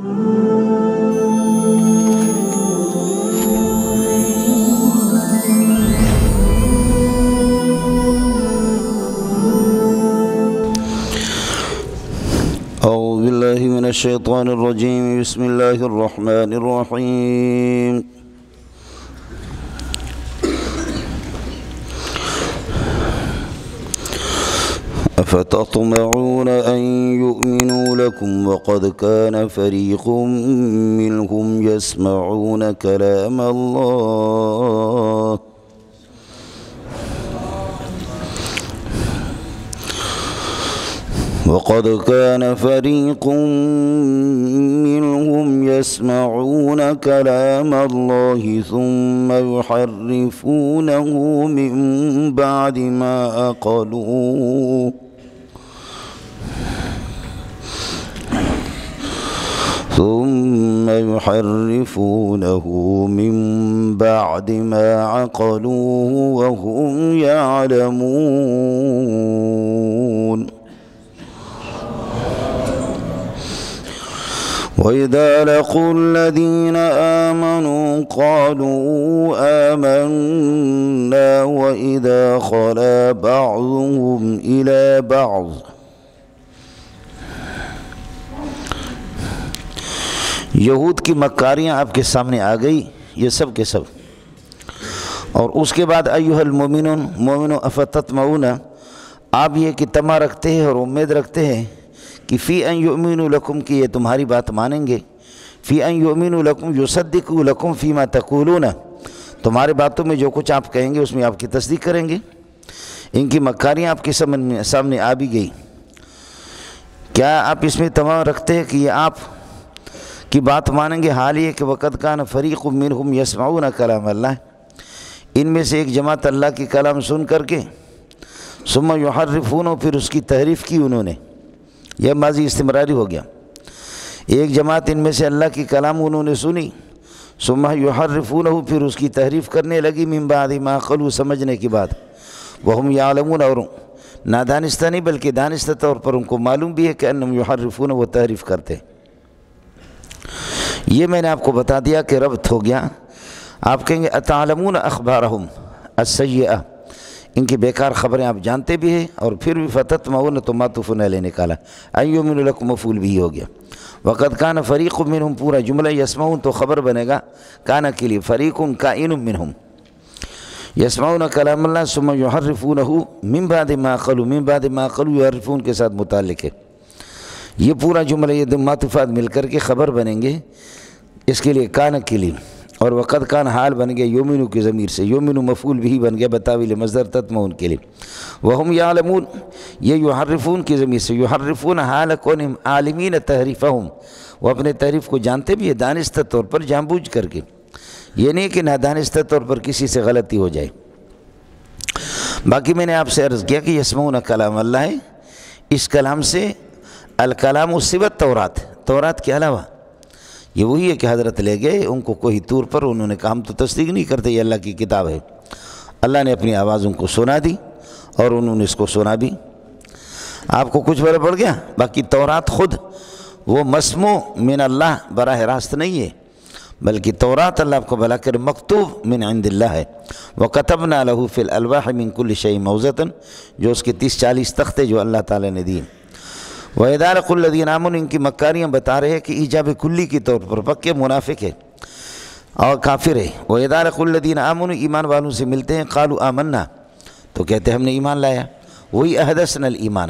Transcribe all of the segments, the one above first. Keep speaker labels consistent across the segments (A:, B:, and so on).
A: أعوذ بالله من الشيطان الرجيم. بسم الله الرحمن الرحيم. أفتطمعون أن يؤمنوا لكم وقد كان فريق منهم يسمعون كلام الله وقد كان فريق منهم يسمعون كلام الله ثم يحرفونه من بعد ما عقلوه وهم يعلمون. وإذا لقوا الذين آمنوا قالوا آمنا وإذا خلا بعضهم إلى بعض یہود کی مکاریاں آپ کے سامنے آ گئی، یہ سب کے سب. اور اس کے بعد ایھا المؤمنون مومنو افتطمعون، آپ یہ کہ طمع رکھتے ہیں اور امید رکھتے ہیں کہ فی ان یؤمنوا لکم، کہ یہ تمہاری بات مانیں گے. فی ان یؤمنوا لکم یصدقوا لکم فیما تقولون، تمہارے باتوں میں جو کچھ آپ کہیں گے اس میں آپ کی تصدیق کریں گے. ان کی مکاریاں آپ کے سامنے آ بھی گئی. کیا آپ اس میں طمع رکھتے ہیں کہ یہ آپ کی بات مانیں گے؟ حال یہ کہ وقد کان فریق منہم یسمعون کلام اللہ، ان میں سے ایک جماعت اللہ کی کلام سن کر کے ثم یحرفون، پھر اس کی تحریف کی انہوں نے. یہ ماضی استمراری ہو گیا. ایک جماعت ان میں سے اللہ کی کلام انہوں نے سنی، ثم یحرفونہ، پھر اس کی تحریف کرنے لگی، من بعد ما عقلوا، سمجھنے کے بعد، وہم یعلمون، اور نادانستہ نہیں بلکہ دانستہ طور پر ان کو معلوم بھی ہے کہ انہم یحرفون، وہ تحریف کرتے. یہ میں نے آپ کو بتا دیا کہ ربط ہو گیا. آپ کہیں گے اتعلمون اخبارہم السیئہ، ان کی بیکار خبریں آپ جانتے بھی ہیں، اور پھر بھی فتطمعون تو معطوف علیہ نکالا، ان یؤمنوا لکم مفعول بھی ہو گیا. وقد کان فریق منہم، پورا جملہ یسمعون تو خبر بنے گا کانا کے لیے، فریق کائن منہم یسمعون کلام اللہ ثم یحرفونہ من بعد ما عقلوا، من بعد ما عقلوا یحرفون کے ساتھ متعلق ہے. یہ پورا جملہ یہ دو معطوفات مل کر کے خبر بنیں گے اس کے لیے کان کے لیے. اور وقد کان حال بن گیا یؤمنو کی ضمیر سے، یؤمنو مفعول بھی بن گیا بتاویل مصدر تطمعون کے لیے. وہم یعلمون، یہ یحرفون کی ضمیر سے، یحرفون حال کونہم عالمین تحریفہم، وہ اپنے تحریف کو جانتے بھی ہے دانستہ طور پر، جان بوجھ کر کے. یہ نہیں کہ نادانستہ طور پر کسی سے غلطی ہو جائے. باقی میں نے آپ سے عرض کیا کہ یسمعون کلام اللہ ہے. اس کلام سے الکلام صفت تورات کے علاوہ یہ وہی ہے کہ حضرت لے گئے ان کو کوئی طور پر، انہوں نے کہا ہم تو تصدیق نہیں کرتے، یہ اللہ کی کتاب ہے. اللہ نے اپنی آواز ان کو سنا دی اور انہوں نے اس کو سنا بھی. آپ کو کچھ بڑا پڑ گیا. باقی تورات خود وہ مسموع من اللہ براہ راست نہیں ہے، بلکہ تورات اللہ آپ کو بھلا کر مکتوب من عند اللہ ہے. وَكَتَبْنَا لَهُ فِي الْأَلْوَاحِ مِن كُلِّ شَيْءٍ مَوْعِظَةً، جو اس کے 30-40 تختے جو اللہ تعالیٰ نے دیے. وَإِذَا لَقُوا الَّذِينَ آمَنُوا، ان کی مکاریاں بتا رہے ہیں کہ ایجاب کلی کی طور پر پکے منافق ہے اور کافر ہے. وَإِذَا لَقُوا الَّذِينَ آمَنُوا، ایمان والوں سے ملتے ہیں، قالوا آمنا، تو کہتے ہیں ہم نے ایمان لایا. وہی احدثنا الایمان،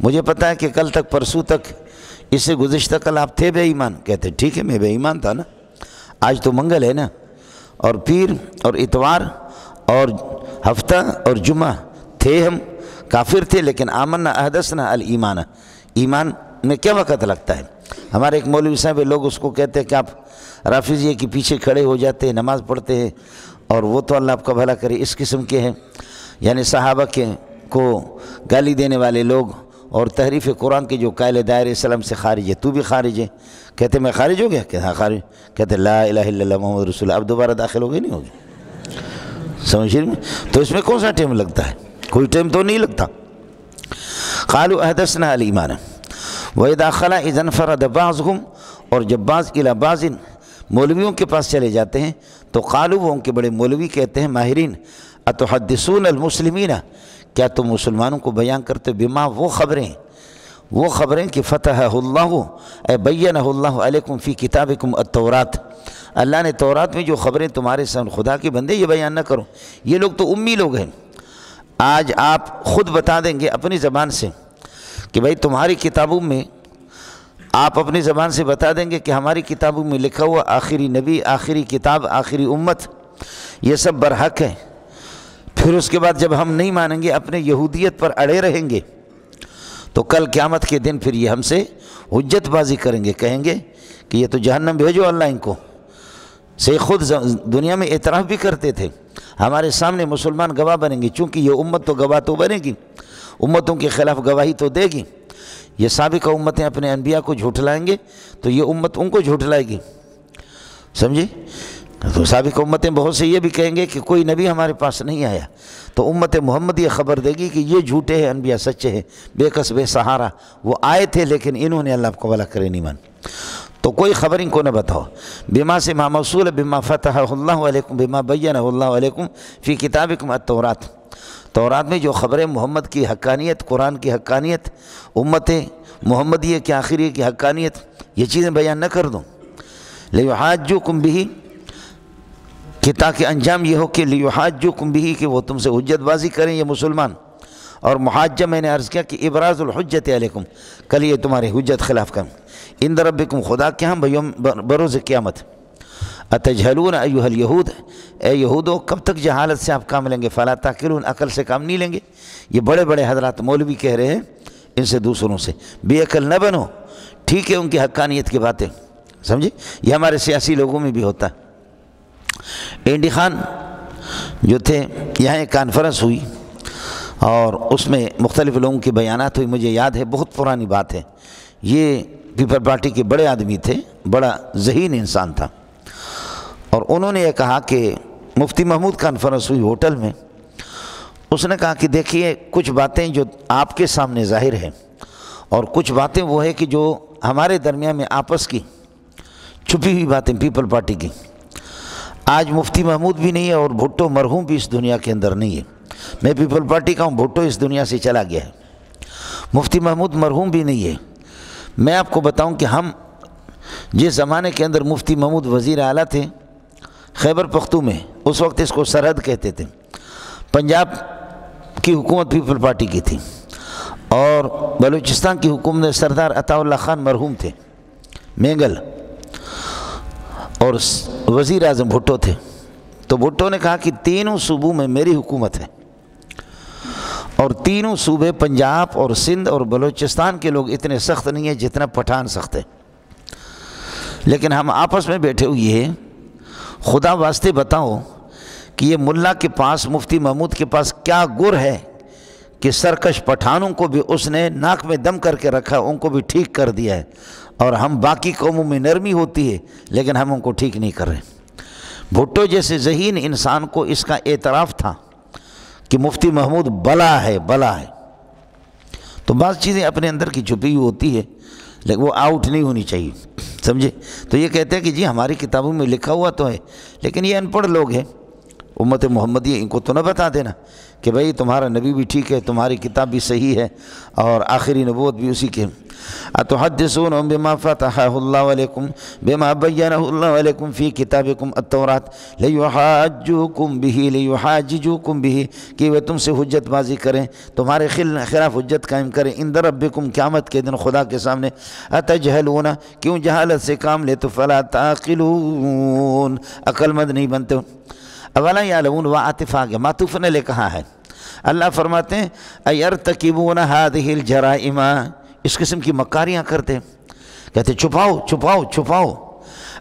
A: مجھے پتا ہے کہ کل تک پرسوں تک اس سے گزشتہ کل آپ تھے بے ایمان. کہتے ہیں ٹھیک ہے میں بے ایمان تھا نا، آج تو منگل ہے نا، اور پیر اور اتوار اور ہفتہ اور جمعہ تھے، ہم کافر تھے، لیکن آمنا احدثنا الایمان، ایمان میں کیا وقت لگتا ہے. ہمارے ایک مولوی صاحب لوگ اس کو کہتے ہیں کہ آپ رافضیہ کے پیچھے کھڑے ہو جاتے ہیں، نماز پڑھتے ہیں، اور وہ تو اللہ آپ کا بھلا کرے اس قسم کے ہیں، یعنی صحابہ کے کو گالی دینے والے لوگ اور تحریف قرآن کے جو قائل دائر اسلام سے خارج ہے. تو بھی خارج ہے. کہتے میں خارج ہو گیا؟ کہ ہاں خارج. کہتے لا الہ الا اللہ محمد رسول اللہ. اب دوبارہ داخل ہو گئے نہیں ہوگی؟ سمجھ رہے ہیں؟ تو اس میں کون سا ٹائم لگتا ہے؟ کوئی ٹائم تو نہیں لگتا. قالوا احدثنا الایمان وَإِذَا خَلَا إِذَا انْفَرَدَ بَعْضُهُمْ، اور جب بعض الی بعض مولویوں کے پاس چلے جاتے ہیں تو قالوا، وہ ان کے بڑے مولوی کہتے ہیں ماہرین، اتحدثون المسلمین، کیا تم مسلمانوں کو بیان کرتے بما، وہ خبریں کہ فتح اللہ اے بینہ اللہ علیکم فی کتابکم التورات، اللہ نے تورات میں جو خبریں تمہارے سامنے، خدا کے بندے یہ بیان نہ کرو، یہ لوگ تو امی لوگ ہیں۔ آج آپ خود بتا دیں گے اپنی زبان سے کہ بھائی تمہاری کتابوں میں، آپ اپنی زبان سے بتا دیں گے کہ ہماری کتابوں میں لکھا ہوا آخری نبی، آخری کتاب، آخری امت، یہ سب برحق ہے۔ پھر اس کے بعد جب ہم نہیں مانیں گے، اپنے یہودیت پر اڑے رہیں گے، تو کل قیامت کے دن پھر یہ ہم سے حجت بازی کریں گے، کہیں گے کہ یہ تو جہنم بھیجو اللہ ان کو، سے خود دنیا میں اعتراف بھی کرتے تھے، ہمارے سامنے مسلمان گواہ بنیں گے، چونکہ یہ امت تو گواہ تو بنے گی، امتوں کے خلاف گواہی تو دے گی، یہ سابقہ امتیں اپنے انبیاء کو جھٹلائیں گے تو یہ امت ان کو جھٹلائے گی، سمجھے؟ تو سابقہ امتیں بہت سے یہ بھی کہیں گے کہ کوئی نبی ہمارے پاس نہیں آیا، تو امت محمد یہ خبر دے گی کہ یہ جھوٹے ہیں، انبیاء سچے ہیں، بے کس بے سہارا، وہ آئے تھے لیکن انہوں نے اللہ کو والا کرے نہیں مان، تو کوئی خبر ان کو نہ بتاؤ۔ بما سے ما موصول بما فتح اللہ علیکم بما بینہ اللہ علیکم فی کتابکم التورات، تورات میں جو خبریں محمد کی حقانیت، قرآن کی حقانیت، امت محمدیہ کی آخری کی حقانیت، یہ چیزیں بیان نہ کر دوں۔ لیحاجوکم بہ، کہ تاکہ انجام یہ ہو کہ لیحاجوکم بہ، کہ وہ تم سے حجت بازی کریں یہ مسلمان، اور محاجہ میں نے عرض کیا کہ ابراز الحجت علیکم، کل یہ تمہاری حجت خلاف کریں، عند ربکم، خدا کے ہاں بروز قیامت۔ اتجہلون ایھا الیہود، اے یہودو کب تک جہالت سے آپ کام لیں گے، فلا تعقلون، عقل سے کام نہیں لیں گے، یہ بڑے بڑے حضرات مولوی کہہ رہے ہیں ان سے دوسروں سے، بے عقل نہ بنو، ٹھیک ہے ان کی حقانیت کی باتیں، سمجھے؟ یہ ہمارے سیاسی لوگوں میں بھی ہوتا ہے۔ اینڈی خان جو تھے، یہاں ایک کانفرنس ہوئی اور اس میں مختلف لوگوں کے بیانات ہوئی، مجھے یاد ہے، بہت پرانی بات ہے، یہ پیپل پارٹی کے بڑے آدمی تھے، بڑا ذہین انسان تھا، اور انہوں نے یہ کہا کہ مفتی محمود کانفرنس ہوئی ہوٹل میں، اس نے کہا کہ دیکھیے کچھ باتیں جو آپ کے سامنے ظاہر ہیں اور کچھ باتیں وہ ہے کہ جو ہمارے درمیان میں آپس کی چھپی ہوئی باتیں پیپل پارٹی کی، آج مفتی محمود بھی نہیں ہے اور بھٹو مرحوم بھی اس دنیا کے اندر نہیں ہے، میں پیپل پارٹی کا ہوں، بھٹو اس دنیا سے چلا گیا ہے، مفتی محمود مرحوم بھی نہیں ہے۔ میں آپ کو بتاؤں کہ ہم جس زمانے کے اندر مفتی محمود وزیر اعلیٰ تھے خیبر پختون میں، اس وقت اس کو سرحد کہتے تھے، پنجاب کی حکومت پیپل پارٹی کی تھی، اور بلوچستان کی حکومت میں سردار عطا اللہ خان مرحوم تھے مینگل، اور وزیر اعظم بھٹو تھے۔ تو بھٹو نے کہا کہ تینوں صوبوں میں میری حکومت ہے، اور تینوں صوبے پنجاب اور سندھ اور بلوچستان کے لوگ اتنے سخت نہیں ہیں جتنا پٹھان سخت ہے، لیکن ہم آپس میں بیٹھے ہوئے ہیں، خدا واسطے بتاؤ کہ یہ ملا کے پاس، مفتی محمود کے پاس کیا گر ہے کہ سرکش پٹھانوں کو بھی اس نے ناک میں دم کر کے رکھا، ان کو بھی ٹھیک کر دیا ہے، اور ہم باقی قوموں میں نرمی ہوتی ہے لیکن ہم ان کو ٹھیک نہیں کر رہے۔ بھٹو جیسے ذہین انسان کو اس کا اعتراف تھا کہ مفتی محمود بلا ہے، بلا ہے، تو بعض چیزیں اپنے اندر کی چھپی ہوئی ہوتی ہے لیکن وہ آؤٹ نہیں ہونی چاہیے، سمجھے؟ تو یہ کہتے ہیں کہ جی ہماری کتابوں میں لکھا ہوا تو ہے، لیکن یہ ان پڑھ لوگ ہیں، امت محمدیہ، ان کو تو نہ بتا دینا کہ بھئی تمہارا نبی بھی ٹھیک ہے، تمہاری کتاب بھی صحیح ہے، اور آخری نبوت بھی اسی کے۔ اتحدثون بما فتح اللہ علیکم بما بینہ اللہ علیکم فی کتابکم التورات لیحاجوکم بہ، لیحاججوکم بہ، کہ وہ تم سے حجت بازی کریں، تمہارے خلاف حجت قائم کریں، عند ربکم، قیامت کے دن خدا کے سامنے۔ اتجہلون، کیوں جہالت سے کام لے، تو فلا تعقلون، عقل مند نہیں بنتے ہو۔ اولا یعلمون، و عاطف آگے معطوف نے لے کہا ہے، اللہ فرماتے ہیں ایرتکبون ہذہ الجرائم، اس قسم کی مکاریاں کرتے ہیں، کہتے چھپاؤ چھپاؤ چھپاؤ،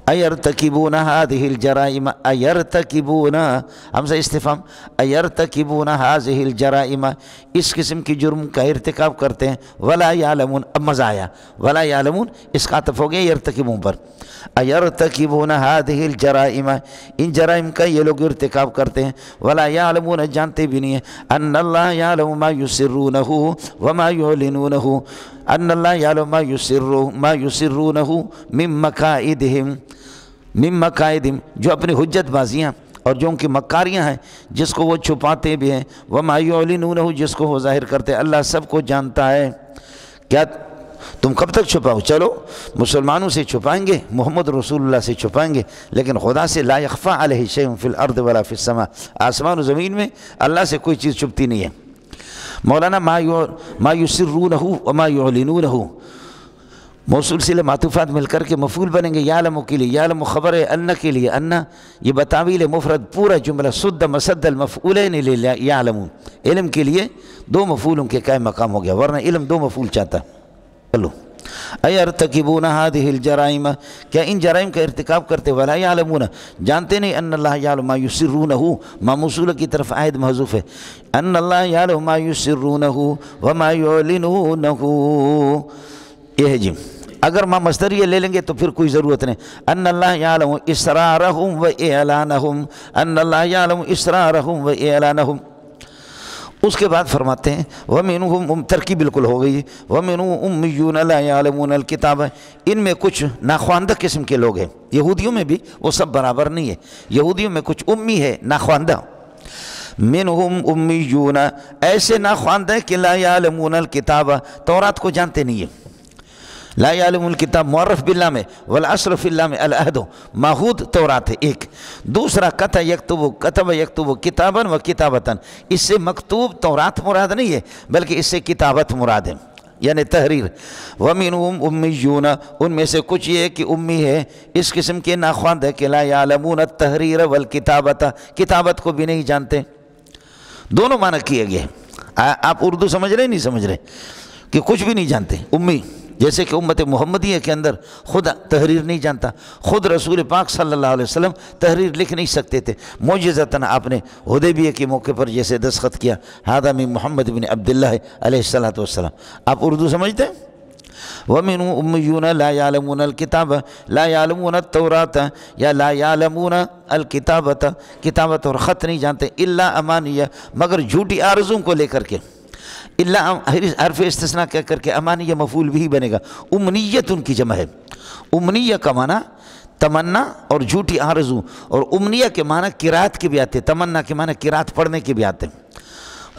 A: ایرتکبون ہذہ الجرائم، ایرتکبون حمزہ استفہام، ایرتکبون ہذہ الجرائم، اس قسم کی جرم کا ارتکاب کرتے ہیں، ولا یعلمون، اب مزہ آیا، ولا یعلمون اس کا عطف ہو گیا یرتکبون پر، ایرتکبون ہذہ الجرائم، ان جرائم کا یہ لوگ ارتکاب کرتے ہیں، ولا یعلمون جانتے بھی نہیں ہیں، ان اللہ یعلم ما یسرونہ وما یعلنونہ، ان اللہ یعلم ما یسرونہ من مکائدہم جو اپنی حجت بازیاں اور جو ان کی مکاریاں ہیں جس کو وہ چھپاتے بھی ہیں، وما یعلنونہ جس کو وہ ظاہر کرتے، اللہ سب کو جانتا ہے۔ کیا تم کب تک چھپاؤ؟ چلو مسلمانوں سے چھپائیں گے، محمد رسول اللہ سے چھپائیں گے، لیکن خدا سے لا یخفی علیہ شیء فی الارض ولا فی السماء، آسمان و زمین میں اللہ سے کوئی چیز چھپتی نہیں ہے۔ مولانا ما یسرونہ وما یعلنونہ، موصول صلہ معطوفات مل کر کے مفعول بنیں گے، یعلم کے لیے، یعلم خبر ہے، ان کے لیے، ان یہ بتاویل مفرد پورا جملہ سد مسد المفعولین یعلمون، علم کے لیے دو مفعولوں کے قائم مقام ہو گیا، ورنہ علم دو مفعول چاہتا۔ چلو ایرتکبون ہذہ الجرائم، کیا ان جرائم کا ارتکاب کرتے، ولا یعلمون جانتے نہیں، ان اللہ یعلم ما یسرونہ، ما موصولہ کی طرف عائد محذوف ہے، ان اللہ یعلم ما یسرونہ وما یعلنونہ، یہ ہے جی۔ اگر ما مصدریہ لے لیں گے تو پھر کوئی ضرورت نہیں، ان اللہ یعلم اسرارہم و اعلانہم، ان اللہ یعلم اسرارہم و اعلانہم۔ اس کے بعد فرماتے ہیں وَمِنْهُمْ ترکیب بالکل ہو گئی، وَمِنْهُمْ أُمِّيُّونَ لَا يَعْلَمُونَ الْكِتَابَ، ان میں کچھ ناخواندہ قسم کے لوگ ہیں، یہودیوں میں بھی وہ سب برابر نہیں ہے، یہودیوں میں کچھ امی ہے ناخواندہ، مِنْهُمْ أُمِّيُّونَ ایسے ناخواندہ ہیں کہ لا يعلمون الکتاب تورات کو جانتے نہیں ہیں، لا یعلم الکتاب معرف باللام ہے، والعصر فی اللام العہد، معہود تورات ہے ایک، دوسرا کتب یکتب کتابا و کتابتا، اس سے مکتوب تورات مراد نہیں ہے بلکہ اس سے کتابت مراد ہے، یعنی تحریر۔ وَمِنْهُمْ أُمِّيُّونَ ان میں سے کچھ یہ کہ امی ہے، اس قسم کے ناخواند ہے کہ لا یعلمون التحریر والکتابت، کتابت کو بھی نہیں جانتے، دونوں معنی کیے گئے۔ آپ اردو سمجھ رہے نہیں سمجھ رہے کہ کچھ بھی نہیں جانتے امی، جیسے کہ امت محمدیہ کے اندر خود تحریر نہیں جانتا، خود رسول پاک صلی اللہ علیہ وسلم تحریر لکھ نہیں سکتے تھے، معجزتاً آپ نے حدیبیہ کے موقع پر جیسے دستخط کیا، ھذا من محمد بن عبداللہ علیہ السلام۔ آپ اردو سمجھتے ہیں؟ وَمِنْهُمْ أُمِّيُّونَ لَا يَعْلَمُونَ الْكِتَابَ لَا يَعْلَمُونَ التَّوْرَاةَ یا لا يَعْلَمُونَ الْكِتَابَةَ، کتابت اور خط نہیں جانتے، الا امانیہ مگر جھوٹی آرزوں کو لے کر کے، اللہ حرف استثناء کہہ کر کے امانیہ مفعول بھی بنے گا، امنیت ان کی جمع ہے، امنیہ کا معنی تمنا اور جھوٹی آرزو، اور امنیہ کے معنی قرات کے بھی آتے ہیں، تمنا کے معنی قرات پڑھنے کے بھی آتے ہیں۔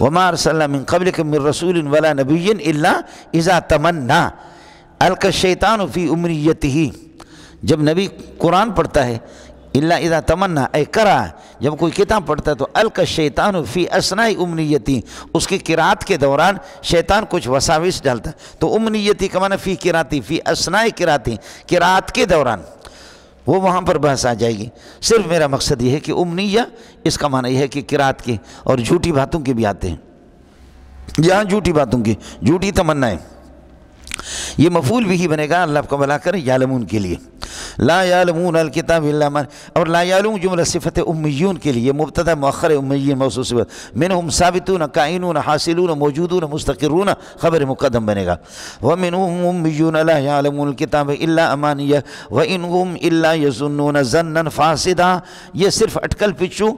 A: وما ارسلنا من قبلک من رسول ولا نبی الا اذا تمنا القى الشیطان فی امنیتہ، جب نبی قرآن پڑھتا ہے الا اذا تمنا اے کرا، جب کوئی کتاب پڑھتا ہے تو القى الشیطان فی اثناء امنیتی، اس کی قرات کے دوران شیطان کچھ وساوس ڈالتا ہے، تو امنیتی کا معنی فی قراتی، فی اثناء قراتی، قرات کے دوران، وہ وہاں پر بحث آ جائے گی۔ صرف میرا مقصد یہ ہے کہ امنیہ اس کا معنی یہ ہے کہ قرات کی، اور جھوٹی باتوں کے بھی آتے ہیں، یہاں جھوٹی باتوں کی، جھوٹی تمنائیں، یہ مفعول بھی ہی بنے گا، اللہ کو بلا کر یعلمون کے لیے، لا یعلمون الکتاب الا من، اور لا یعلمون جملہ صفت امیون کے لیے، مبتدا مؤخر امیین موصول صفت، منہم ثابتون کائنون حاصلون موجودون مستقرون خبر مقدم بنے گا۔ ومنہم امیون لا یعلمون الکتاب الا امانیہ وانہم الا یظنون ظنا فاسدا، یہ صرف اٹکل پچو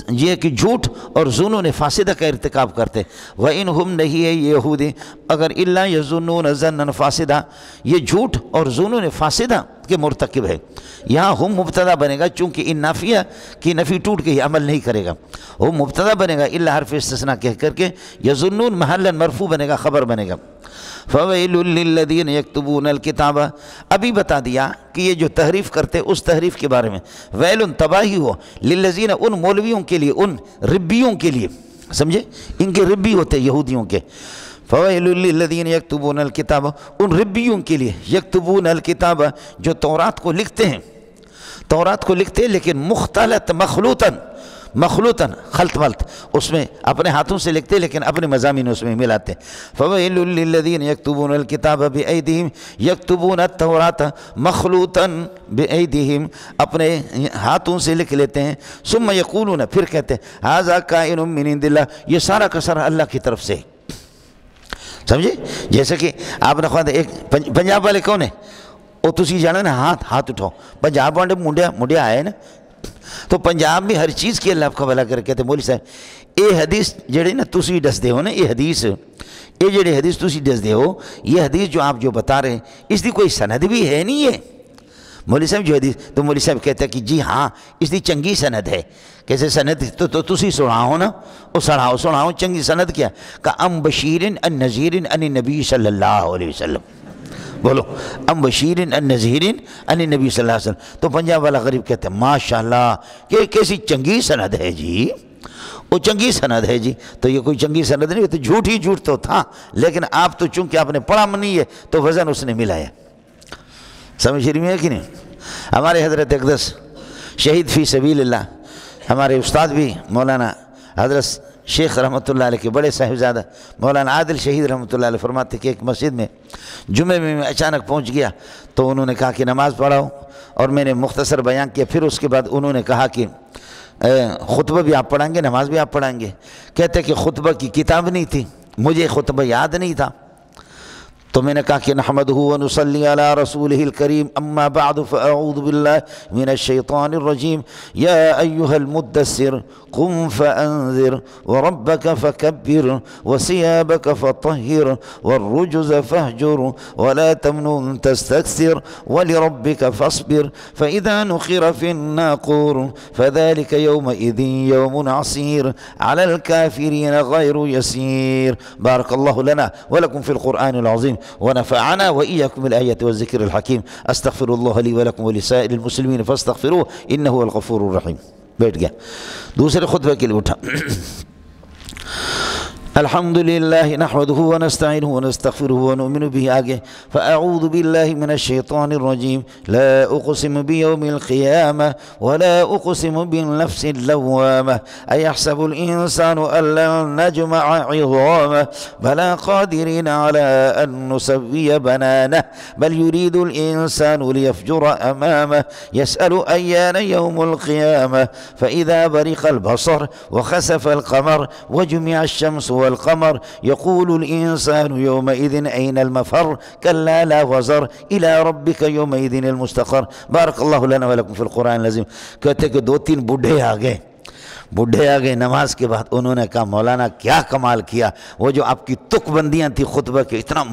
A: یہ کہ جھوٹ اور ظنون فاسدہ کا ارتکاب کرتے، وانہم نہیں ہے یہودی اگر الا یظنون ظنا فاسدہ، یہ جھوٹ اور ظنون فاسدہ کے مرتکب ہے، یہاں ہم مبتدا بنے گا، چونکہ ان نافیہ کی نفی ٹوٹ کے ہی عمل نہیں کرے گا، ہم مبتدا بنے گا الا حرف استثناء کہہ کر کے، یظنون محلا مرفوع بنے گا، خبر بنے گا۔ فویل للذین یکتبون الکتاب، ابھی بتا دیا کہ یہ جو تحریف کرتے اس تحریف کے بارے میں، ویل تباہی ہو، للذین ان مولویوں کے لیے، ان ربیوں کے لیے، سمجھے ان کے ربی ہوتے یہودیوں کے، فویل للذین یکتبون الکتاب ان ربیوں کے لیے، یکتبون الکتاب جو تورات کو لکھتے ہیں، تورات کو لکھتے ہیں لیکن مختلط مخلوطاً خلط ملط، اس میں اپنے ہاتھوں سے لکھتے لیکن اپنے مضامین اس میں ملاتے، فویل للذین یکتبون الکتاب بایدیہم یکتبون التوراۃ مخلوطاً بایدیہم، اپنے ہاتھوں سے لکھ لیتے ہیں، ثم یقولون پھر کہتے ہیں ھذا کائن من عند اللہ، یہ سارا کا سارا اللہ کی طرف سے، سمجھے؟ جیسے کہ آپ نے خواہد ایک پنجاب والے کون ہیں، وہ تسی جانا نا ہاتھ اٹھاؤ، پنجاب والے منڈیا آئے نا، تو پنجاب میں ہر چیز کی اللہ کا بھلا کر کہتے ہیں مولوی صاحب اے حدیث جڑے نا تسی دس دے ہو نا، یہ حدیث یہ جڑی حدیث تسی دسدے ہو یہ حدیث جو آپ جو بتا رہے ہیں اس دی کوئی سند بھی ہے نہیں ہے مولوی صاحب جو حدیث تو مولوی صاحب کہتا ہے کہ جی ہاں اس دی چنگی سند ہے کیسے سند تو تسی سناؤ نا وہ سناؤ چنگی سند کیا کہ ام بشیر ان نذیر ان نبی صلی اللہ علیہ وسلم بولو ام بشیر ان نذیر ان نبی صلی اللہ علیہ وسلم تو پنجاب والا غریب کہتے ہیں ماشاءاللہ کہ کیسی چنگی سند ہے جی وہ چنگی سند ہے جی تو یہ کوئی چنگی سند نہیں تو جھوٹ ہی جھوٹ تو تھا لیکن آپ تو چونکہ آپ نے پڑھا نہیں ہے تو وزن اس نے ملایا سمجھ رہی ہے کہ نہیں ہمارے حضرت اقدس شہید فی سبیل اللہ ہمارے استاد بھی مولانا حضرت شیخ رحمۃ اللہ علیہ کے بڑے صاحبزادہ مولانا عادل شہید رحمۃ اللہ علیہ فرماتے کہ ایک مسجد میں جمعے میں اچانک پہنچ گیا تو انہوں نے کہا کہ نماز پڑھاؤ اور میں نے مختصر بیان کیا پھر اس کے بعد انہوں نے کہا کہ خطبہ بھی آپ پڑھائیں گے نماز بھی آپ پڑھائیں گے کہتے کہ خطبہ کی کتاب نہیں تھی مجھے خطبہ یاد نہیں تھا تو میں نے کہا کہ نحمدہ ونصلی علی رسولہ الکریم اما بعد فاعوذ باللہ من الشیطان الرجیم یا ایہا المدثر قم فانذر وربک فکبر وثیابک فطہر والرجز فاہجر ولا تمنن تستکثر ولربک فاصبر فاذا نقر في الناقور فذلك يومئذ يوم عسير على الكافرين غير يسير بارك الله لنا ولكم في القرآن العظيم ونفعنا وإياكم بالآيات والذكر الحكيم أستغفر الله لي ولكم ولسائر المسلمين فاستغفروه إنه هو الغفور الرحيم بیٹھ گیا دوسرے خطبہ کے لیے اٹھا الحمد لله نحمده ونستعينه ونستغفره ونؤمن به آگے فأعوذ بالله من الشيطان الرجيم لا أقسم بيوم القيامة ولا أقسم بالنفس اللوامة أيحسب الإنسان أن لن نجمع عظامه بلى قادرين على أن نسوي بنانه بل يريد الإنسان ليفجر أمامه يسأل أيان يوم القيامة فإذا برق البصر وخسف القمر وجمع الشمس والقمر يقول الإنسان يومئذ أين المفر كلا لا وزر إلى ربك يومئذ المستقر بارك الله لنا ولكم في القرآن العظيم کہتے کہ دو تین بوڑھے آ گئے نماز کے بعد انہوں نے کہا مولانا کیا کمال کیا وہ جو آپ کی تک بندیاں تھی خطبہ کے اتنا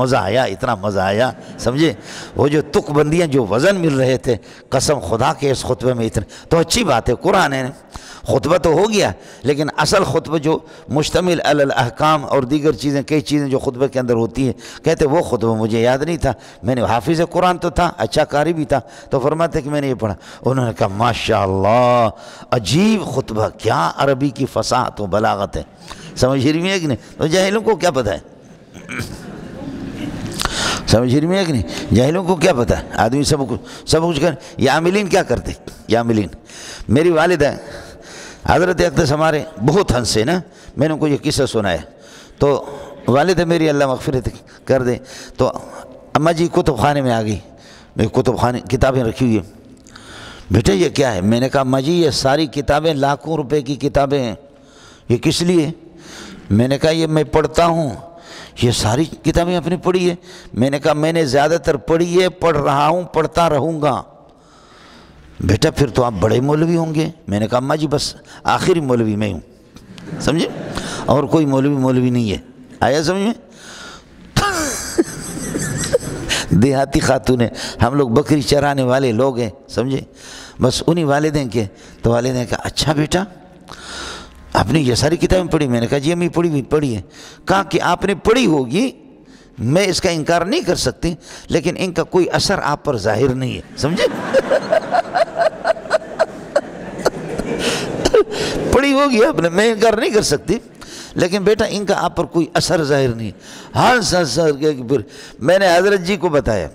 A: مزہ آیا سمجھے وہ جو تک بندیاں جو وزن مل رہے تھے قسم خدا کے اس خطبے میں اتنے تو اچھی بات ہے قرآن ہے خطبہ تو ہو گیا لیکن اصل خطبہ جو مشتمل علی الاحکام اور دیگر چیزیں کئی چیزیں جو خطبہ کے اندر ہوتی ہیں کہتے وہ خطبہ مجھے یاد نہیں تھا میں نے حافظ قرآن تو تھا اچھا قاری بھی تھا تو فرماتے کہ میں نے یہ پڑھا انہوں نے کہا ماشاءاللہ عجیب خطبہ کیا عربی کی فصاحت و بلاغت ہے سمجھ رہی ہے کہ نہیں تو جاہلوں کو کیا پتہ ہے سمجھ رہی ہے کہ نہیں جاہلوں کو کیا پتہ ہے آدمی سب کچھ کر یہ عاملین کیا کرتے یہ عاملین میری والدہ حضرت اقدس ہمارے بہت ہنسے نا میں نے ان کو یہ قصہ سنایا تو والد میری اللہ مغفرت کر دے تو اماں جی کتب خانے میں آ گئی میں کتب خانے کتابیں رکھی ہوئی ہیں بیٹا یہ کیا ہے میں نے کہا اماں جی یہ ساری کتابیں لاکھوں روپے کی کتابیں ہیں یہ کس لیے میں نے کہا یہ میں پڑھتا ہوں یہ ساری کتابیں آپ نے پڑھی ہے میں نے کہا میں نے زیادہ تر پڑھی ہے پڑھ رہا ہوں پڑھتا رہوں گا بیٹا پھر تو آپ بڑے مولوی ہوں گے میں نے کہا اماں جی بس آخری مولوی میں ہوں سمجھے اور کوئی مولوی نہیں ہے آیا سمجھ میں دیہاتی خاتون ہے ہم لوگ بکری چرانے والے لوگ ہیں سمجھے بس انہی والدین کے تو والدین کہا اچھا بیٹا آپ نے یہ ساری کتابیں پڑھی میں نے کہا جی امی پڑھی ہے کہا کہ آپ نے پڑھی ہوگی میں اس کا انکار نہیں کر سکتی لیکن ان کا کوئی اثر آپ پر ظاہر نہیں ہے سمجھے پڑھی ہوگی آپ نے میں انکار نہیں کر سکتی لیکن بیٹا ان کا آپ پر کوئی اثر ظاہر نہیں ہاں سر پھر میں نے حضرت جی کو بتایا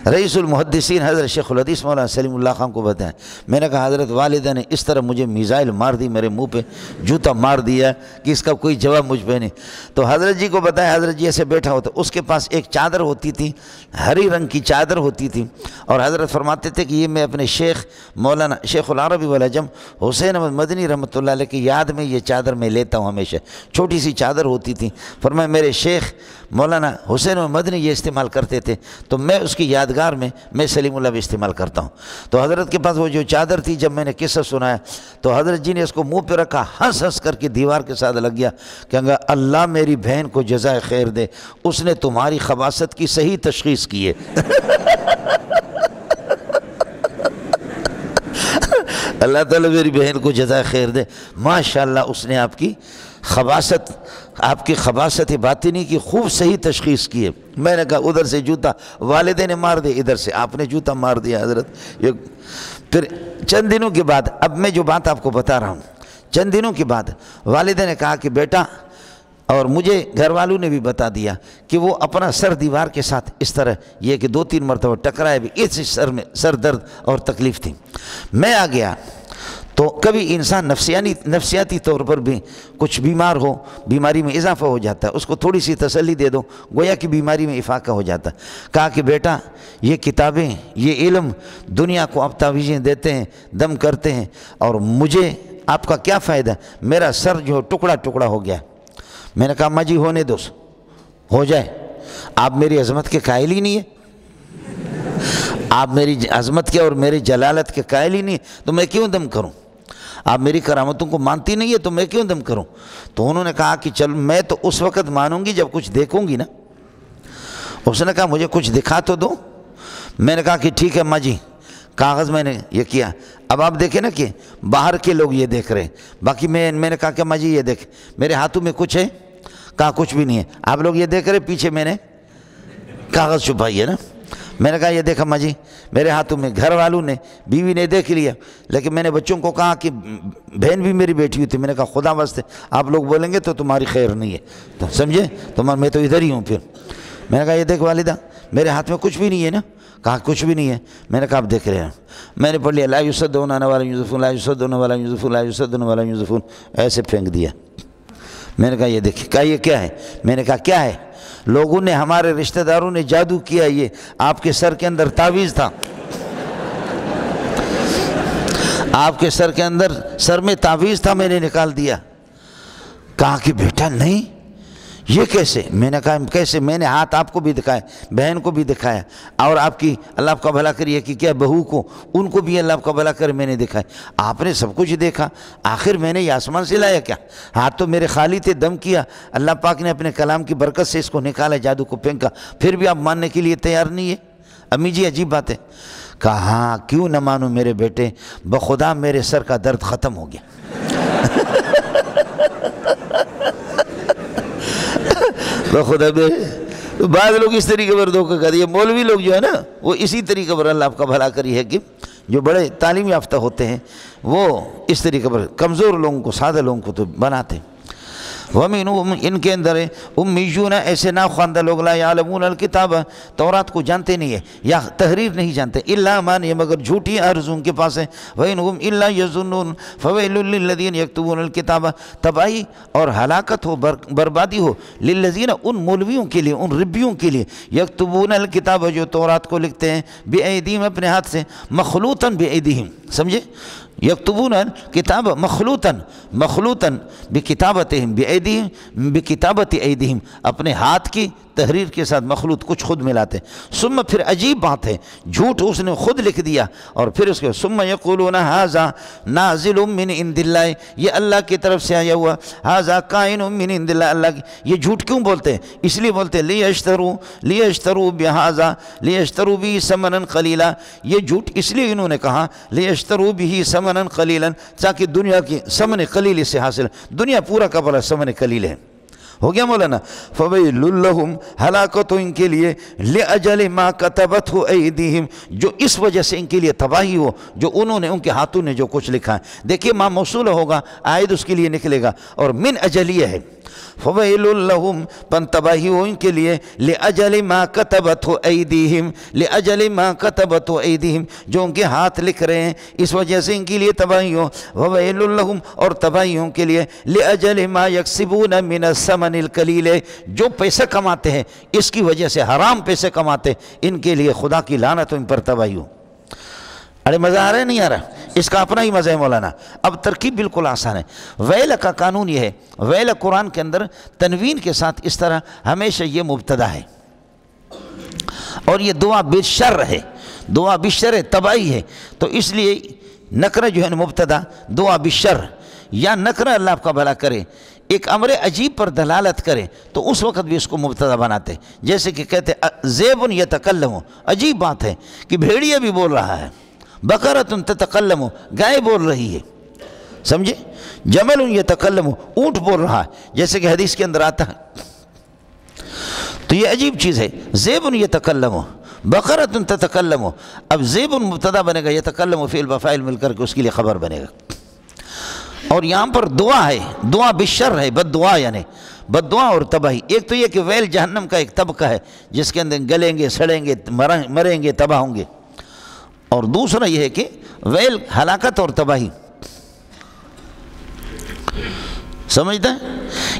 A: رئیس المحدثین حضرت شیخ الحدیث مولانا سلیم اللہ خان کو بتایا میں نے کہا حضرت والدہ نے اس طرح مجھے میزائل مار دی میرے منہ پہ جوتا مار دیا کہ اس کا کوئی جواب مجھ پہ نہیں تو حضرت جی کو بتایا حضرت جی ایسے بیٹھا ہوتا اس کے پاس ایک چادر ہوتی تھی ہری رنگ کی چادر ہوتی تھی اور حضرت فرماتے تھے کہ یہ میں اپنے شیخ مولانا شیخ العربی والعجم حسین احمد مدنی رحمۃ اللہ علیہ کی یاد میں یہ چادر میں لیتا ہوں ہمیشہ چھوٹی سی چادر ہوتی تھی فرمایا میرے شیخ مولانا حسین احمد مدنی یہ استعمال کرتے تھے تو میں اس کی یاد یادگار میں سلیم اللہ بھی استعمال کرتا ہوں۔ تو حضرت کے پاس وہ جو چادر تھی، جب میں نے قصہ سنایا تو حضرت جی نے اس کو منہ پہ رکھا، ہنس ہنس کر کے دیوار کے ساتھ لگ گیا کہ اللہ میری بہن کو جزائے خیر دے، اس نے تمہاری خباثت کی صحیح تشخیص کی ہے۔ اللہ تعالیٰ میری بہن کو جزائے خیر دے، ماشاءاللہ اس نے آپ کی خباثت باطنی کی خوب صحیح تشخیص کی ہے۔ میں نے کہا ادھر سے جوتا والدے نے مار دے، ادھر سے آپ نے جوتا مار دیا حضرت۔ پھر چند دنوں کے بعد، اب میں جو بات آپ کو بتا رہا ہوں، چند دنوں کے بعد والدے نے کہا کہ بیٹا، اور مجھے گھر والوں نے بھی بتا دیا کہ وہ اپنا سر دیوار کے ساتھ اس طرح یہ کہ 2-3 مرتبہ ٹکرایا بھی، اس سر میں سر درد اور تکلیف تھی۔ میں آ گیا تو کبھی انسان نفسیاتی طور پر بھی کچھ بیمار ہو، بیماری میں اضافہ ہو جاتا ہے، اس کو تھوڑی سی تسلی دے دو، گویا کہ بیماری میں افاقہ ہو جاتا ہے۔ کہا کہ بیٹا یہ کتابیں، یہ علم دنیا کو آپ تعویذیں دیتے ہیں، دم کرتے ہیں، اور مجھے آپ کا کیا فائدہ؟ میرا سر جو ٹکڑا ٹکڑا ہو گیا۔ میں نے کہا ماں جی ہونے دو، ہو جائے، آپ میری عظمت کے قائل ہی نہیں ہے، آپ میری عظمت کے اور میری جلالت کے قائل ہی نہیں ہے، تو میں کیوں دم کروں؟ آپ میری کرامتوں کو مانتی نہیں ہے تو میں کیوں دم کروں؟ تو انہوں نے کہا کہ چل میں تو اس وقت مانوں گی جب کچھ دیکھوں گی نا۔ اس نے کہا مجھے کچھ دکھا تو دو۔ میں نے کہا کہ ٹھیک ہے ماں جی، کاغذ میں نے یہ کیا، اب آپ دیکھیں نا کہ باہر کے لوگ یہ دیکھ رہے ہیں، باقی میں نے کہا کہ ماں جی یہ دیکھ، میرے ہاتھوں میں کچھ ہے؟ کہا کچھ بھی نہیں ہے، آپ لوگ یہ دیکھ رہے، پیچھے میں نے کاغذ چھپائی ہے نا۔ میں نے کہا یہ دیکھا ماں جی میرے ہاتھوں میں، گھر والوں نے، بیوی نے دیکھ لیا، لیکن میں نے بچوں کو کہا کہ بہن بھی میری بیٹی ہوئی تھی، میں نے کہا خدا واسطے آپ لوگ بولیں گے تو تمہاری خیر نہیں ہے، تو سمجھے، میں تو ادھر ہی ہوں۔ پھر میں نے کہا یہ دیکھ والدہ میرے ہاتھ میں کچھ بھی نہیں ہے نا؟ کہا کچھ بھی نہیں ہے۔ میں نے کہا آپ دیکھ رہے ہیں، میں نے پڑھ لیا لا یصدعون ولا ینزفون، لا یصدعون ولا ینزفون، لا یصدعون ولا ینزفون، ایسے پھینک دیا۔ میں نے کہا یہ دیکھیں، کہا یہ کیا ہے؟ میں نے کہا کیا ہے؟ لوگوں نے، ہمارے رشتہ داروں نے جادو کیا، یہ آپ کے سر کے اندر تعویذ تھا، آپ کے سر کے اندر، سر میں تعویذ تھا، میں نے نکال دیا۔ کہا کہ بیٹا نہیں، یہ کیسے؟ میں نے کہا کیسے؟ میں نے ہاتھ آپ کو بھی دکھایا، بہن کو بھی دکھایا، اور آپ کی اللہ آپ کا بھلا کریے کہ کیا بہو کو، ان کو بھی اللہ آپ کا بھلا کرے میں نے دکھایا۔ آپ نے سب کچھ دیکھا، آخر میں نے یہ آسمان سے لایا کیا؟ ہاتھ تو میرے خالی تھے، دم کیا، اللہ پاک نے اپنے کلام کی برکت سے اس کو نکالا، جادو کو پھینکا، پھر بھی آپ ماننے کے لیے تیار نہیں ہے؟ امی جی عجیب بات ہے۔ کہا ہاں کیوں نہ مانوں میرے بیٹے، بخدا میرے سر کا درد ختم ہو گیا۔ بخدا میرے، بعض لوگ اس طریقے پر دھوکہ کر دیا، مولوی لوگ جو ہے نا وہ اسی طریقے پر، اللہ آپ کا بھلا کری ہے کہ جو بڑے تعلیم یافتہ ہوتے ہیں وہ اس طریقے پر کمزور لوگوں کو، سادہ لوگوں کو تو بناتے ہیں۔ وَمِنْهُمْ ان کے اندر امیون، ایسے ناخواندہ لوگ، لا یعلمون الکتاب، تورات کو جانتے نہیں ہے یا تحریر نہیں جانتے، الا معنی مگر جھوٹی عرضوں کے پاس ہے، وَإِنْهُمْ إِلَّا يَظُنُّونَ فَوَيْلٌ لِلَّذِينَ يَكْتُبُونَ الْكِتَابَ، تباہی اور ہلاکت ہو، بربادی ہو، للذین، ان مولویوں کے لیے، ان ربیوں کے لیے، یکتبون الکتاب، جو تورات کو لکھتے ہیں، بِأَيْدِهِمْ، اپنے ہاتھ سے، مخلوطاً بِأَيْدِهِمْ، سمجھے، یکتبون الکتاب مخلوطاً بکتابتہم بأیدیہم، بکتابت ایدیہم، اپنے ہاتھ کی تحریر کے ساتھ مخلوط، کچھ خود ملاتے۔ ثم، پھر عجیب بات ہے، جھوٹ اس نے خود لکھ دیا، اور پھر اس کے ثم یقولون ھذا نازل من عند اللہ، یہ اللہ کی طرف سے آیا ہوا، ھذا کائن من عند اللہ، اللہ کی، یہ جھوٹ کیوں بولتے ہیں؟ اس لیے بولتے ہیں لیشتروا بھذا، لیشتروا بھی ثمنا قلیلا، یہ جھوٹ اس لیے انہوں نے کہا لیشتروا بھی ثمنا قلیلا، تاکہ دنیا کی ثمن قلیل سے حاصل، دنیا پورا کا پورا ثمن قلیل ہے۔ ہو گیا مولانا؟ فَوَيْلٌ لَّهُمْ، ہلاکت ہو ان کے لیے، لِأَجَلِ مَا كَتَبَتْهُ أَيْدِيهِمْ، جو اس وجہ سے ان کے لیے تباہی ہو، جو انہوں نے، ان کے ہاتھوں نے جو کچھ لکھا ہے۔ دیکھیے ماں موصول ہوگا، عائد اس کے لیے نکلے گا، اور من اجلیہ ہے۔ فَوَيْلٌ لَّهُمْ، پن تباہی ہو ان کے لیے، لِأَجَلِ مَا كَتَبَتْهُ أَيْدِيهِمْ، لِأَجَلِ مَا كَتَبَتْهُ أَيْدِيهِمْ، جو ان کے ہاتھ لکھ رہے ہیں، اس وجہ سے ان کے لیے تباہی ہو۔ وَوَيْلٌ لَّهُمْ، اور تباہی ہو ان کے لیے، لِأَجَلِ مَا يَكْسِبُونَ مِنَ الثَّمَنِ الْقَلِيلِ، جو پیسے کماتے ہیں، اس کی وجہ سے حرام پیسے کماتے، ان کے لیے خدا کی لعنت ان پر تباہی ہو۔ ارے مزہ آ رہا ہے نہیں آ رہا؟ اس کا اپنا ہی مزہ ہے مولانا۔ اب ترکیب بالکل آسان ہے۔ ویل کا قانون یہ ہے، ویل قرآن کے اندر تنوین کے ساتھ اس طرح ہمیشہ یہ مبتدا ہے، اور یہ دعا بالشر ہے، دعا بالشر ہے، تباہی ہے. تو اس لیے نکرہ جو ہے مبتدا دعا بالشر یا نکرہ اللہ آپ کا بھلا کرے ایک امر عجیب پر دلالت کرے تو اس وقت بھی اس کو مبتدا بناتے. جیسے کہ کہتے ذیب یتکلم، عجیب بات ہے کہ بھیڑیا بھی بول رہا ہے، بقرۃ تتکلم، گائے بول رہی ہے، سمجھے، جمل یتکلم، اونٹ بول رہا ہے، جیسے کہ حدیث کے اندر آتا ہے. تو یہ عجیب چیز ہے. ذیب یتکلم، بقرۃ تتکلم. اب ذیب مبتدا بنے گا، یتکلم فعل و فاعل مل کر کے اس کے لیے خبر بنے گا. اور یہاں پر دعا ہے، دعا بالشر ہے، بد دعا یعنی بد دعا اور تباہی. ایک تو یہ کہ ویل جہنم کا ایک طبقہ ہے جس کے اندر گلیں گے، سڑیں گے، مریں گے، تباہ ہوں گے. اور دوسرا یہ ہے کہ ویل ہلاکت اور تباہی، سمجھتے ہیں.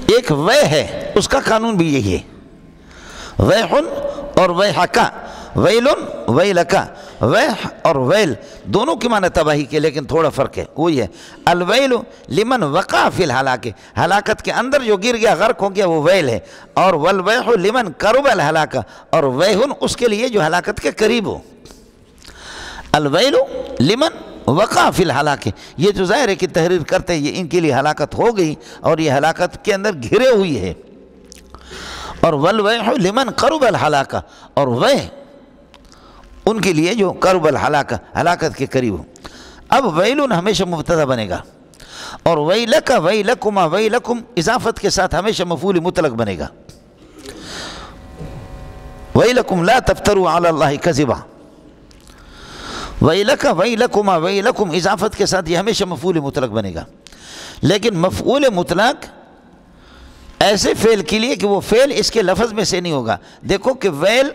A: ایک وے ہے، اس کا قانون بھی یہی ہے، ویحن اور ویحکا، ویلن ویلکا. ویح اور ویل دونوں کی معنی تباہی کے، لیکن تھوڑا فرق ہے. وہی ہے الویل لمن وقع فی الہلاک، ہلاکت کے اندر جو گر گیا، غرق ہو گیا، وہ ویل ہے. اور والویح لمن قرب الہلاک، اور ویحن اس کے لیے جو ہلاکت کے قریب ہو. الویل لمن وقع فی الہلاک، یہ جو ظاہر ہے کہ تحریر کرتے یہ ان کے لیے ہلاکت ہو گئی اور یہ ہلاکت کے اندر گھرے ہوئی ہے. اور والویح لمن قرب الہلاک، اور ویح ان کے لیے جو قرب الہلاک، ہلاکت کے قریب ہو. اب ویلن ہمیشہ مبتدا بنے گا، اور ویلک ویلکما ویلکم اضافت کے ساتھ ہمیشہ مفعول مطلق بنے گا. ویلکم لا تفتروا علی اللہ کذبا، ویلک ویلکما ویلکم اضافت کے ساتھ یہ ہمیشہ مفعول مطلق بنے گا. لیکن مفعول مطلق ایسے فعل کے لیے کہ وہ فعل اس کے لفظ میں سے نہیں ہوگا. دیکھو کہ ویل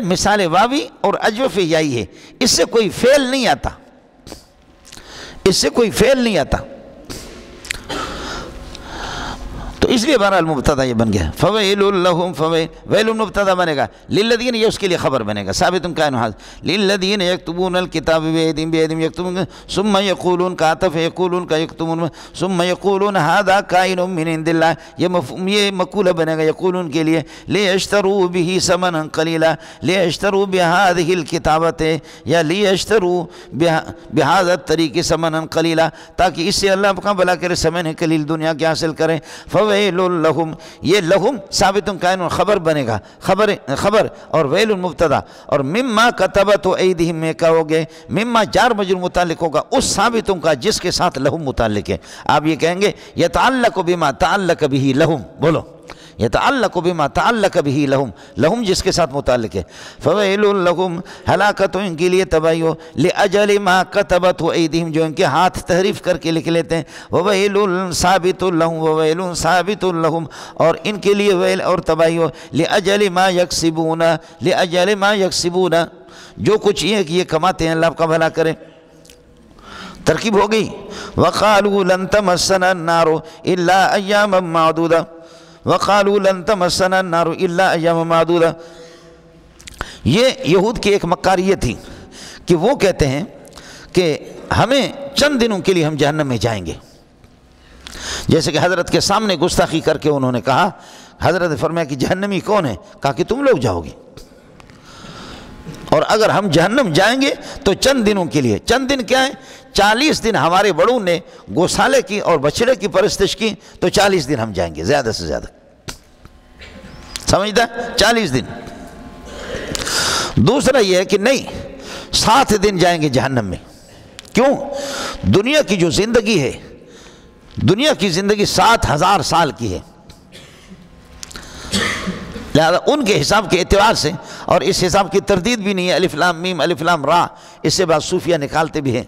A: مثال واوی اور اجوف یائی ہے، اس سے کوئی فعل نہیں آتا، اس سے کوئی فعل نہیں آتا. تو اس لیے بہرحال مبتدا یہ بن گیا. فویل لہم، ویل مبتدا بنے گا، للذین یہ اس کے لیے خبر بنے گا. ثابت کائن حاضر، للذین یکتبون الکتاب بایدیہم یکتبون، ثم یقولون کا عطف یقولون کا یکتبون، ثم یقولون ھذا کائن من عند اللہ، یہ مقولہ بنے گا یقولون کے لیے. لیشتروا بہ ثمنا قلیلا، لیشتروا بہذہ الکتابۃ یا لیشتروا بہذا الطریق ثمنا قلیلا، تاکہ اس سے اللہ کا بھلا کرے، ثمن قلیل دنیا کے حاصل کریں. ویل لہم، یہ لہم ثابت کائن خبر بنے گا، خبر اور ویل مبتدا. اور مما کتبت ایدیہم میں کیا ہوگے، مما جار مجرور متعلق ہوگا اس ثابتوں کا جس کے ساتھ لہم متعلق ہے. آپ یہ کہیں گے یتعلق بما تعلق به لہم، بولو یتعلق بما تعلق به لہم، لہم جس کے ساتھ متعلق ہے. فویل لہم، ہلاکت ان کے لیے تباہی ہو، لاجل ما کتبت ایدیہم جو ان کے ہاتھ تحریف کر کے لکھ لیتے ہیں. وویل ثابت لہم، وویل ثابت لہم، اور ان کے لیے ویل اور تباہی ہو، لاجل ما یکسبون، لاجل ما یکسبون، جو کچھ یہ کہ یہ کماتے ہیں، اللہ آپ کا بھلا کرے. ترکیب ہو گئی. وقالوا لن تمسنا النار الا ایاما معدودا، وقالوا لن تمسنا النار الا ایاما معدودا. یہ یہود کی ایک مکاریت تھی کہ وہ کہتے ہیں کہ ہمیں چند دنوں کے لیے ہم جہنم میں جائیں گے. جیسے کہ حضرت کے سامنے گستاخی کر کے انہوں نے کہا، حضرت نے فرمایا کہ جہنمی کون ہے؟ کہا کہ تم لوگ جاؤ گے، اور اگر ہم جہنم جائیں گے تو چند دنوں کے لیے. چند دن کیا ہے؟ 40 دن ہمارے بڑوں نے گوسالے کی اور بچڑے کی پرستش کی، تو 40 دن ہم جائیں گے زیادہ سے زیادہ، سمجھتا؟ 40 دن. دوسرا یہ ہے کہ نہیں، 7 دن جائیں گے جہنم میں. کیوں؟ دنیا کی جو زندگی ہے، دنیا کی زندگی 7000 سال کی ہے، لہذا ان کے حساب کے اعتبار سے، اور اس حساب کی تردید بھی نہیں ہے، الف لام میم الف لام را، اس سے بعد صوفیہ نکالتے بھی ہیں.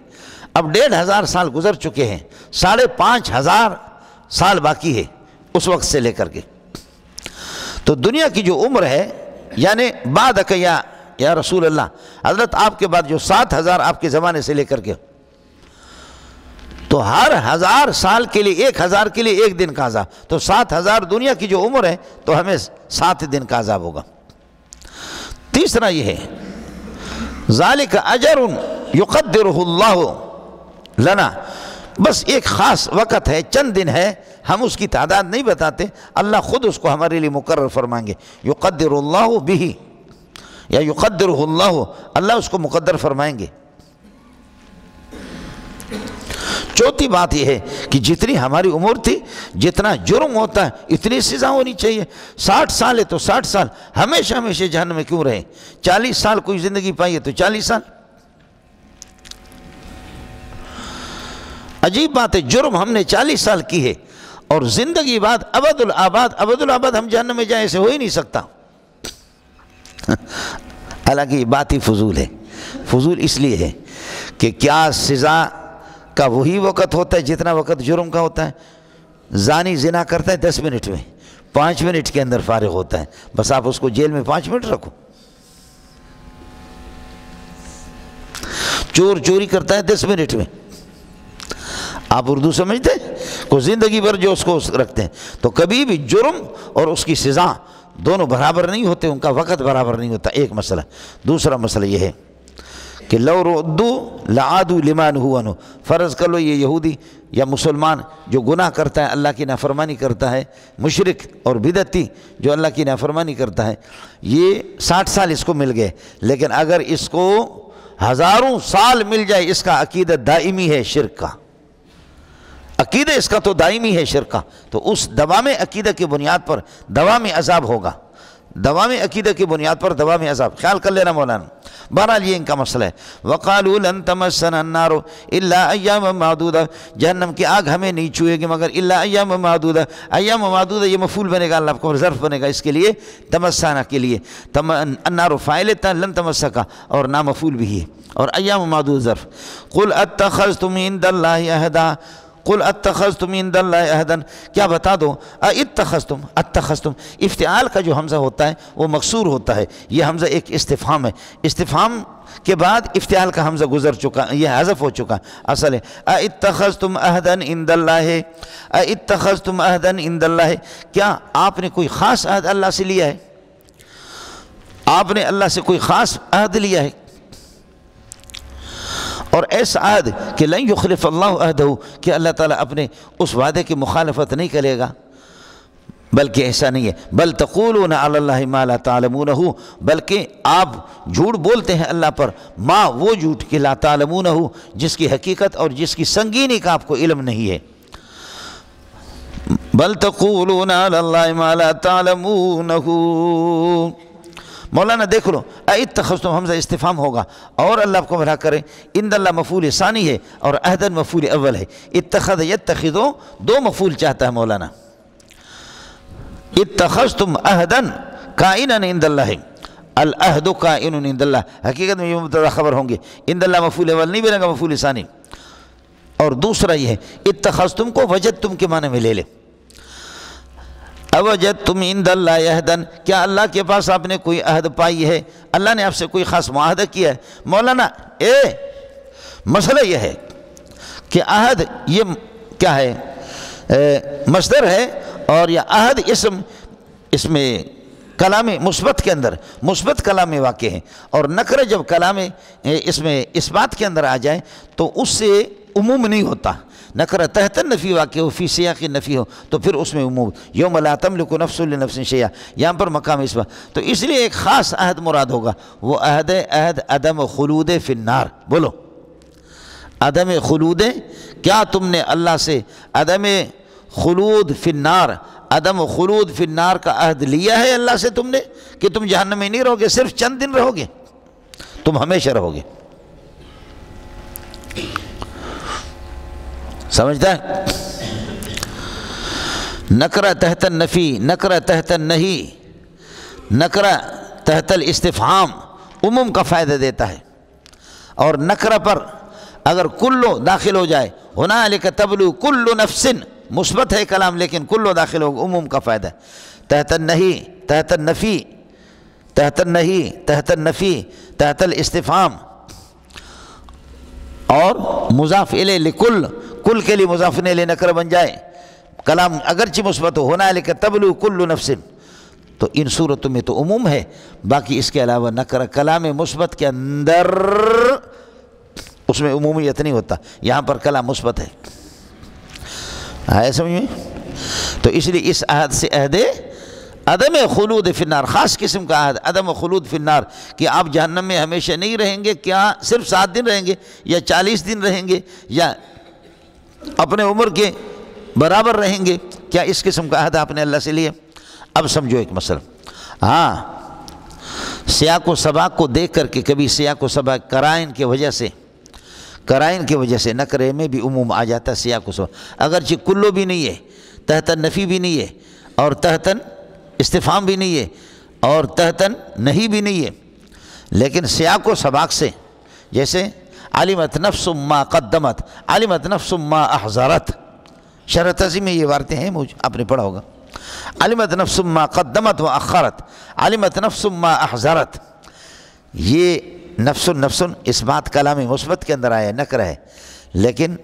A: اب 1500 سال گزر چکے ہیں، 5500 سال باقی ہے اس وقت سے لے کر کے. تو دنیا کی جو عمر ہے، یعنی بعد یا رسول اللہ، حضرت آپ کے بعد جو 7000 آپ کے زمانے سے لے کر کے، تو ہر 1000 سال کے لیے 1000 کے لیے 1 دن کا عذاب. تو 7000 دنیا کی جو عمر ہے تو ہمیں 7 دن کا عذاب ہوگا. تیسرا یہ ہے ذالک اجر یقدرہ اللہ لنا، بس ایک خاص وقت ہے، چند دن ہے، ہم اس کی تعداد نہیں بتاتے، اللہ خود اس کو ہمارے لیے مقرر فرمائیں گے. یقدر اللہ بہ، یا یقدرہ اللہ، اللہ اس کو مقدر فرمائیں گے۔ چوتھی بات یہ ہے کہ جتنی ہماری عمر تھی، جتنا جرم ہوتا ہے اتنی سزا ہونی چاہیے۔ 60 سال ہے تو 60 سال ہمیشہ ہمیشہ جہنم میں کیوں رہے؟ 40 سال کوئی زندگی پائی ہے تو 40 سال۔ عجیب بات ہے، جرم ہم نے 40 سال کی ہے اور زندگی بعد ابد الآباد ہم جہنم میں جائیں، ایسے ہو ہی نہیں سکتا۔ حالانکہ یہ بات ہی فضول ہے۔ فضول اس لیے ہے کہ کیا سزا کا وہی وقت ہوتا ہے جتنا وقت جرم کا ہوتا ہے؟ زانی زنا کرتا ہے 10 منٹ میں، 5 منٹ کے اندر فارغ ہوتا ہے، بس آپ اس کو جیل میں 5 منٹ رکھو۔ چور چوری کرتا ہے 10 منٹ میں، آپ اردو سمجھتے ہیں؟ کو زندگی بھر جو اس کو رکھتے ہیں۔ تو کبھی بھی جرم اور اس کی سزا دونوں برابر نہیں ہوتے، ان کا وقت برابر نہیں ہوتا، ایک مسئلہ۔ دوسرا مسئلہ یہ ہے کہ لو ردوا لعادوا لما نہوا عنہ، فرض کر لو یہ یہودی یا مسلمان جو گناہ کرتا ہے، اللہ کی نافرمانی کرتا ہے، مشرک اور بدعتی جو اللہ کی نافرمانی کرتا ہے، یہ 60 سال اس کو مل گئے، لیکن اگر اس کو ہزاروں سال مل جائے، اس کا عقیدہ دائمی ہے شرک کا، عقیدہ اس کا تو دائمی ہے شرک کا، تو اس دوام عقیدہ کی بنیاد پر دوام عذاب ہوگا، دوام عقیدہ کی بنیاد پر دوام عذاب۔ خیال کر لینا مولانا۔ بہرحال یہ ان کا مسئلہ ہے۔ وَقَالُوا لَن تَمَسَّنَا النَّارُ إِلَّا أَيَّامًا مَعْدُودًا، جہنم کی آگ ہمیں نہیں چھوئے گی مگر إِلَّا أَيَّامًا مَعْدُودًا، ایام معدودہ یہ مفعول بنے گا، اللہ کو ظرف بنے گا اس کے لیے، تمسنا کے لیے، النار فاعل تھا، لن تمسکا اور نام مفعول بھی ہے، اور ایام معدود ظرف۔ قُلْ أَتَّخَذْتُمْ عِندَ اللَّهِ عَهْدًا، قل اتخذتم عند اللہ عہدا، کیا بتا دو اتخذتم، اتخذتم افتعال کا جو حمزہ ہوتا ہے وہ مکسور ہوتا ہے، یہ حمزہ ایک استفہام ہے، استفہام کے بعد افتعال کا حمزہ گزر چکا، یہ حذف ہو چکا، اصل ہے اتخذتم عہدا عند اللہ، اتخذتم عہدا عند اللہ، کیا آپ نے کوئی خاص عہد اللہ سے لیا ہے؟ آپ نے اللہ سے کوئی خاص عہد لیا ہے؟ اور ایسا عہد کہ لن یخلف اللہ عہدہ، کہ اللہ تعالیٰ اپنے اس وعدے کی مخالفت نہیں کرے گا، بلکہ ایسا نہیں ہے، بل تقولون علی اللہ ما لا تعلمونہ، بلکہ آپ جھوٹ بولتے ہیں اللہ پر، ما وہ جھوٹ کہ لا تعلمونہ جس کی حقیقت اور جس کی سنگینی کا آپ کو علم نہیں ہے، بل تقولون علی اللہ ما لا تعلمونہ۔ مولانا دیکھ لو، اتخذتم حمزہ استفہام ہوگا اور اللہ کو بھلا کریں، عند اللہ مفعول ثانی ہے اور عہدن مفعول اول ہے، اتخذ یتخذو دو مفعول چاہتا ہے مولانا، اتخذتم عہدن کائنا عند اللہ، العہد کائن عند اللہ، حقیقت میں یہ مبتدا خبر ہوں گے، عند اللہ مفعول اول نہیں بنے گا، مفعول ثانی۔ اور دوسرا یہ ہے اتخذتم کو وجدتم کے معنی میں لے لے، اوجدتم عند اللہ عہدن، کیا اللہ کے پاس آپ نے کوئی عہد پائی ہے؟ اللہ نے آپ سے کوئی خاص معاہدہ کیا ہے؟ مولانا مسئلہ یہ ہے کہ عہد یہ کیا ہے؟ مصدر ہے، اور یہ عہد اسم، اس میں کلام مثبت کے اندر مثبت کلام میں واقع ہے، اور نکرہ جب کلام اس میں اس بات کے اندر آ جائے تو اس سے عموم نہیں ہوتا، نکرہ تحت النفی واقع ہو، فی سیاق نفی ہو تو پھر اس میں عموم، یوم لا تملک نفس لنفس شیئا، یہاں پر مقام اس بات، تو اس لیے ایک خاص عہد مراد ہوگا، وہ عہد عدم خلود فی النار، بولو عدم خلود، کیا تم نے اللہ سے عدم خلود فی النار، عدم خلود فی النار کا عہد لیا ہے اللہ سے تم نے کہ تم جہنم میں نہیں رہو گے، صرف چند دن رہو گے، تم ہمیشہ رہو گے؟ سمجھتا ہے؟ نکرہ تحت النفی، نکرہ تحت النہی، نکرہ تحت الاستفہام عموم کا فائدہ دیتا ہے، اور نکرہ پر اگر کلو داخل ہو جائے، ہنالک تبلو کل نفس، مثبت ہے کلام لیکن کلو داخل ہو عموم کا فائدہ ہے، تحت النہی، تحت النفی، تحت النہی، تحت النفی، تحت الاستفہام، اور مضاف الیہ لکل، کل کے لیے مضاف الیہ نکرہ بن جائے، کلام اگرچہ مثبت ہو، ہنالک تبلو کل نفس، تو ان صورتوں میں تو عموم ہے، باقی اس کے علاوہ نکرہ کلام مثبت کے اندر اس میں عمومیت نہیں ہوتا، یہاں پر کلام مثبت ہے، آیا سمجھ میں؟ تو اس لیے اس عہد سے عہد عدم خلود فی النار، خاص قسم کا عہد، عدم خلود فی النار، کہ آپ جہنم میں ہمیشہ نہیں رہیں گے، کیا صرف 7 دن رہیں گے یا 40 دن رہیں گے یا اپنے عمر کے برابر رہیں گے؟ کیا اس قسم کا عہد آپ نے اللہ سے لیا؟ اب سمجھو ایک مسئلہ، ہاں سیاق و سباق کو دیکھ کر کے کبھی سیاق و سباق قرائن کی وجہ سے نکرے میں بھی عموم آ جاتا ہے سیاق و سباق، اگرچہ کلو بھی نہیں ہے، تحتاً نفی بھی نہیں ہے، اور تحتاً استفہام بھی نہیں ہے، اور تحتاً نہیں بھی نہیں ہے، لیکن سیاق و سباق سے، جیسے علمت نفس ما قدمت، علمت نفس ما احضرت، شرح تہذیب میں یہ عبارتیں ہیں، آپ نے پڑھا ہوگا، علمت نفس ما قدمت و اخرت، علمت نفس ما احضرت، یہ نفس اس بات کلام مثبت کے اندر آیا نکرہ ہے، لیکن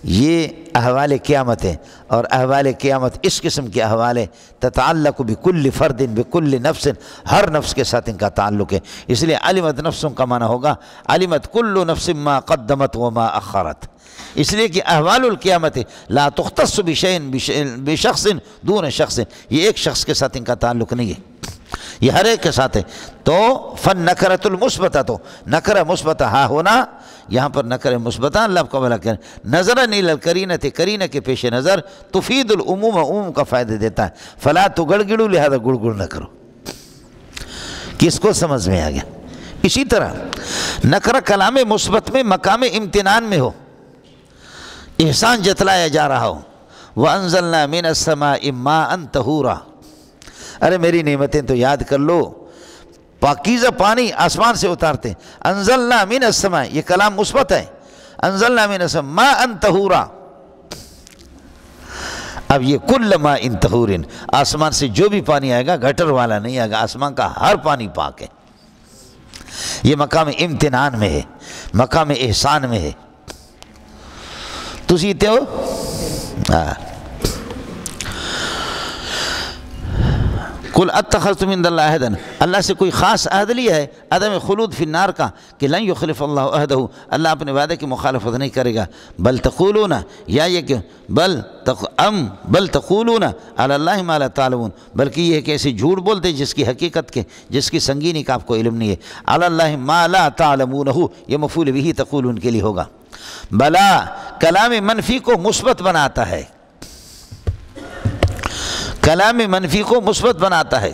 A: یہ احوال قیامت ہے، اور احوال قیامت اس قسم کے احوال ہے تتعلق بکل فرد بکل نفس، ہر نفس کے ساتھ ان کا تعلق ہے، اس لیے علمت نفس کا معنی ہوگا علمت کل نفس ما قدمت وما اخرت، اس لیے کہ احوال القیامت لا تختص بشخص دون شخص، یہ ایک شخص کے ساتھ ان کا تعلق نہیں ہے، یہ ہر ایک کے ساتھ ہے۔ تو فن نکرۃ المثبتہ، تو نکرہ مثبتہ ہاں ہونا، یہاں پر نکرہ مثبتہ اللہ کو بلا کر نظراً الی القرینۃ، قرینہ کے پیش نظر تفید العموم، عموم کا فائدہ دیتا ہے، فلا تگڑگڑو، لہذا گڑگڑ نہ کرو۔ کس کو سمجھ میں آ گیا؟ اسی طرح نکرہ کلام مثبت میں مقام امتنان میں ہو، احسان جتلایا جا رہا ہو، وَأَنزَلْنَا مِنَ السَّمَاءِ مَاءً طَهُورًا، ارے میری نعمتیں تو یاد کر لو، پاکیزہ پانی آسمان سے اتارتے، انزلنا من السماء، یہ کلام مثبت ہے، انزلنا من السماء ماء طہورا، اب یہ کل ماء طہور، آسمان سے جو بھی پانی آئے گا گٹر والا نہیں آئے گا، آسمان کا ہر پانی پاک ہے، یہ مقام امتنان میں ہے، مقام احسان میں ہے، تو سیتے ہو؟ قل اتخذتم من اللہ عہدا، اللہ سے کوئی خاص عہد لیا ہے عدم خلود فی النار کا، کہ لن یخلف اللہ عہدہ، اللہ اپنے وعدے کی مخالفت نہیں کرے گا، بل تقولون، یا یہ کہ بل تقولون علی اللہ ما لا تعلمون، بلکہ یہ کہ ایسے جھوٹ بولتے جس کی حقیقت کے، جس کی سنگینی کا آپ کو علم نہیں ہے، علی اللہ ما لا تعلمونہ، یہ مفعول بہ تقولون کے لیے ہوگا، بلا کلام منفی کو مثبت بناتا ہے، کلام منفی کو مثبت بناتا ہے،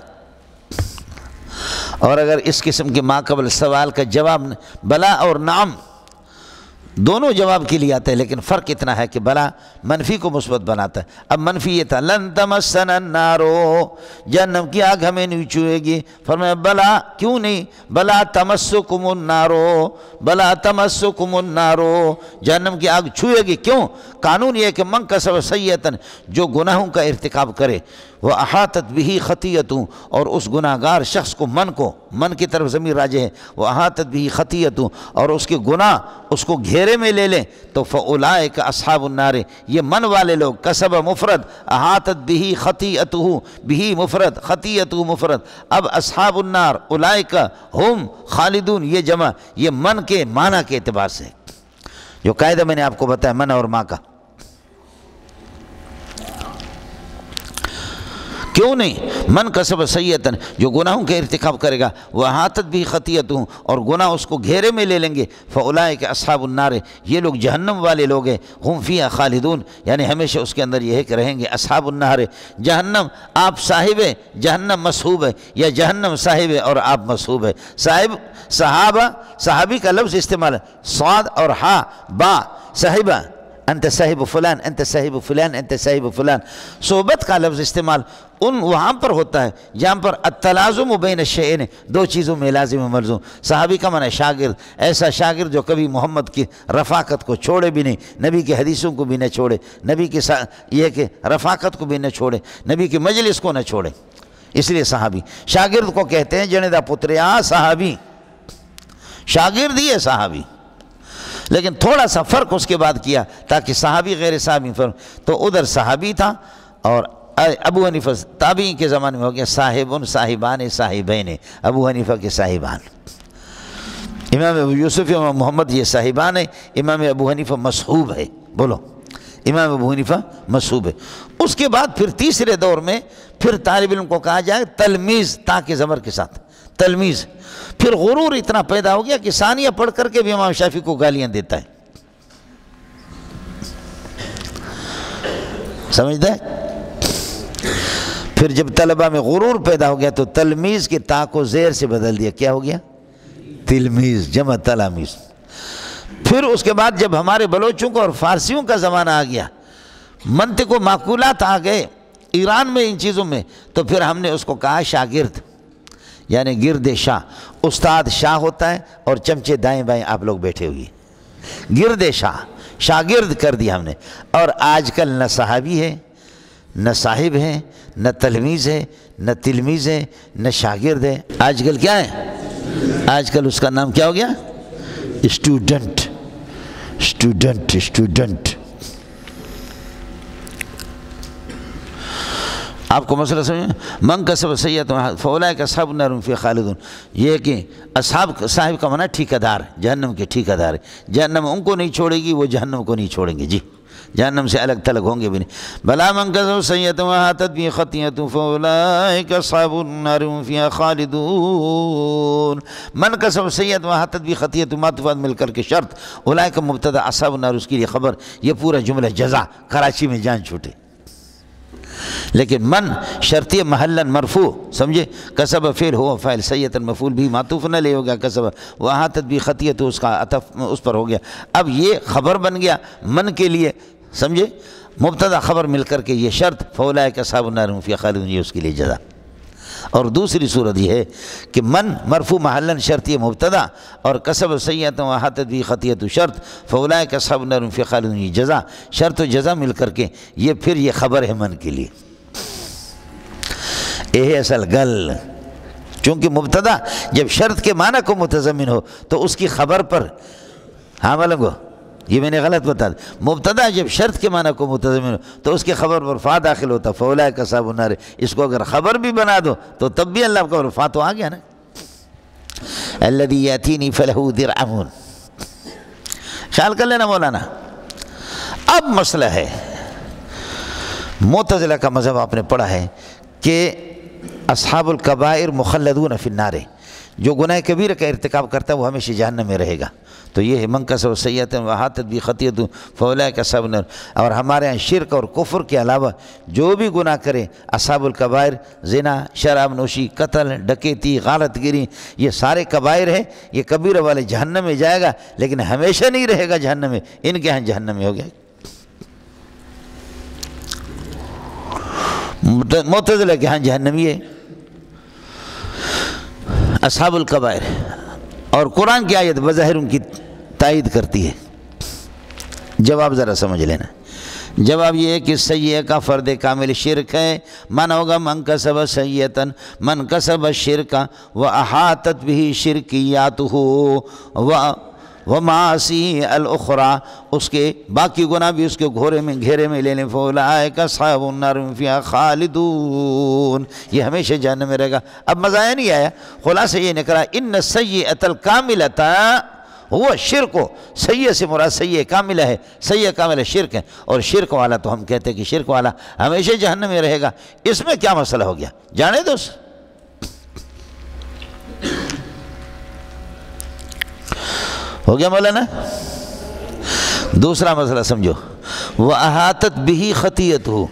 A: اور اگر اس قسم کے ماقبل سوال کا جواب بلا اور نعم دونوں جواب کے لیے آتا ہے، لیکن فرق اتنا ہے کہ بلا منفی کو مثبت بناتا ہے، اب منفی یہ تھا لن تمسنا النار، جہنم کی آگ ہمیں نہیں چھوئے گی، فرمایا بلا کیوں نہیں، بلا تمسکم النار، بلا تمسکم النار، جہنم کی آگ چھوئے گی، کیوں؟ قانون یہ ہے کہ من کسب سیئۃ، جو گناہوں کا ارتکاب کرے، وہ احاطت بہ خطیئۃ، اور اس گناہگار شخص کو من کی طرف ضمیر راجع ہے، وہ احاطت بہ خطیئۃ، اور اس کے گناہ اس کو گھیرے میں لے لیں، تو فاولئک اصحاب النار، یہ من والے لوگ، کسب مفرد، احاطت بہ خطیئتہ، بہ مفرد، خطیئتہ مفرد، اب اصحاب النار اولئک ہم خالدون، یہ جمع، یہ من کے معنی کے اعتبار سے، جو قاعدہ میں نے آپ کو بتایا من اور ما کا، کیوں نہیں؟ من کسب سیئۃ، جو گناہوں کے ارتکاب کرے گا، وہ احاطت بھی خطیئتہ، اور گناہ اس کو گھیرے میں لے لیں گے، فاولئک اصحاب النار، یہ لوگ جہنم والے لوگ ہیں، ہم فیہا خالدون، یعنی ہمیشہ اس کے اندر یہ ہے کہ رہیں گے، اصحاب النار، جہنم آپ صاحب ہے، جہنم مصحوب ہے، یا جہنم صاحب ہے اور آپ مصحوب ہے، صحابی کا لفظ استعمال ہے، صاد اور ہا با، صاحبہ، انت صاحب فلان، انت صاحب فلان، انت صاحب فلان، صحبت کا لفظ استعمال وہاں پر ہوتا ہے جہاں پر التلازم بین الشیئین، دو چیزوں میں لازم و ملزوم، صحابی کا معنی شاگرد، ایسا شاگرد جو کبھی محمد کی رفاقت کو چھوڑے بھی نہیں، نبی کی حدیثوں کو بھی نہ چھوڑے، نبی کی یہ کہ رفاقت کو بھی نہ چھوڑے، نبی کی مجلس کو نہ چھوڑے، اس لیے صحابی۔ شاگرد کو کہتے ہیں جنیدہ پتریا صحابی، شاگرد ہی ہے صحابی، لیکن تھوڑا سا فرق اس کے بعد کیا تاکہ صحابی غیر صحابی فرق، تو ادھر صحابی تھا، اور ابو حنیفہ تابعین کے زمانے میں ہو گیا صاحبن صاحبان صاحبین، ابو حنیفہ کے صاحبان، امام ابو یوسف امام محمد یہ صاحبان ہے، امام ابو حنیفہ مصحوب ہے، بولو امام ابو حنیفہ مصحوب ہے۔ اس کے بعد پھر تیسرے دور میں پھر طالب علم کو کہا جائے تلمیذ، تا کے زبر کے ساتھ تلمیذ۔ پھر غرور اتنا پیدا ہو گیا کہ ثانیہ پڑھ کر کے بھی امام شافعی کو گالیاں دیتا ہے، سمجھتا ہے؟ پھر جب طلبہ میں غرور پیدا ہو گیا تو تلمیذ کے تا کو زیر سے بدل دیا، کیا ہو گیا؟ تلمیذ، جمع تلامیذ۔ پھر اس کے بعد جب ہمارے بلوچوں کو اور فارسیوں کا زمانہ آ گیا، منطق و معقولات آ گئے ایران میں ان چیزوں میں، تو پھر ہم نے اس کو کہا شاگرد، یعنی گرد شاہ۔ استاد شاہ ہوتا ہے اور چمچے دائیں بائیں آپ لوگ بیٹھے ہوئے، گرد شاہ، شاگرد کر دیا ہم نے۔ اور آج کل نہ صحابی ہے، نہ صاحب ہے، نہ تلمیذ ہے، نہ تلمیذ ہے، نہ شاگرد ہے، آج کل کیا ہے؟ آج کل اس کا نام کیا ہو گیا؟ Student, student, student. آپ کو مسئلہ سمجھیں؟ من کسب سیئۃ فاولئک اصحاب النار هم فیہا خالدون، یہ کہ اصحاب صاحب کا معنی ٹھیکیدار، جہنم کے ٹھیکیدار ہے، جہنم ان کو نہیں چھوڑے گی، وہ جہنم کو نہیں چھوڑیں گے، جی جہنم سے الگ تھلگ ہوں گے بھی نہیں۔ بلا من کسب سیئۃ واحاطت بہ خطیئۃ فاولئک اصحاب النار هم فیہا خالدون۔ من کسب سیئۃ واحاطت بہ خطیئۃ، معطوفات مل کر کے شرط، اولئک مبتدا، اصحاب النار اس کے لیے خبر، یہ پورا جملہ جزا، کراچی میں جان چھوٹے۔ لیکن من شرطی محلاً مرفوع، سمجھے؟ کسب فعل ہوا فاعل، سیئۃ مفعول بھی معطوف نہ لے ہو گیا کسب، واحاطت بہ خطیئۃ اس کا عطف اس پر ہو گیا، اب یہ خبر بن گیا من کے لیے، سمجھے؟ مبتدا خبر مل کر کے یہ شرط، فاولئک اصحاب النار هم فیہا خالدون، یہ اس کے لیے جزا۔ اور دوسری صورت یہ ہے کہ من مرفوع محلاً شرطی مبتدا اور کسب سیئۃ واحاطت بہ خطیئۃ شرط، فاولئک اصحاب النار هم فیہا خالدون، یہ جزا، شرط و جزا مل کر کے یہ پھر یہ خبر ہے من کے لیے۔ یہ اصل گل، چونکہ مبتدا جب شرط کے معنی کو متضمن ہو تو اس کی خبر پر، ہاں ملنگو یہ میں نے غلط بتا دیا، مبتدا جب شرط کے معنی کو متضمن ہو تو اس کے خبر پر فا داخل ہوتا، فاولئک اصحاب النار، اس کو اگر خبر بھی بنا دو تو تب بھی اللہ کا فا تو آ گیا نا، الذی یاتینی فلہ درعمون۔ خیال کر لینا مولانا۔ اب مسئلہ ہے، معتزلہ کا مذہب آپ نے پڑھا ہے کہ اصحاب الکبائر مخلدون فی النار، جو گناہ کبیرہ کا ارتکاب کرتا ہے وہ ہمیشہ جہنم میں رہے گا، تو یہ ہے من کسب سیئۃ واحاطت بہ خطیئۃ فاولئک اصحاب النار۔ اور ہمارے یہاں شرک اور کفر کے علاوہ جو بھی گناہ کرے اصحاب الکبائر، زنا، شراب نوشی، قتل، ڈکیتی، غارت گیری، یہ سارے کبائر ہیں، یہ کبیرہ والے جہنم میں جائے گا، لیکن ہمیشہ نہیں رہے گا جہنم میں، ان کے ہاں جہنم میں ہو گیا۔ معتزلہ کے ہاں جہنمی ہے اصحاب الکبائر، اور قرآن کی آیت بظاہر ان کی تائید کرتی ہے۔ جواب ذرا سمجھ لینا، جواب یہ ہے کہ سیئہ کا فرد کامل شرک ہے، معنی ہوگا من کسب سیئۃ، من کسب الشرک واحاطت بہ شرکیاتہ ومعاصی الاخری، اس کے باقی گناہ بھی اس کے گھیرے میں لے لیں، فاولئک اصحاب النار هم فیہا خالدون، یہ ہمیشہ جہنم میں رہے گا۔ اب مزہ آیا نہیں آیا؟ خلاصہ یہ نکلا ان السیئۃ الکاملۃ ہوا شرک، سیئہ سے مراد سیئہ کاملہ ہے، سیئہ کاملہ شرک ہے، اور شرک والا تو ہم کہتے ہیں کہ شرک والا ہمیشہ جہنم میں رہے گا۔ اس میں کیا مسئلہ ہو گیا؟ جانے دو، ہو گیا مولانا؟ دوسرا مسئلہ سمجھو، وَأَحَاطَتْ بِهِ خَطِيئَتُهُ،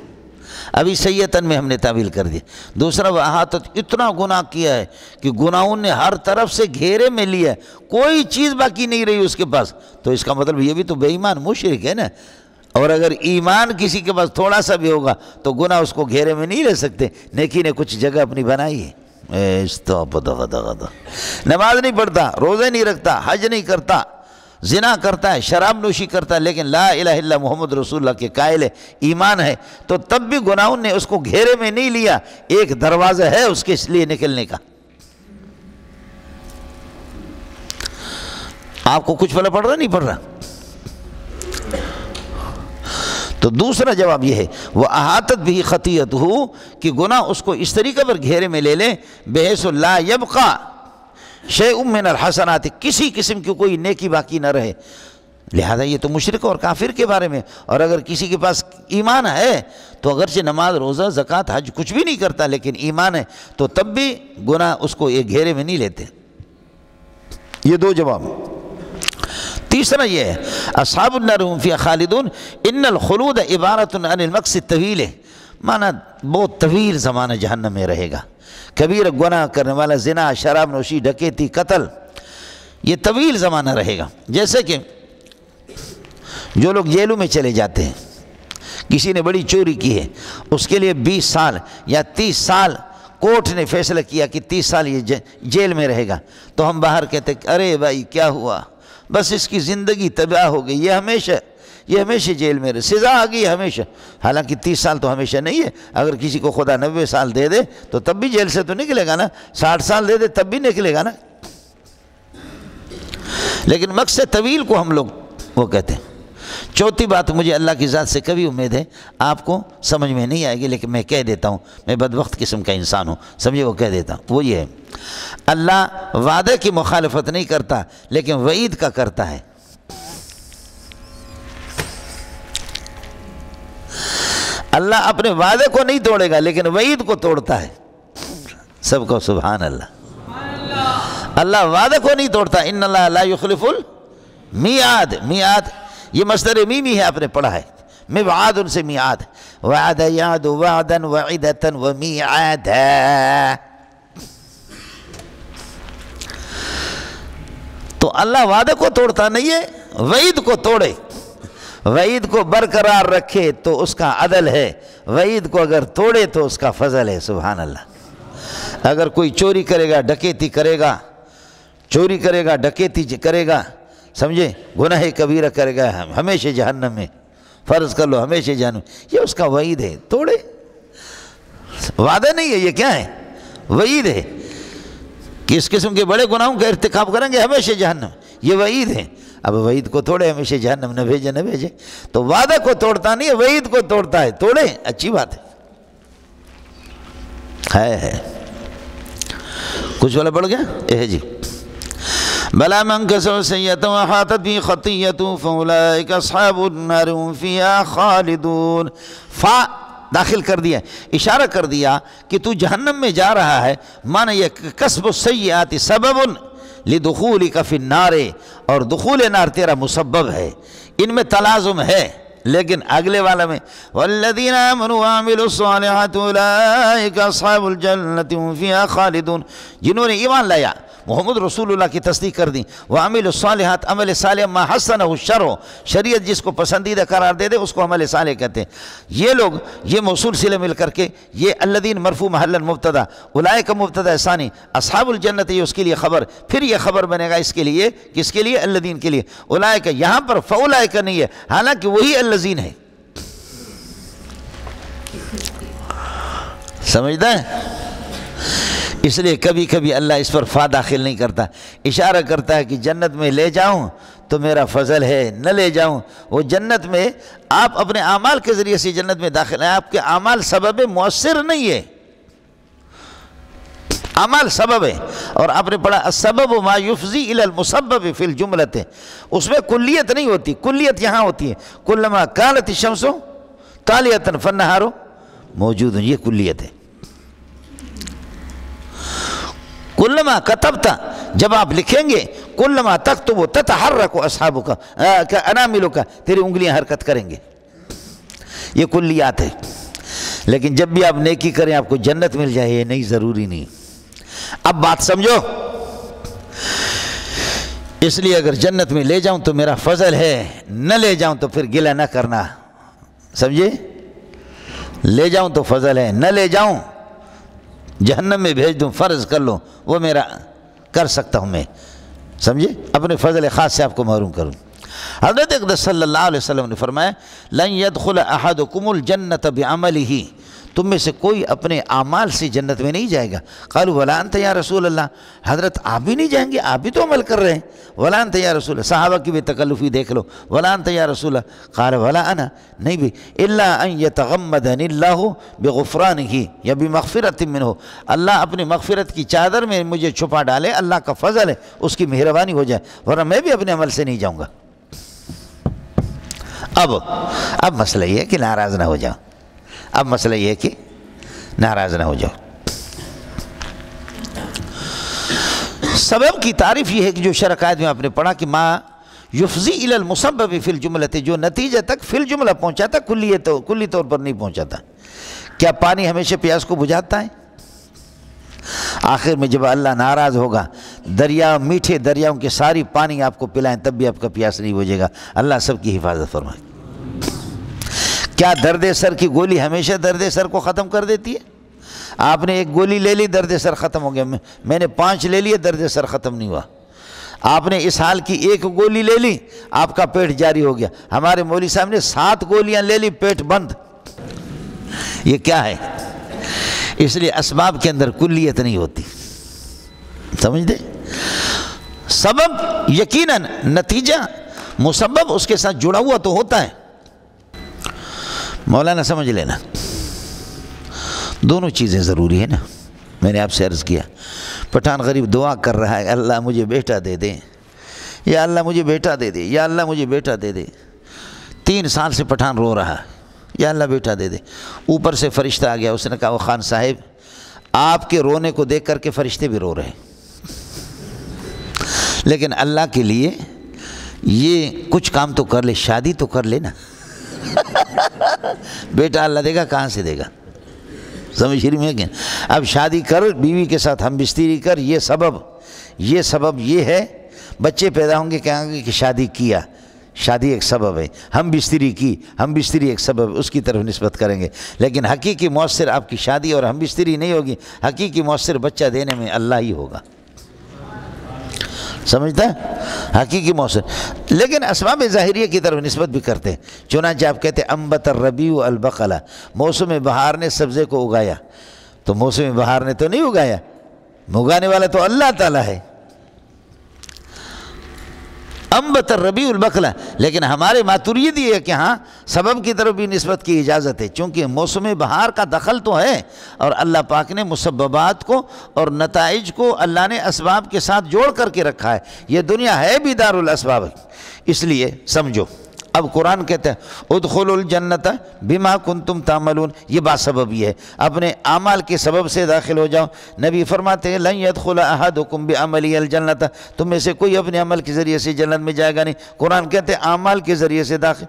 A: ابھی سیئتاً میں ہم نے تعویل کر دیا۔ دوسرا وَأَحَاطَتْ، اتنا گناہ کیا ہے کہ گناہوں نے ہر طرف سے گھیرے میں لیا ہے، کوئی چیز باقی نہیں رہی اس کے پاس، تو اس کا مطلب یہ بھی تو بے ایمان مشرک ہے نا۔ اور اگر ایمان کسی کے پاس تھوڑا سا بھی ہوگا تو گناہ اس کو گھیرے میں نہیں لے سکتے، نیکی نے کچھ جگہ اپنی بنائی ہے۔ نماز نہیں پڑھتا، روزے نہیں رکھتا، حج نہیں کرتا، زنا کرتا ہے، شراب نوشی کرتا ہے، لیکن لا الہ الا محمد رسول اللہ کے قائل ہے، ایمان ہے، تو تب بھی گناہوں نے اس کو گھیرے میں نہیں لیا، ایک دروازہ ہے اس کے اس لیے نکلنے کا۔ آپ کو کچھ پڑھ رہا نہیں پڑھ رہا؟ تو دوسرا جواب یہ ہے وَأَحَاطَتْ بِهِ خَطِيئَتُهُ، کہ گناہ اس کو اس طریقے پر گھیرے میں لے لیں بحیث لا يبقى شیء من الحسنات، کسی قسم کی کوئی نیکی باقی نہ رہے، لہذا یہ تو مشرک اور کافر کے بارے میں. اور اگر کسی کے پاس ایمان ہے تو اگرچہ نماز روزہ زکوٰۃ حج کچھ بھی نہیں کرتا لیکن ایمان ہے تو تب بھی گناہ اس کو ایک گھیرے میں نہیں لیتے. یہ دو جواب. تیسرا یہ ہے اصحاب النار هم فیہا خالدون ان الخلود عبارت عن المکث الطویل، مانا بہت طویل زمانہ جہنم میں رہے گا. کبیر گناہ کرنے والا، زنا، شراب نوشی، ڈکیتی، قتل، یہ طویل زمانہ رہے گا. جیسے کہ جو لوگ جیلوں میں چلے جاتے ہیں، کسی نے بڑی چوری کی ہے، اس کے لیے 20 سال یا 30 سال کورٹ نے فیصلہ کیا کہ 30 سال یہ جیل میں رہے گا، تو ہم باہر کہتے ہیں ارے بھائی کیا ہوا، بس اس کی زندگی تباہ ہو گئی، یہ ہمیشہ جیل میں رہے، سزا آ گئی ہمیشہ. حالانکہ 30 سال تو ہمیشہ نہیں ہے. اگر کسی کو خدا 90 سال دے دے تو تب بھی جیل سے تو نکلے گا نا، 60 سال دے دے تب بھی نکلے گا نا. لیکن مقصد طویل کو ہم لوگ وہ کہتے ہیں. چوتھی بات مجھے اللہ کی ذات سے کبھی امید ہے آپ کو سمجھ میں نہیں آئے گی لیکن میں کہہ دیتا ہوں، میں بدبخت قسم کا انسان ہوں، سمجھے، وہ کہہ دیتا ہوں. وہ یہ ہے اللہ وعدے کی مخالفت نہیں کرتا لیکن وعید کا کرتا ہے. اللہ اپنے وعدے کو نہیں توڑے گا لیکن وعید کو توڑتا ہے. سب کو سبحان اللہ. اللہ وعدے کو نہیں توڑتا. ان اللہ لا یخلف المیعاد. میعاد یہ مصدر میمی ہے، آپ نے پڑھا ہے. مبعاد ان سے میعاد، وعد یعد وعدا وعدتا ومیعادا. تو اللہ وعدے کو توڑتا نہیں ہے، وعید کو توڑے، وعید کو برقرار رکھے تو اس کا عدل ہے، وعید کو اگر توڑے تو اس کا فضل ہے. سبحان اللہ. اگر کوئی چوری کرے گا، ڈکیتی کرے گا، چوری کرے گا، ڈکیتی کرے گا، سمجھے، گناہ کبیرہ کرے گا، ہمیشہ جہنم میں، فرض کر لو ہمیشہ جہنم، یہ اس کا وعید ہے. توڑے، وعدہ نہیں ہے، یہ کیا ہے، وعید ہے کہ اس قسم کے بڑے گناہوں کا ارتکاب کریں گے ہمیشہ جہنم، یہ وعید ہے. اب وعید کو توڑے، ہمیشہ جہنم نہ بھیجے. تو وعدہ کو توڑتا نہیں ہے، وعید کو توڑتا ہے. توڑے، اچھی بات ہے. کچھ والا پڑھ گیا جی. بلا من کسب سیئۃ وحاطت بہ خطیۃ فاولئک اصحاب النار هم فیہا خالدون. فا داخل کر دیا، اشارہ کر دیا کہ تو جہنم میں جا رہا ہے، مانا یہ کسب السیئات سبب لدخولک فی النار، اور دخول نار تیرا مسبب ہے. ان میں تلازم ہے لیکن اگلے والا میں والذین آمنوا وعملوا الصالحات اولئک اصحاب الجنۃ هم فیہا خالدون. جنہوں نے ایمان لایا، محمد رسول اللہ کی تصدیق کر دی، وعمل الصالحات، عمل صالح، ما حسنہ الشرع، شریعت جس کو پسندیدہ قرار دے دے اس کو عمل صالح کہتے ہیں. یہ لوگ، یہ موصول صلہ مل کر کے، یہ الذین مرفوع محلا مبتدا، اولئک مبتدا ثانی، اصحاب الجنت یہ اس کے لیے خبر، پھر یہ خبر بنے گا اس کے لیے، کس کے لیے، الذین کے لیے. اولئک یہاں پر فاولئک نہیں ہے، حالانکہ وہی الذین ہے. سمجھتا ہے؟ اس لیے کبھی کبھی اللہ اس پر فا داخل نہیں کرتا، اشارہ کرتا ہے کہ جنت میں لے جاؤں تو میرا فضل ہے، نہ لے جاؤں. وہ جنت میں آپ اپنے اعمال کے ذریعے سے جنت میں داخل ہیں، آپ کے اعمال سبب مؤثر نہیں ہے، اعمال سبب ہے. اور آپ نے پڑھا السبب ما یفضی الی المسبب فی الجملۃ، اس میں کلیت نہیں ہوتی، کلیت یہاں ہوتی ہے. کلما کانت الشمس طالعۃ فالنہار موجود، یہ کلیت ہے. کلما کتبتا، جب آپ لکھیں گے، کلما تکتب تتحرک اصحابک اناملک، تیری انگلیاں حرکت کریں گے، یہ کلیات ہے. لیکن جب بھی آپ نیکی کریں آپ کو جنت مل جائے یہ نہیں، ضروری نہیں. اب بات سمجھو، اس لیے اگر جنت میں لے جاؤں تو میرا فضل ہے، نہ لے جاؤں تو پھر گلہ نہ کرنا. سمجھے، لے جاؤں تو فضل ہے، نہ لے جاؤں جہنم میں بھیج دوں، فرض کر لو، وہ میرا کر سکتا ہوں میں، سمجھے، اپنے فضل خاص سے آپ کو محروم کروں. حضرت اقدس صلی اللہ علیہ وسلم نے فرمایا لن يدخل احدكم الجنة بعمله، تم میں سے کوئی اپنے اعمال سے جنت میں نہیں جائے گا. قالوا ولا انت یا رسول اللہ، حضرت آپ بھی نہیں جائیں گے، آپ بھی تو عمل کر رہے ہیں. ولا انت یا رسول اللہ، صحابہ کی بھی تکلفی دیکھ لو، ولا انت یا رسول اللہ. قال ولا انا، نہیں بھی، الا ان يتغمدني الله بغفرانه یا بمغفرت منه، اللہ اپنی مغفرت کی چادر میں مجھے چھپا ڈالے، اللہ کا فضل ہے، اس کی مہربانی ہو جائے، ورنہ میں بھی اپنے عمل سے نہیں جاؤں گا. اب مسئلہ یہ ہے کہ ناراض نہ ہو جاؤ، اب مسئلہ یہ ہے کہ ناراض نہ ہو جاؤ۔ سبب کی تعریف یہ ہے کہ جو شرکات میں آپ نے پڑھا کہ ما یفضی الی المسبب فی الجملۃ، جو نتیجہ تک فی الجملہ پہنچاتا کلی طور پر نہیں پہنچاتا۔ کیا پانی ہمیشہ پیاس کو بجھاتا ہے؟ آخر میں جب اللہ ناراض ہوگا، دریا میٹھے دریاؤں کے ساری پانی آپ کو پلائیں تب بھی آپ کا پیاس نہیں بجھے گا۔ اللہ سب کی حفاظت فرمائے۔ کیا درد سر کی گولی ہمیشہ درد سر کو ختم کر دیتی ہے؟ آپ نے ایک گولی لے لی، درد سر ختم ہو گیا، میں نے 5 لے لیے، درد سر ختم نہیں ہوا۔ آپ نے اس حال کی ایک گولی لے لی، آپ کا پیٹ جاری ہو گیا۔ ہمارے مولوی صاحب نے 7 گولیاں لے لی، پیٹ بند۔ یہ کیا ہے؟ اس لیے اسباب کے اندر کلیت نہیں ہوتی، سمجھ دے؟ سبب یقیناً، نتیجہ مسبب اس کے ساتھ جڑا ہوا تو ہوتا ہے۔ مولانا سمجھ لینا، دونوں چیزیں ضروری ہیں نا۔ میں نے آپ سے عرض کیا، پٹھان غریب دعا کر رہا ہے، اللہ مجھے بیٹا دے دے، یا اللہ مجھے بیٹا دے دے، یا اللہ مجھے بیٹا دے دے۔ 3 سال سے پٹھان رو رہا ہے، یا اللہ بیٹا دے دے۔ اوپر سے فرشتہ آ گیا، اس نے کہا وہ خان صاحب آپ کے رونے کو دیکھ کر کے فرشتے بھی رو رہے ہیں، لیکن اللہ کے لیے یہ کچھ کام تو کر لے، شادی تو کر لے نا۔ بیٹا اللہ دے گا، کہاں سے دے گا؟ سمجھ رہی میں کہ اب شادی کر، بیوی کے ساتھ ہم بستری کر، یہ سبب یہ ہے۔ بچے پیدا ہوں گے کہیں گے کہ شادی کیا، شادی ایک سبب ہے، ہم بستری ایک سبب، اس کی طرف نسبت کریں گے۔ لیکن حقیقی مؤثر آپ کی شادی اور ہم بستری نہیں ہوگی، حقیقی مؤثر بچہ دینے میں اللہ ہی ہوگا، سمجھتا ہے؟ حقیقی مؤثر، لیکن اسباب ظاہریہ کی طرف نسبت بھی کرتے ہیں۔ چنانچہ آپ کہتے ہیں انبت الربیع البقلہ، موسم بہار نے سبزے کو اگایا، تو موسم بہار نے تو نہیں اگایا، اگانے والا تو اللہ تعالیٰ ہے۔ انبت الربیع البقلہ، لیکن ہمارے ماتریدی ہے کہ ہاں سبب کی طرف بھی نسبت کی اجازت ہے، چونکہ موسم بہار کا دخل تو ہے، اور اللہ پاک نے مسببات کو اور نتائج کو اللہ نے اسباب کے ساتھ جوڑ کر کے رکھا ہے۔ یہ دنیا ہے بھی دار الاسباب، اس لیے سمجھو۔ اب قرآن کہتا ہے ادخلوا الجنت بما کنتم تعملون، یہ باسبب ہی ہے، اپنے اعمال کے سبب سے داخل ہو جاؤ۔ نبی فرماتے ہیں لن يدخل احدکم بعملہ الجنت، تم میں سے کوئی اپنے عمل کے ذریعے سے جنت میں جائے گا نہیں۔ قرآن کہتے ہیں اعمال کے ذریعے سے داخل،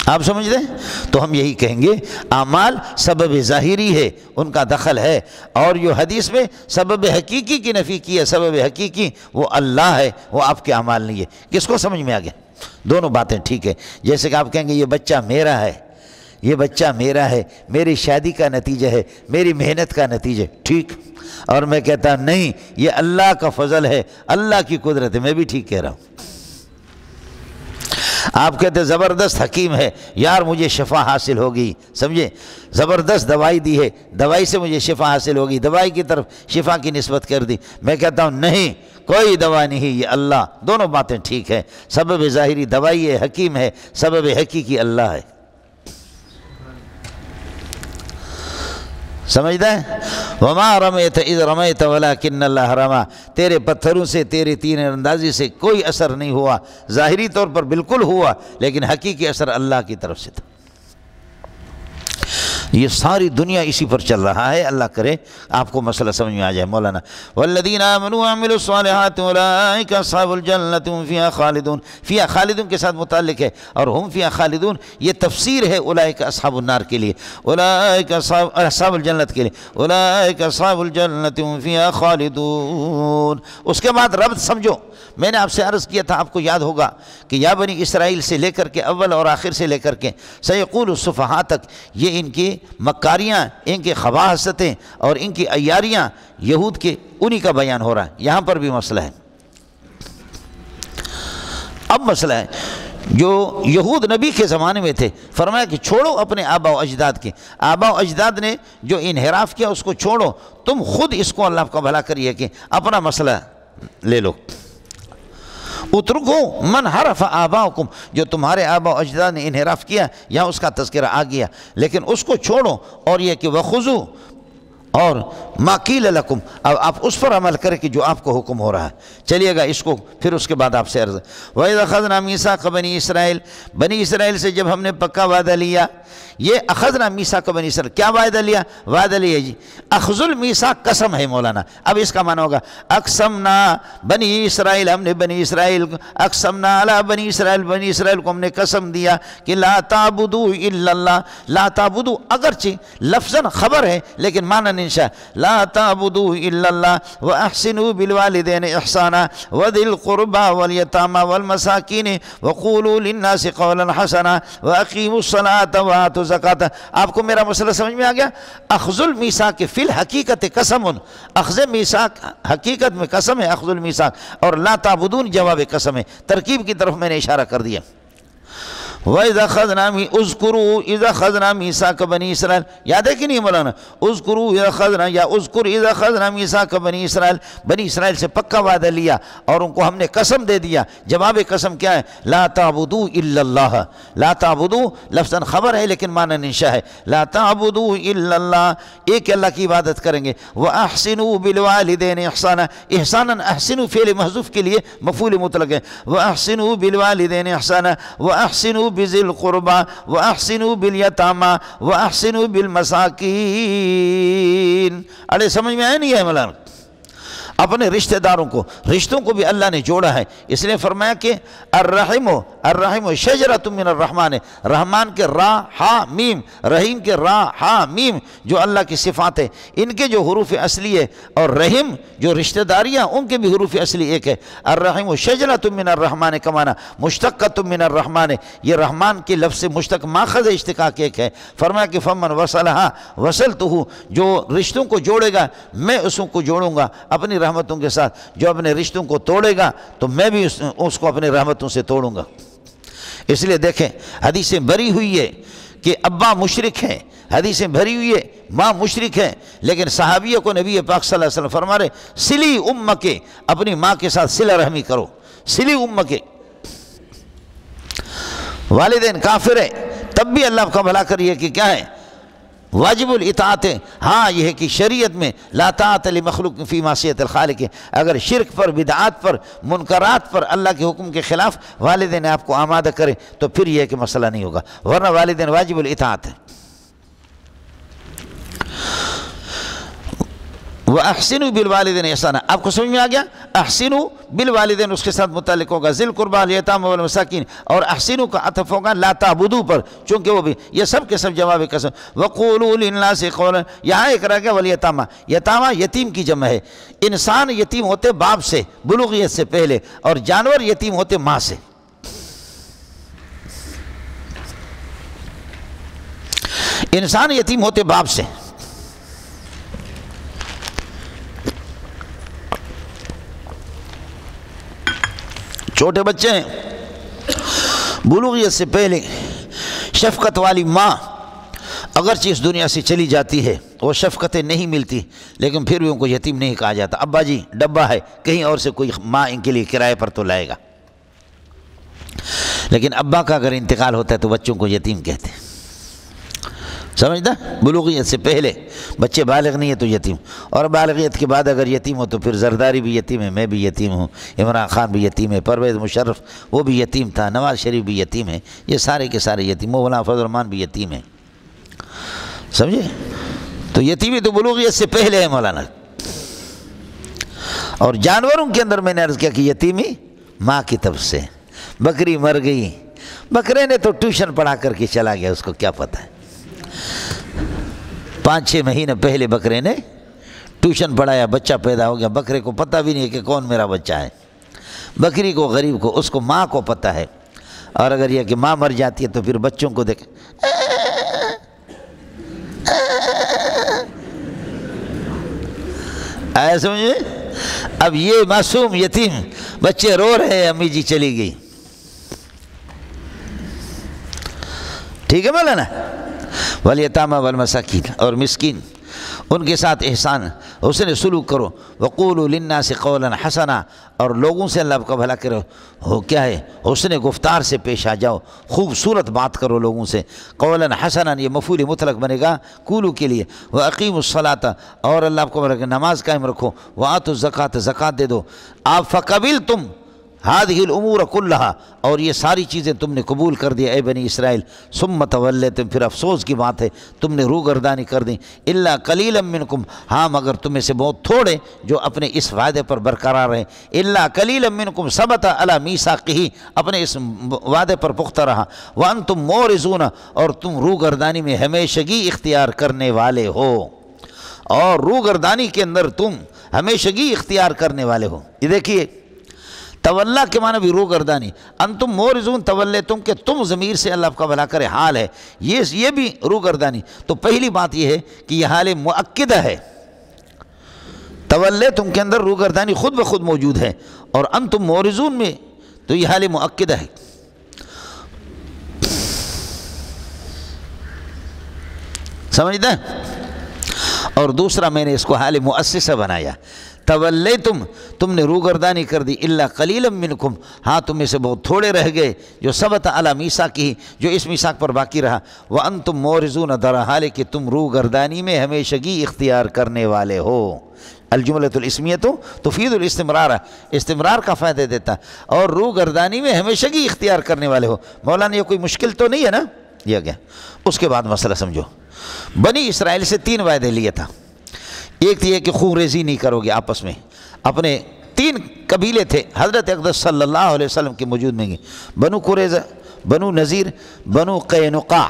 A: آپ سمجھ رہے ہیں؟ تو ہم یہی کہیں گے اعمال سبب ظاہری ہے، ان کا دخل ہے، اور جو حدیث میں سبب حقیقی کی نفی کی ہے، سبب حقیقی وہ اللہ ہے، وہ آپ کے اعمال نہیں ہے۔ کس کو سمجھ میں آ گیا؟ دونوں باتیں ٹھیک ہے۔ جیسے کہ آپ کہیں گے یہ بچہ میرا ہے، یہ بچہ میرا ہے، میری شادی کا نتیجہ ہے، میری محنت کا نتیجہ، ٹھیک۔ اور میں کہتا نہیں یہ اللہ کا فضل ہے، اللہ کی قدرت ہے، میں بھی ٹھیک کہہ رہا ہوں۔ آپ کہتے زبردست حکیم ہے، یار مجھے شفا حاصل ہوگی، سمجھے؟ زبردست دوائی دی ہے، دوائی سے مجھے شفا حاصل ہوگی، دوائی کی طرف شفا کی نسبت کر دی۔ میں کہتا ہوں نہیں، کوئی دوا نہیں، یہ اللہ۔ دونوں باتیں ٹھیک ہے، سبب ظاہری دوائی ہے، حکیم ہے، سبب حقیقی اللہ ہے، سمجھتا ہے؟ وما رمیت اذ رمیت ولکن اللہ رما، تیرے پتھروں سے، تیرے تیر اندازی سے کوئی اثر نہیں ہوا، ظاہری طور پر بالکل ہوا، لیکن حقیقی اثر اللہ کی طرف سے تھا۔ یہ ساری دنیا اسی پر چل رہا ہے، اللہ کرے آپ کو مسئلہ سمجھ میں آ جائے۔ مولانا والذین آمنوا وعملوا الصالحات اولئک اصحاب الجنۃ هم فیہا خالدون، فیہا خالدون کے ساتھ متعلق ہے، اور ہم فیہا خالدون یہ تفسیر ہے اولئک اصحاب النار کے لیے، اولئک اصحاب الجنت کے لیے، اولئک اصحاب الجنۃ هم فیہا خالدون۔ اس کے بعد ربط سمجھو، میں نے آپ سے عرض کیا تھا، آپ کو یاد ہوگا کہ یا بنی اسرائیل سے لے کر کے اول اور آخر سے لے کر کے سیقول السفہاء تک، یہ ان کی مکاریاں، ان کی خباثتیں اور ان کی عیاریاں یہود کے انہی کا بیان ہو رہا ہے۔ یہاں پر بھی مسئلہ ہے، اب مسئلہ ہے جو یہود نبی کے زمانے میں تھے، فرمایا کہ چھوڑو اپنے آبا و اجداد کے، آبا و اجداد نے جو انحراف کیا اس کو چھوڑو، تم خود اس کو اللہ کا بھلا کریے کہ اپنا مسئلہ لے لو۔ اترکو من حرف آباؤکم، جو تمہارے آبا و اجداد نے انحراف کیا، یہاں اس کا تذکرہ آ گیا، لیکن اس کو چھوڑو، اور یہ کہ وخذو، اور ما قیل لکم، اب آپ اس پر عمل کریں کہ جو آپ کو حکم ہو رہا ہے، چلیے گا اس کو. پھر اس کے بعد آپ سے عرض وَإِذْ أَخَذْنَا مِيثَاقَ بَنِي اسرائیل، بنی اسرائیل سے جب ہم نے پکا وعدہ لیا. یہ اخذنا میثاق بنی اسرائیل، کیا وعدہ لیا؟ وعدہ لیا جی اخذ المیثاق قسم ہے مولانا. اب اس کا معنی ہوگا اقسمنا بنی اسرائیل، ہم نے بنی اسرائیل اقسمنا علی بنی اسرائیل، بنی اسرائیل کو ہم نے قسم دیا کہ لا تعبدوا الا اللہ. لا تعبدوا اگرچہ لفظاً خبر ہے لیکن معنی انشاء، لا تعبدوا الا اللہ واحسنوا بالوالدین احسانا وذی القربى والیتامى والمساکین وقولوا للناس قولا حسنا واقیموا الصلاة وآتوا الزکاة. آپ کو میرا مسئلہ سمجھ میں آ گیا؟ اخذ المیثاق فی الحقیقت قسم، اخذ میثاق حقیقت میں قسم ہے اخذ المیثاق، اور لا تعبدون جواب قسم ہے. ترکیب کی طرف میں نے اشارہ کر دیا. وَإِذَا خَذْنَا اذْكُرُوا اِذَا خَذْنَا مِيثَاقَ بَنِي اسرائیل، یاد ہے کہ نہیں مولانا؟ اذْكُرُوا اِذَا خَذْنَا یا اذْكُرْ اِذَا خَذْنَا مِيثَاقَ بَنِي اسرائیل، بنی اسرائیل سے پکا وعدہ لیا اور ان کو ہم نے قسم دے دیا. جواب قسم کیا ہے؟ لا تعبدوا الا اللہ. لا تعبدوا لفظاً خبر ہے لیکن معنی انشاء ہے. لا تعبدوا الا اللہ، ایک اللہ کی عبادت کریں گے. وَأَحْسِنُوا بِالْوَالِدَيْنِ احسانا، احسانا احسنوا فعل محذوف کے لیے مفعول مطلق ہے. وَأَحْسِنُوا بِالْوَالِدَيْنِ احسانا وَأَحْسِنُوا بذی القربى وَأَحْسِنُوا بِالْيَتَامَى وَأَحْسِنُوا بِالْمَسَاكِينِ. ارے سمجھ میں آیا نہیں ہے مولانا؟ اپنے رشتہ داروں کو، رشتوں کو بھی اللہ نے جوڑا ہے. اس لیے فرمایا کہ الرحم شجرۃ من الرحمن، رحمان کے را ہا میم، رحیم کے را ہا میم جو اللہ کی صفات ہے، ان کے جو حروف اصلی ہے، اور رحم جو رشتہ داریاں ان کے بھی حروف اصلی ایک ہے. الرحم شجرۃ من الرحمن کا معنی مشتقۃ من الرحمن، یہ رحمان کے لفظ سے مشتق ماخذ اشتقاق ایک ہے. فرمایا کہ فمن وصلھا وصلتہ، جو رشتوں کو جوڑے گا میں اس کو جوڑوں گا اپنی رحمتوں کے ساتھ. جو اپنے رشتوں کو توڑے گا تو میں بھی اس کو اپنی رحمتوں سے توڑوں گا. اس لیے دیکھیں حدیثیں بھری ہوئی ہے کہ ابا مشرک ہیں، حدیثیں بھری ہوئی ہے ماں مشرک ہے، لیکن صحابیوں کو نبی پاک صلی اللہ علیہ وسلم فرما رہے سلی امک، اپنی ماں کے ساتھ صلہ رحمی کرو. سلی امک، والدین کافر ہے تب بھی اللہ کا بھلا کریے کہ کیا ہے؟ واجب الاطاعت ہے. ہاں یہ ہے کہ شریعت میں لا طاعت لمخلوق فی معصیت الخالق، اگر شرک پر، بدعات پر، منکرات پر اللہ کے حکم کے خلاف والدین آپ کو آمادہ کرے تو پھر یہ ہے کہ مسئلہ نہیں ہوگا، ورنہ والدین واجب الاطاعت ہے. وَأَحْسِنُوا بِالْوَالِدَيْنِ احسانا، آپ کو سمجھ میں آ گیا؟ احسنوا بالوالدین اس کے ساتھ متعلق ہوگا ذی القربى والیتامى والمساکین، اور احسنوا کا عطف ہوگا لا تعبدوا پر، چونکہ وہ بھی یہ سب کے سب جواب قسم. وَقُولُوا لِلنَّاسِ قَوْلًا، یہاں ایک رہ گیا والیتامى، یتامى یتیم کی جمع ہے. انسان یتیم ہوتے باپ سے بلوغیت سے پہلے، اور جانور یتیم ہوتے ماں سے. انسان یتیم ہوتے باپ سے. چھوٹے بچے ہیں بلوغیت سے پہلے، شفقت والی ماں اگرچہ اس دنیا سے چلی جاتی ہے، وہ شفقتیں نہیں ملتی، لیکن پھر بھی ان کو یتیم نہیں کہا جاتا. ابا جی ڈبہ ہے، کہیں اور سے کوئی ماں ان کے لیے کرائے پر تو لائے گا. لیکن ابا کا اگر انتقال ہوتا ہے تو بچوں کو یتیم کہتے ہیں. سمجھتا؟ بلوغیت سے پہلے بچے بالغ نہیں ہے تو یتیم، اور بالغیت کے بعد اگر یتیم ہو تو پھر زرداری بھی یتیم ہے، میں بھی یتیم ہوں، عمران خان بھی یتیم ہے، پرویز مشرف وہ بھی یتیم تھا، نواز شریف بھی یتیم ہے، یہ سارے کے سارے یتیم، مولانا فضل الرحمان بھی یتیم ہے. سمجھے؟ تو یتیمی تو بلوغیت سے پہلے ہے مولانا. اور جانوروں کے اندر میں نے عرض کیا کہ یتیمی ماں کی طرف سے. بکری مر گئی، بکرے نے تو ٹیوشن پڑھا کر کے چلا گیا، اس کو کیا پتہ ہے. 5-6 مہینے پہلے بکرے نے ٹیوشن پڑھایا، بچہ پیدا ہو گیا، بکرے کو پتہ بھی نہیں ہے کہ کون میرا بچہ ہے. بکری کو، غریب کو، اس کو ماں کو پتہ ہے. اور اگر یہ کہ ماں مر جاتی ہے تو پھر بچوں کو دیکھ آیا سمجھے؟ اب یہ معصوم یتیم بچے رو رہے ہیں امی جی چلی گئی. ٹھیک ہے مولانا؟ والیتامى والمساکین، اور مسکین ان کے ساتھ احسان. حسن سلوک کرو، وقولوا للناس قولا حسنا، اور لوگوں سے اللہ آپ کا بھلا کرو، ہو کیا ہے حسن گفتار سے پیش آ جاؤ، خوبصورت بات کرو لوگوں سے۔ قولا حسنا یہ مفعول مطلق بنے گا قولوا کے لیے، واقیموا الصلاۃ، اور اللہ آپ کو بھلا کرے نماز قائم رکھو، وآتوا الزکوٰۃ زکوٰۃ دے دو۔ آپ فقبلتم هذه الامور كلها، اور یہ ساری چیزیں تم نے قبول کر دی اے بنی اسرائیل، ثم تولیتم، پھر افسوس کی بات ہے تم نے روگردانی کر دی، الا قلیلا منکم، ہاں مگر تم میں سے بہت تھوڑے جو اپنے اس وعدے پر برقرار رہے، الا قلیلا منکم ثبت علی میثاقہ، اپنے اس وعدے پر پختہ رہا، وانتم مورزون، اور تم روگردانی میں ہمیشگی اختیار کرنے والے ہو، اور روگردانی کے اندر تم ہمیشگی اختیار کرنے والے ہو۔ یہ دیکھیے تولا کے معنی بھی روگردانی، انتم مورزون تولیتم کہ تم ضمیر سے اللہ آپ کا بھلا کرے حال ہے، یہ بھی روگردانی۔ تو پہلی بات یہ ہے کہ یہ حال مؤکدہ ہے، تولیتم کے اندر روگردانی خود بخود موجود ہے، اور انتم مورزون میں تو یہ حال مؤکدہ ہے۔ سمجھتا ہے؟ اور دوسرا میں نے اس کو حال مؤسسہ بنایا، تولیتم تم نے روگردانی کر دی، الا قلیلا منکم ہاں تم میں سے بہت تھوڑے رہ گئے جو ثبت علی میثاقہ جو اس میثاق پر باقی رہا، وانتم مورزون در حال کہ تم روگردانی میں ہمیشگی اختیار کرنے والے ہو۔ الجملۃ الاسمیۃ تفید الاستمرار، استمرار کا فائدہ دیتا، اور روگردانی میں ہمیشگی اختیار کرنے والے ہو۔ مولانا یہ کوئی مشکل تو نہیں ہے نا؟ یہ گیا۔ اس کے بعد مسئلہ سمجھو، بنی اسرائیل سے 3 وعدے لیے تھا، ایک تو یہ کہ خون ریزی نہیں کرو گے آپس میں، اپنے 3 قبیلے تھے حضرت اقدس صلی اللہ علیہ وسلم کے موجود میں گے، بنو قریظہ، بنو نذیر، بنو قینقاع،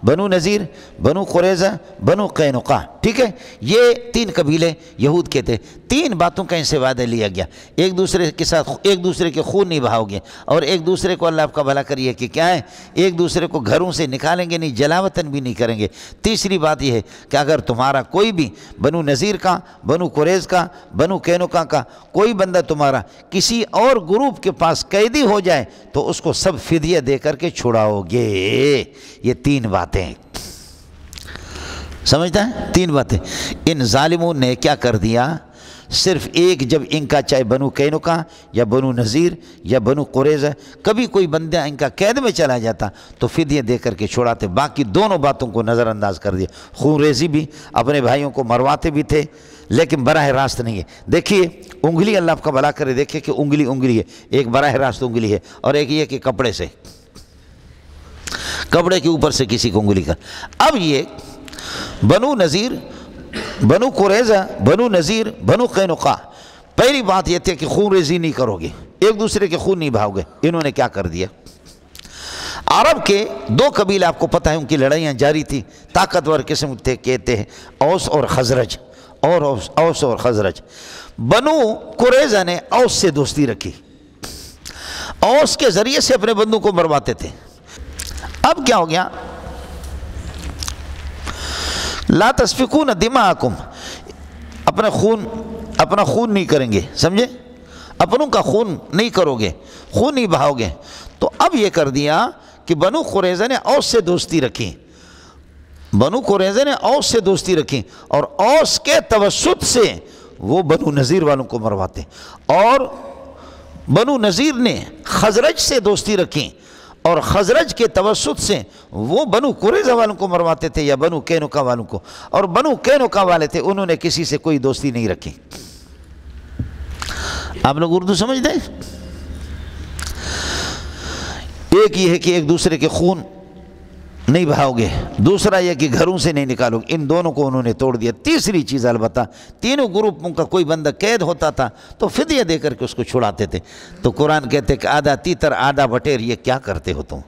A: بنو نذیر، بنو قریظہ، بنو قینقاع، ٹھیک ہے؟ یہ 3 قبیلے یہود کے تھے۔ 3 باتوں کا ان سے وعدہ لیا گیا، ایک دوسرے کے ساتھ ایک دوسرے کے خون نہیں بہاؤ گے، اور ایک دوسرے کو اللہ آپ کا بھلا کریے کہ کیا ہے ایک دوسرے کو گھروں سے نکالیں گے نہیں، جلا وطن بھی نہیں کریں گے۔ تیسری بات یہ ہے کہ اگر تمہارا کوئی بھی بنو نذیر کا، بنو قریظ کا، بنو قینقاع کا کوئی بندہ تمہارا کسی اور گروپ کے پاس قیدی ہو جائے تو اس کو سب فدیہ دے کر کے چھڑاؤ گے۔ یہ 3 باتیں سمجھتا ہے؟ 3 باتیں۔ ان ظالموں نے کیا کر دیا، صرف ایک جب ان کا چاہے بنو قینقاع یا بنو نذیر یا بنو قریظہ کبھی کوئی بندہ ان کا قید میں چلا جاتا تو فدیہ دے کر کے چھوڑاتے، باقی دونوں باتوں کو نظر انداز کر دیا۔ خون ریزی بھی، اپنے بھائیوں کو مرواتے بھی تھے لیکن براہ راست نہیں ہے۔ دیکھیے انگلی اللہ آپ کا بھلا کرے، دیکھیے کہ انگلی ہے، ایک براہ راست انگلی ہے اور ایک یہ کہ کپڑے سے، کپڑے کے اوپر سے کسی کو انگلی کر۔ اب یہ بنو نذیر، بنو قریظہ، بنو نذیر، بنو قینقاع، پہلی بات یہ تھی کہ خون ریزی نہیں کرو گے، ایک دوسرے کے خون نہیں بہاؤ گے۔ انہوں نے کیا کر دیا، عرب کے 2 قبیلے آپ کو پتہ ہے ان کی لڑائیاں جاری تھی، طاقتور قسم تھے، کہتے ہیں اوس اور خزرج، اور اوس اور خزرج۔ بنو قریظہ نے اوس سے دوستی رکھی، اوس کے ذریعے سے اپنے بندوں کو مرواتے تھے۔ اب کیا ہو گیا، لا تسفکون دماءکم، اپنا خون نہیں کریں گے، سمجھے؟ اپنوں کا خون نہیں کرو گے، خون نہیں بہاؤ گے۔ تو اب یہ کر دیا کہ بنو قریظہ نے اوس سے دوستی رکھی، بنو قریظہ نے اوس سے دوستی رکھی، اور اوس کے توسط سے وہ بنو نذیر والوں کو مرواتے، اور بنو نذیر نے خزرج سے دوستی رکھی، اور خزرج کے توسط سے وہ بنو قریظہ والوں کو مرواتے تھے یا بنو قینقاع والوں کو، اور بنو قینقاع والے تھے انہوں نے کسی سے کوئی دوستی نہیں رکھی۔ آپ لوگ اردو سمجھتے ہیں؟ ایک یہ ہے کہ ایک دوسرے کے خون نہیں بہاؤ گے، دوسرا یہ کہ گھروں سے نہیں نکالو گے، ان دونوں کو انہوں نے توڑ دیا۔ تیسری چیز البتہ تینوں گروپوں کا کوئی بندہ قید ہوتا تھا تو فدیہ دے کر کے اس کو چھڑاتے تھے۔ تو قرآن کہتے کہ آدھا تیتر آدھا بٹیر، یہ کیا کرتے ہو تم؟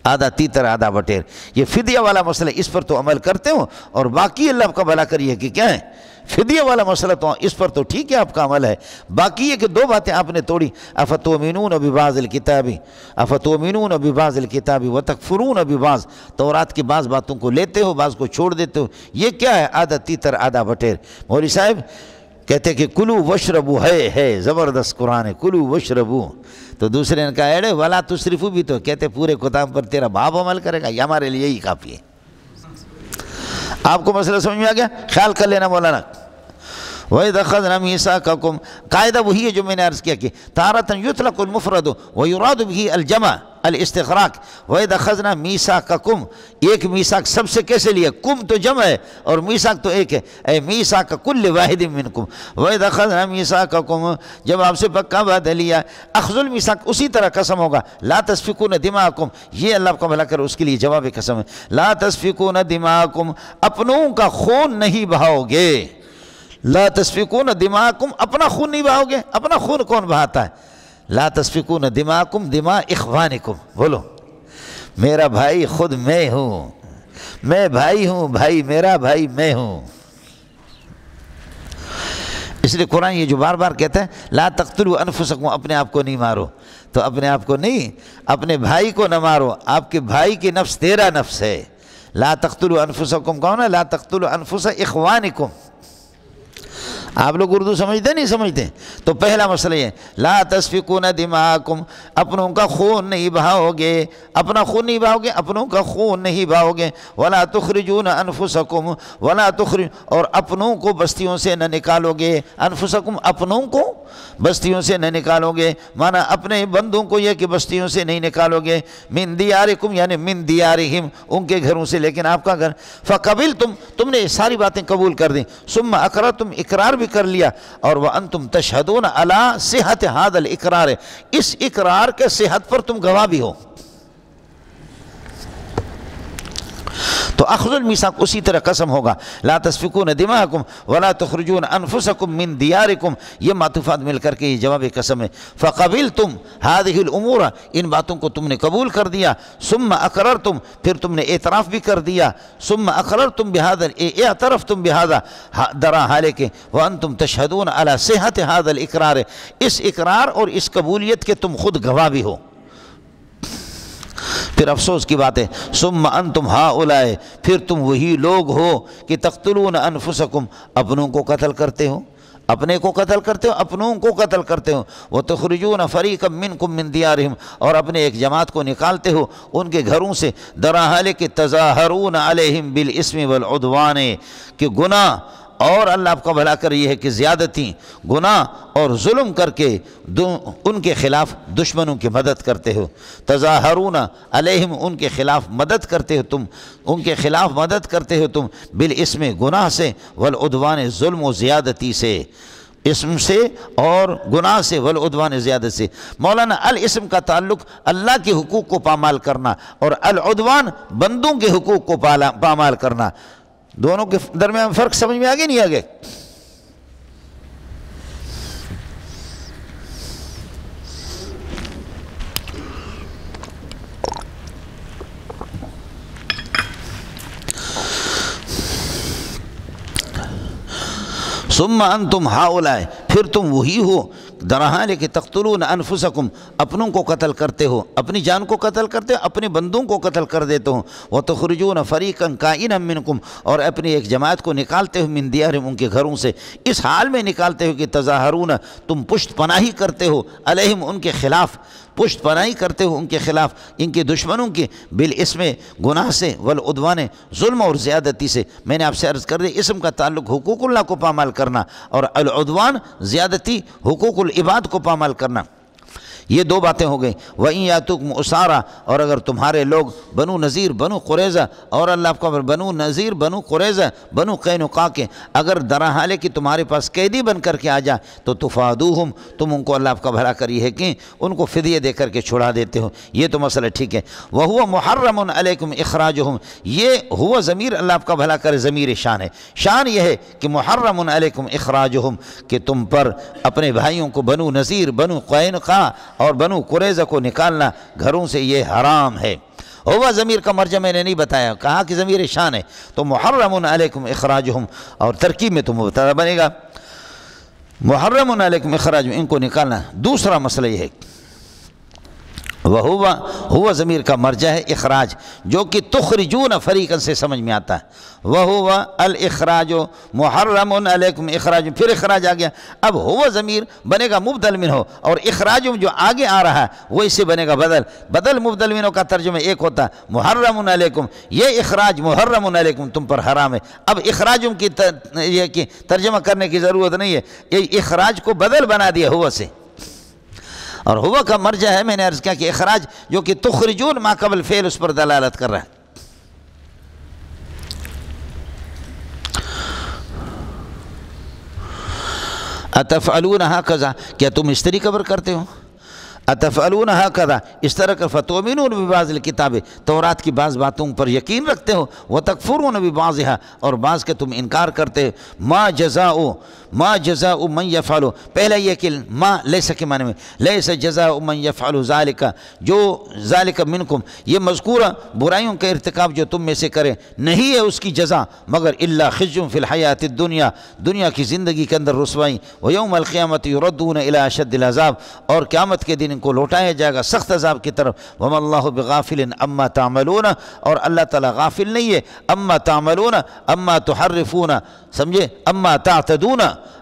A: آدھا تیتر آدھا بٹیر، یہ فدیہ والا مسئلہ اس پر تو عمل کرتے ہو، اور باقی اللہ آپ کا بھلا کریے کہ کیا ہے فدیہ والا مسئلہ تو اس پر تو ٹھیک ہے آپ کا عمل ہے، باقی یہ کہ 2 باتیں آپ نے توڑی۔ افتؤمنون ببعض الکتاب، افتؤمنون ببعض الکتاب وتکفرون ببعض، تورات کی بعض باتوں کو لیتے ہو بعض کو چھوڑ دیتے ہو، یہ کیا ہے آدھا تیتر آدھا بٹیر۔ مولوی صاحب کہتے کہ کلو وشربو، ہے زبردست قرآن ہے، کلو وشربو۔ تو دوسرے نے کہا اڑے ولا تسرفو بھی، تو کہتے پورے کتاب پر تیرا باپ عمل کرے گا، یہ ہمارے لیے یہی کافی ہے۔ آپ کو مسئلہ سمجھ میں آ گیا؟ خیال کر لینا مولانا۔ وَإِذْ أَخَذْنَا مِيثَاقَكُمْ، قاعدہ وہی ہے جو میں نے عرض کیا کہ تارۃ یطلق المفرد ویراد بہ الجمع الاستغراق۔ وَإِذْ أَخَذْنَا مِيثَاقَكُمْ، ایک میثاق سب سے کیسے لیا؟ کم تو جمع ہے اور میثاق تو ایک ہے، اے میثاق کل واحد منکم۔ وَإِذْ أَخَذْنَا مِيثَاقَكُمْ، جب آپ سے پکا وعدہ لیا۔ اخذ الميثاق اسی طرح قسم ہوگا، لا تسفکون دماءکم، یہ اللہ کا بھلا کرے اس کے لیے جواب قسم ہے، لا تسفکون دماءکم، اپنوں کا خون نہیں بہاؤ گے۔ لا تسفکون دماءکم، اپنا خون نہیں بہاؤ گے۔ اپنا خون کون بہاتا ہے؟ لا تسفکون دماءکم دماء اخوانکم، بولو میرا بھائی خود میں ہوں، میں بھائی ہوں، بھائی میرا، بھائی میں ہوں۔ اس لیے قرآن یہ جو بار بار کہتا ہے لا تقتلوا انفسکم، اپنے آپ کو نہیں مارو، تو اپنے آپ کو نہیں، اپنے بھائی کو نہ مارو، آپ کے بھائی کی نفس تیرا نفس ہے۔ لا تقتلوا انفسکم کون ہے؟ لا تقتلوا انفس اخوانکم۔ آپ لوگ اردو سمجھتے نہیں سمجھتے؟ تو پہلا مسئلہ یہ لا تسفکون دماءکم، اپنوں کا خون نہیں بہاؤ گے، اپنا خون نہیں بہاؤ گے، اپنوں کا خون نہیں بہاؤ گے۔ ولا تخرجون انفسکم، ولا تخرج، اور اپنوں کو بستیوں سے نہ نکالو گے، انفسکم اپنوں کو بستیوں سے نہ نکالو گے، مانا اپنے بندوں کو یہ کہ بستیوں سے نہیں نکالو گے، من دیارکم یعنی من دیارہم، ان کے گھروں سے، لیکن آپ کا گھر، فقبلتم، تم نے یہ ساری باتیں قبول کر دیں، ثم اقررتم، اقرار بھی کر لیا، اور وانتم تشہدون علی صحت ھذا الاقرار، اس اقرار کے صحت پر تم گواہ بھی ہو۔ تو اخذ المیثاق اسی طرح قسم ہوگا، لا تسفکون دماءکم ولا تخرجون انفسکم من دیارکم، یہ معطوفات مل کر کے یہ جواب قسم ہے۔ فقبلتم هذه الامور، ان باتوں کو تم نے قبول کر دیا، ثم اقررتم، پھر تم نے اعتراف بھی کر دیا، ثم اقررتم بهذا، اعترفتم بهذا، درا حالکہ وانتم تشہدون علی صحت هذا الاقرار، اس اقرار اور اس قبولیت کے تم خود گواہ بھی ہو۔ پھر افسوس کی بات ہے، ثم انتم ہؤلاء، پھر تم وہی لوگ ہو کہ تقتلون انفسکم، اپنوں کو قتل کرتے ہو، اپنے کو قتل کرتے ہو، اپنوں کو قتل کرتے ہو، وتخرجون فریقا منکم من دیارہم، اور اپنے ایک جماعت کو نکالتے ہو ان کے گھروں سے، درا حالکہ تظاہرون علیہم بالاسم والعدوان، کہ گناہ اور اللہ آپ کا بھلا کر یہ ہے کہ زیادتی، گناہ اور ظلم کر کے ان کے خلاف دشمنوں کی مدد کرتے ہو، تظاہرون علیہم، ان کے خلاف مدد کرتے ہو تم، ان کے خلاف مدد کرتے ہو تم، بالاسم گناہ سے، والعدوان ظلم و زیادتی سے، اسم سے اور گناہ سے، والعدوان زیادت سے۔ مولانا الاسم کا تعلق اللہ کے حقوق کو پامال کرنا، اور العدوان بندوں کے حقوق کو پامال کرنا، دونوں کے درمیان فرق سمجھ میں آگے نہیں آگے؟ ثم انتم ہؤلاء، پھر تم وہی ہو، درحال کہ تقتلون انفسکم، اپنوں کو قتل کرتے ہو، اپنی جان کو قتل کرتے ہو، اپنے بندوں کو قتل کر دیتے ہو، وتخرجون فریقا کائنا منکم، اور اپنی ایک جماعت کو نکالتے ہو، من دیارہم، ان کے گھروں سے، اس حال میں نکالتے ہو کہ تظاہرون، تم پشت پناہی کرتے ہو، علیہم، ان کے خلاف پشت پناہی کرتے ہو ان کے خلاف، ان کے دشمنوں کے، بالاسم گناہ سے، والعدوان ظلم اور زیادتی سے۔ میں نے آپ سے عرض کر دی اسم کا تعلق حقوق اللہ کو پامال کرنا، اور العدوان زیادتی حقوق العباد کو پامال کرنا، یہ دو باتیں ہو گئیں۔ وَإِن يَأْتُوكُمْ أُسَارَىٰ، اور اگر تمہارے لوگ بنو نذیر، بنو قریظہ، اور اللہ آپ کا بنو نذیر، بنو قریظہ، بنو قینقاع کے اگر درحال کہ تمہارے پاس قیدی بن کر کے آ جائے، تو تفادوہم، تم ان کو اللہ آپ کا بھلا کری ہے کہ ان کو فدیہ دے کر کے چھڑا دیتے ہو، یہ تو مسئلہ ٹھیک ہے۔ وَهُوَ مُحَرَّمٌ عَلَيْكُمْ إِخْرَاجُهُمْ، یہ ہوا ضمیر اللہ آپ کا بھلا کرے ضمیر شان ہے، شان یہ ہے کہ محرم علیکم اخراجہم، کہ تم پر اپنے بھائیوں کو بنو نذیر، بنو قینقاع اور بنو قریظہ کو نکالنا گھروں سے یہ حرام ہے۔ ہوا ضمیر کا مرجع میں نے نہیں بتایا، کہا کہ ضمیر شان ہے، تو محرم علیکم اخراجہم، اور ترکیب میں تو مبتدا بنے گا، محرم علیکم اخراجہم، ان کو نکالنا۔ دوسرا مسئلہ یہ ہے ہوا ضمیر کا مرجع ہے اخراج، جو کہ تخرجون فریقا سے سمجھ میں آتا ہے، وہو الاخراج محرم علیکم اخراج، پھر اخراج آ گیا، اب ہوا ضمیر بنے گا مبدل منہ، اور اخراج جو آگے آ رہا ہے وہ اس سے بنے گا بدل مبدل منہ کا ترجمہ ایک ہوتا ہے محرم علیکم، یہ اخراج محرم علیکم تم پر حرام ہے۔ اب اخراج کی ترجمہ کرنے کی ضرورت نہیں ہے، یہ اخراج کو بدل بنا دیا ہوا سے، اور ہوا کا مرجع ہے، میں نے عرض کیا کہ اخراج جو کہ تخرجون ما قبل فعل اس پر دلالت کر رہا ہے۔ اتفعلون ہکذا، کیا تم اس طرح قبر کرتے ہو؟ اتفعلون ہکذا، اس طرح کا فتؤمنون ببعض الکتاب، تورات کی بعض باتوں پر یقین رکھتے ہو، وتکفرون ببعضها، اور بعض کے تم انکار کرتے ہو۔ ما جزاء من یفعل، پہلا یہ کہ ما لیس کے معنی میں لیس جزاء من یفعل ذالک، جو ذالک منکم، یہ مذکورہ برائیوں کا ارتکاب جو تم میں سے کرے نہیں ہے اس کی جزا مگر الا خزی فی الحیات الدنیا، دنیا کی زندگی کے اندر رسوائی، ویوم القیامت یردون الی اشد العذاب، اور قیامت کے دن ان کو لوٹایا جائے گا سخت عذاب کی طرف۔ وما اللہ بغافل عما تعملون، اور اللہ تعالیٰ غافل نہیں ہے عما تعملون، عما تحرفون، سمجھے، عما تعتدون،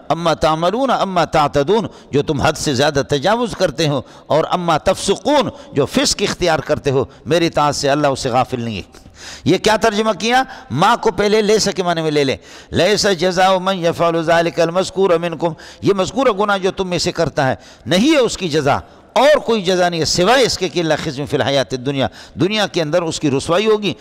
A: اما تعملون اما تعتدون، جو تم حد سے زیادہ تجاوز کرتے ہو، اور اما تفسقون، جو فسق اختیار کرتے ہو میری اطاعت سے، اللہ اس سے غافل نہیں ہے۔ یہ کیا ترجمہ کیا؟ ما کو پہلے لیس کے معنی میں لے لیں، لیس جزاء من یفعل ذلک المذکور منکم، یہ مذکورہ گناہ جو تم میں سے کرتا ہے نہیں ہے اس کی جزا، اور کوئی جزا نہیں ہے سوائے اس کے کہ اللہ خزی فی الحیات الدنیا، دنیا کے اندر اس کی رسوائی ہوگی،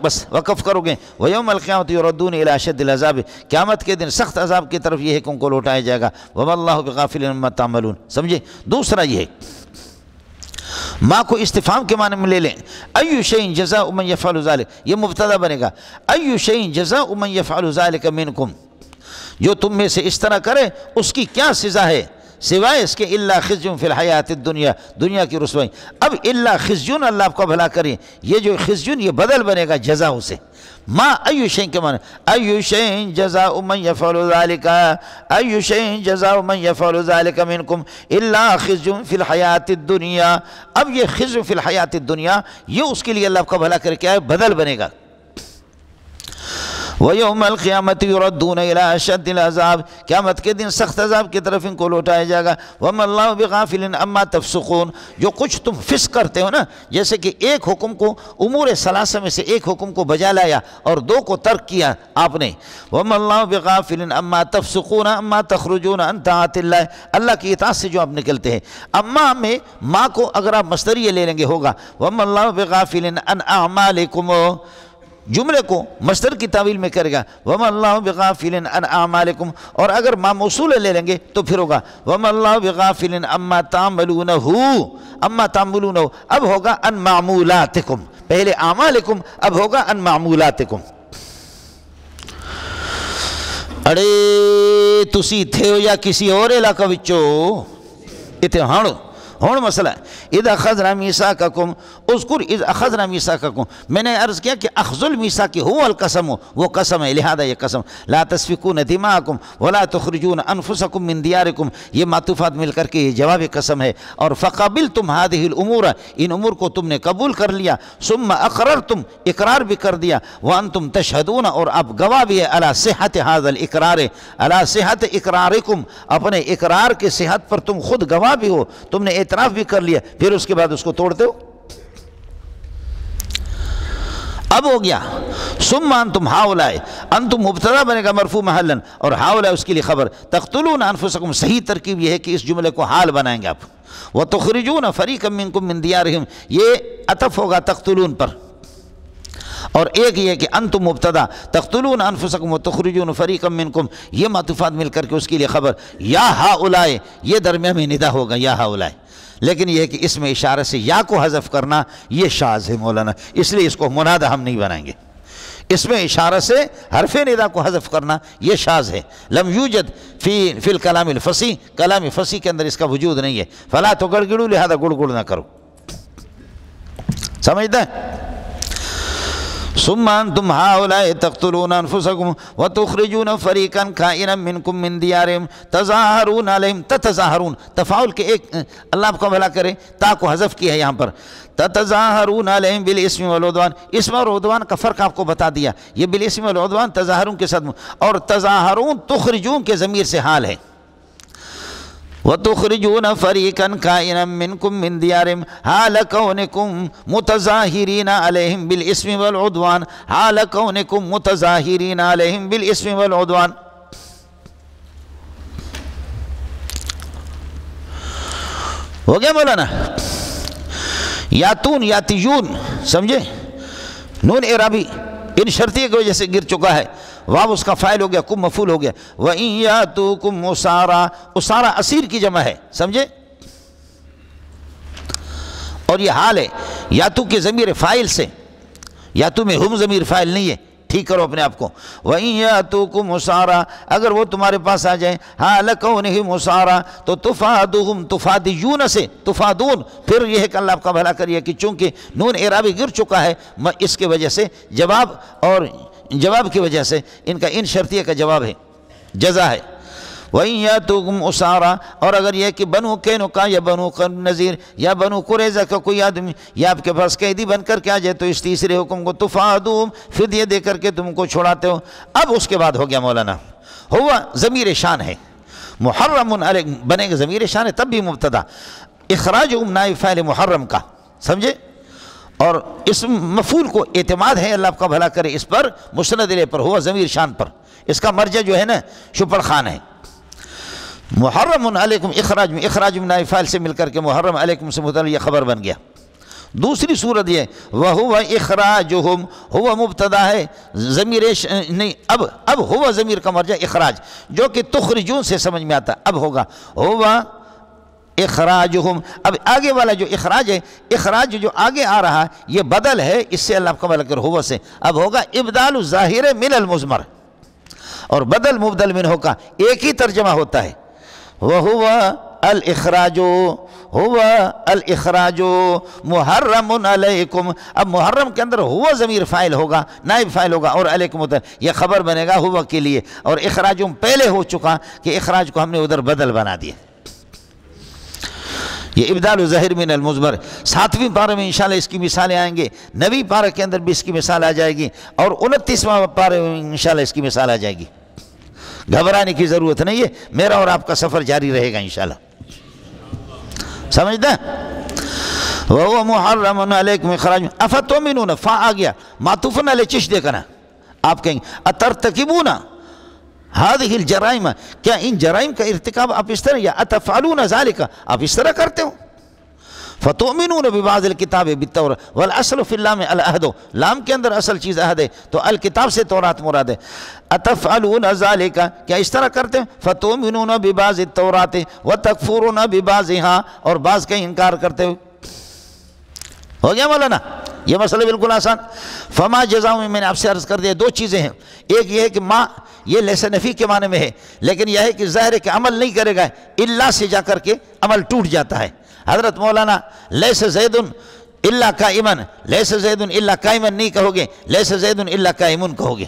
A: بس وقف کرو گے، ویوم القیامت یردون الی اشد العذاب، قیامت کے دن سخت عذاب کی طرف یہ ہے کہ ان کو لوٹایا جائے گا، وما اللہ بغافل عما تعملون، سمجھے؟ دوسرا یہ ہے ما کو استفہام کے معنی میں لے لیں، ای شیء جزاء من یفعل ذلک، یہ مبتدا بنے گا، ای شیء جزاء من یفعل ذلک منکم، جو تم میں سے اس طرح کرے اس کی کیا سزا ہے سوائے اس کے الا خزی فی الحیات الدنیا، دنیا کی رسوائی۔ اب الا خزیون، اللہ آپ کو بھلا کرے، یہ جو خزیون یہ بدل بنے گا جزاء سے، ما ای شیء کے معنی ای شیء جزاء من یفعل ذلک، ای شیء جزاء من یفعل ذلک منکم الا خزی فی الحیات الدنیا۔ اب یہ خزی فی الحیات الدنیا یہ اس کے لیے اللہ آپ کو بھلا کرے کیا ہے؟ بدل بنے گا۔ وَيَوْمَ الْقِيَامَةِ يُرَدُّونَ إِلَىٰ أَشَدِّ الْعَذَابِ، قیامت کے دن سخت عذاب کی طرف ان کو لوٹایا جائے گا۔ وَمَا اللَّهُ بِغَافِلٍ عَمَّا تَفْسُقُونَ، جو کچھ تم فسق کرتے ہو نا، جیسے کہ ایک حکم کو امور ثلاثہ میں سے ایک حکم کو بجا لایا اور دو کو ترک کیا آپ نے، وَمَا اللَّهُ بِغَافِلٍ عَمَّا تَفْسُقُونَ عَمَّا تَخْرُجُونَ عَنْ طَاعَةِ اللَّهِ، اللہ کی اطاعت سے جو آپ نکلتے ہیں۔ اما میں ما کو اگر آپ مصدریہ لے لیں گے ہوگا وَمَا اللَّهُ بِغَافِلٍ عَنْ أَعْمَالِكُمْ، جملے کو مصدر کی تعویل میں کرے گا وَمَا اللَّهُ بِغَافِلٍ عَنْ أَعْمَالِكُمْ، اور اگر ما موصول لے لیں گے تو پھر ہوگا وَمَا اللَّهُ بِغَافِلٍ عَمَّا تَعْمَلُونَهُ، عَمَّا تَعْمَلُونَهُ اب ہوگا عَنْ مَعْمُولَاتِكُمْ، پہلے اعمالکم اب ہوگا عَنْ مَعْمُولَاتِكُمْ۔ اڑے تسی تھے ہو یا کسی اور علاقہ وچو اتنے ہون مسئلہ ہے۔ اذ اخذنا میثاقکم، اذکر اذ اخذنا میثاقکم، میں نے عرض کیا کہ اخذ المیثاق هو القسم، وہ قسم ہے، لہذا یہ قسم، لا تسفکون دماءکم ولا تخرجون انفسکم من دیارکم، یہ معطوفات مل کر کے یہ جواب قسم ہے۔ اور فقبلتم هذه الامور، ان امور کو تم نے قبول کر لیا، ثم اقررتم، اقرار بھی کر دیا، وانتم تشہدون، اور آپ گواہ بھی ہے، علی صحت هذا الاقرار، علی صحت اقرارکم، اپنے اقرار کے صحت پر تم خود گواہ بھی ہو، تم نے اعتراف بھی کر لیا، پھر اس کے بعد اس کو توڑتے ہو۔ اب ہو گیا ثم انتم ہاؤلاء، انتم مبتدا بنے گا مرفوع محلا، اور ہاؤلاء اس کے لیے خبر، تقتلون انفسکم، صحیح ترکیب یہ ہے کہ اس جملے کو حال بنائیں گے آپ، وتخرجون فریقا منکم من دیارہم، یہ عطف ہوگا تقتلون پر، اور ایک یہ کہ انتم مبتدا، تقتلون انفسکم وتخرجون فریقا منکم، یہ معطوفات مل کر کے اس کے لیے خبر، یا ہاؤلاء، یہ درمیان میں ندا ہوگا یا ہاؤلاء، لیکن یہ کہ اس میں اشارہ سے یا کو حذف کرنا یہ شاذ ہے مولانا، اس لیے اس کو منادہ ہم نہیں بنائیں گے، اس میں اشارہ سے حرف ندا کو حذف کرنا یہ شاذ ہے، لم یوجد فی الکلام الفصیح، کلام فصیح کے اندر اس کا وجود نہیں ہے، فلا تو گڑگڑو، لہذا گڑ گڑ نہ کرو، سمجھتا ہے؟ ثم انتم هؤلاء تقتلون انفسكم وتخرجون فريقا كائنا منكم من ديارهم تظاہرون علیہم. تتظاہرون تفاعل کے ایک اللہ آپ کو بھلا کرے تا کو حذف کیا ہے یہاں پر. تتظاہرون علیہم بالاسم والعدوان. اسم اور عدوان کا فرق آپ کو بتا دیا. یہ بالاسم والعدوان تظاہرون کے ساتھ, اور تظاہرون تخرجون کے ضمیر سے حال ہے. وَتُخْرِجُونَ فَرِيقًا كَائِنًا مِّنكُم مِّن دِيَارِهِمْ حَالَ كَوْنِكُم مُتَظَاهِرِينَ عَلَيْهِمْ بِالْإِثْمِ وَالْعُدْوَانِ حَالَ كَوْنِكُم مُتَظَاهِرِينَ عَلَيْهِمْ بِالْإِثْمِ وَالْعُدْوَانِ. ہو گیا مولانا؟ یاتون یاتیون سمجھے؟ نون اعرابی ان شرطیہ کی وجہ سے گر چکا ہے. واو اس کا فاعل ہو گیا, کم مفعول ہو گیا. وَإِن يَأْتُوكُمْ أُسَارَىٰ, اسارہ اسیر کی جمع ہے سمجھے, اور یہ حال ہے. یاتو کے ضمیر فاعل سے, یاتو میں ہم ضمیر فاعل نہیں ہے, ٹھیک کرو اپنے آپ کو. وَإِن يَأْتُوكُمْ أُسَارَىٰ, اگر وہ تمہارے پاس آ جائیں حَالَ كَوْنِهِمْ أُسَارَىٰ, تو تُفَادُهُمْ تُفَادِيُّونَ سے تفادون, پھر یہ ہے کہ اللہ آپ کا بھلا کریے کہ چونکہ نون اعرابی گر چکا ہے اس کے وجہ سے جواب, اور جواب کی وجہ سے ان کا ان شرطیہ کا جواب ہے, جزا ہے. وَإِن يَأْتُوكُمْ أُسَارَىٰ, اور اگر یہ کہ بنو قینقاع یا بنو نذیر یا بنو قریظہ کا کوئی آدمی یا آپ کے پاس قیدی بن کر کے آ جائے تو اس تیسرے حکم کو تفادوم فدیہ دے کر کے تم کو چھوڑاتے ہو. اب اس کے بعد ہو گیا مولانا, ہوا ضمیر شان ہے, محرم علیکم بنے گا ضمیر شان ہے تب بھی مبتدا, اخراجہم نائب فاعل محرم کا سمجھے, اور اس مفعول کو اعتماد ہے اللہ آپ کا بھلا کرے اس پر مسند الیہ پر, ہوا ضمیر شان پر, اس کا مرجع جو ہے نا شپڑ خان ہے. محرم علیکم اخراج میں, اخراج میں نائب فاعل سے مل کر کے محرم علیکم سے متعلق یہ خبر بن گیا. دوسری صورت یہ وَهُوَ اخراجہم, ہوا مبتدا ہے ضمیر نہیں, اب ہوا ضمیر کا مرجع اخراج جو کہ تخرجون سے سمجھ میں آتا, اب ہوگا ہوا اخراجہم. اب آگے والا جو اخراج ہے, اخراج جو آگے آ رہا یہ بدل ہے اس سے اللہ کا بھلا کر ہوا سے, اب ہوگا ابدال الظاہر من المضمر, اور بدل مبدل من ہوگا ایک ہی ترجمہ ہوتا ہے. وَهُوَ الْإِخْرَاجُ, ہوا الْإِخْرَاجُ محرم علیکم. اب محرم کے اندر ہوا ضمیر فاعل ہوگا, نائب فاعل ہوگا, اور علیکم یہ خبر بنے گا ہوا کے لیے, اور اخراجم پہلے ہو چکا کہ اخراج کو ہم نے ادھر بدل بنا دیا. یہ ابدال ظاہر من المضمر. 7ویں پارے میں انشاءاللہ اس کی مثالیں آئیں گے, 9ویں پارے کے اندر بھی اس کی مثال آ جائے گی, اور 29واں پارے میں انشاءاللہ اس کی مثال آ جائے گی. گھبرانے کی ضرورت نہیں ہے, میرا اور آپ کا سفر جاری رہے گا انشاءاللہ, سمجھتا ہے؟ وَهُوَ مُحَرَّمٌ عَلَيْكُمْ اخراج. افتؤمنون, فا آ گیا معطوفن علی چش دے کنا, آپ کہیں گے اترتکبون هذه الجرائم, کیا ان جرائم کا ارتکاب آپ اس طرح, یا اتفعلون ذالک آپ اس طرح کرتے ہو. فتؤمنون ببعض الکتاب بالتوراۃ والاصل فی اللام العہد, لام کے اندر اصل چیز عہد ہے تو الکتاب سے تورات مراد ہے. اتفعلون ذالک, کیا اس طرح کرتے ہیں, فتؤمنون ببعض التوراۃ وتکفرون ببعضها, اور بعض کا انکار کرتے ہو. ہو گیا مولانا یہ مسئلہ بالکل آسان. فما جزاء میں نے آپ سے عرض کر دیا دو چیزیں ہیں, ایک یہ ہے کہ ما یہ لیس نفی کے معنی میں ہے, لیکن یہ ہے کہ ظاہر ہے کہ عمل نہیں کرے گا, اللہ سے جا کر کے عمل ٹوٹ جاتا ہے. حضرت مولانا لیس زید الا قائما, لیس زید الا قائما نہیں کہو گے, لیس زید الا قائم کہو گے.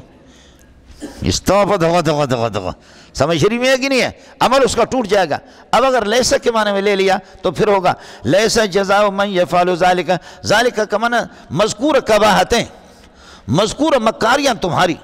A: سمجھ شریف میں ہے کہ نہیں ہے, عمل اس کا ٹوٹ جائے گا. اب اگر لیسا کے معنی میں لے لیا تو پھر ہوگا لیسا جزاء من یفعل ذالک, ذالک کا معنی مذکور قباحتیں, مذکور مکاریاں تمہاری.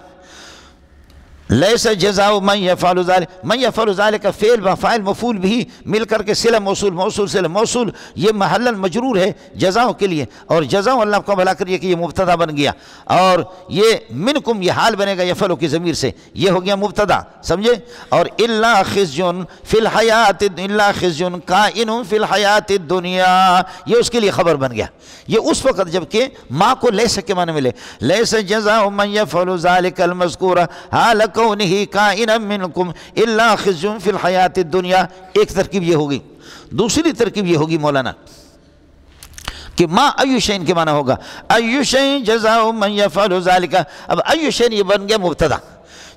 A: لیس جزاء من یفعل ذالک, من یفعل ذالک فعل و فاعل مفعول بھی مل کر کے صلہ موصول, موصول صلہ موصول, یہ محلا مجرور ہے جزاء کے لیے, اور جزاء اللہ کو بھلا کریے کہ یہ مبتدا بن گیا, اور یہ منکم یہ حال بنے گا یفعل کی ضمیر سے, یہ ہو گیا مبتدا, سمجھے. اور الا خزی فی الحیات, الا خزی کائن فی الحیات الدنیا, یہ اس کے لیے خبر بن گیا. یہ اس وقت جب کہ ما کو لیس کے معنی ملے, لیس جزاء من یفعل ذالک المذکور حال کونہ کائنا منکم الا خزی فی الحیات الدنیا. ایک ترکیب یہ ہوگی. دوسری ترکیب یہ ہوگی مولانا کہ ما ایو شین کے معنی ہوگا ایو شین جزاء من یفعل ذالک. اب ایو شین یہ بن گیا مبتدا,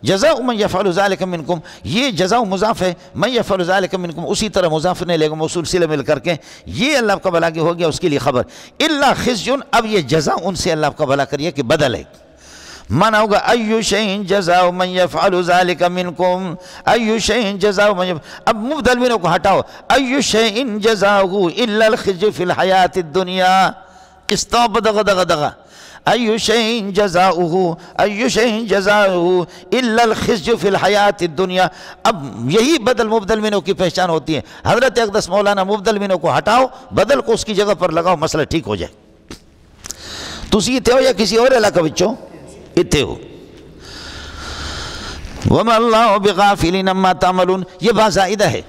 A: جزاء من یفعل ذالک منکم یہ جزاء مضاف ہے, من یفعل ذالک منکم اسی طرح مضاف نے لے گا موصول صلہ مل کر کے, یہ اللہ کا بھلا ہو گیا اس کے لیے خبر. الا خزی, اب یہ جزاء ان سے اللہ کا بھلا کریے کہ بدل ہے, مانا ہوگا ای شیء جزاء من یفعل ذلک منکم، ای شیء جزاء من یفعل، اب مبدل منہ کو ہٹاؤ، ای شیء جزاؤہ الا الخزي فی الحیاۃ الدنیا، استوب دغ دغ دغ، ای شیء جزاؤہ، ای شیء جزاؤہ الا الخزي فی الحیاۃ الدنیا۔ اب یہی بدل مبدل منہ کی پہچان ہوتی ہے۔ حضرت اقدس مولانا مبدل منہ کو ہٹاؤ، بدل کو اس کی جگہ پر لگاؤ، مسئلہ ٹھیک ہو جائے۔ تسی اتنے ہو یا کسی اور علاقہ بچوں اتنے ہو۔ وَمَا اللَّهُ بِغَافِلٍ عَمَّا تَعْمَلُونَ، یہ بازائدہ ہے،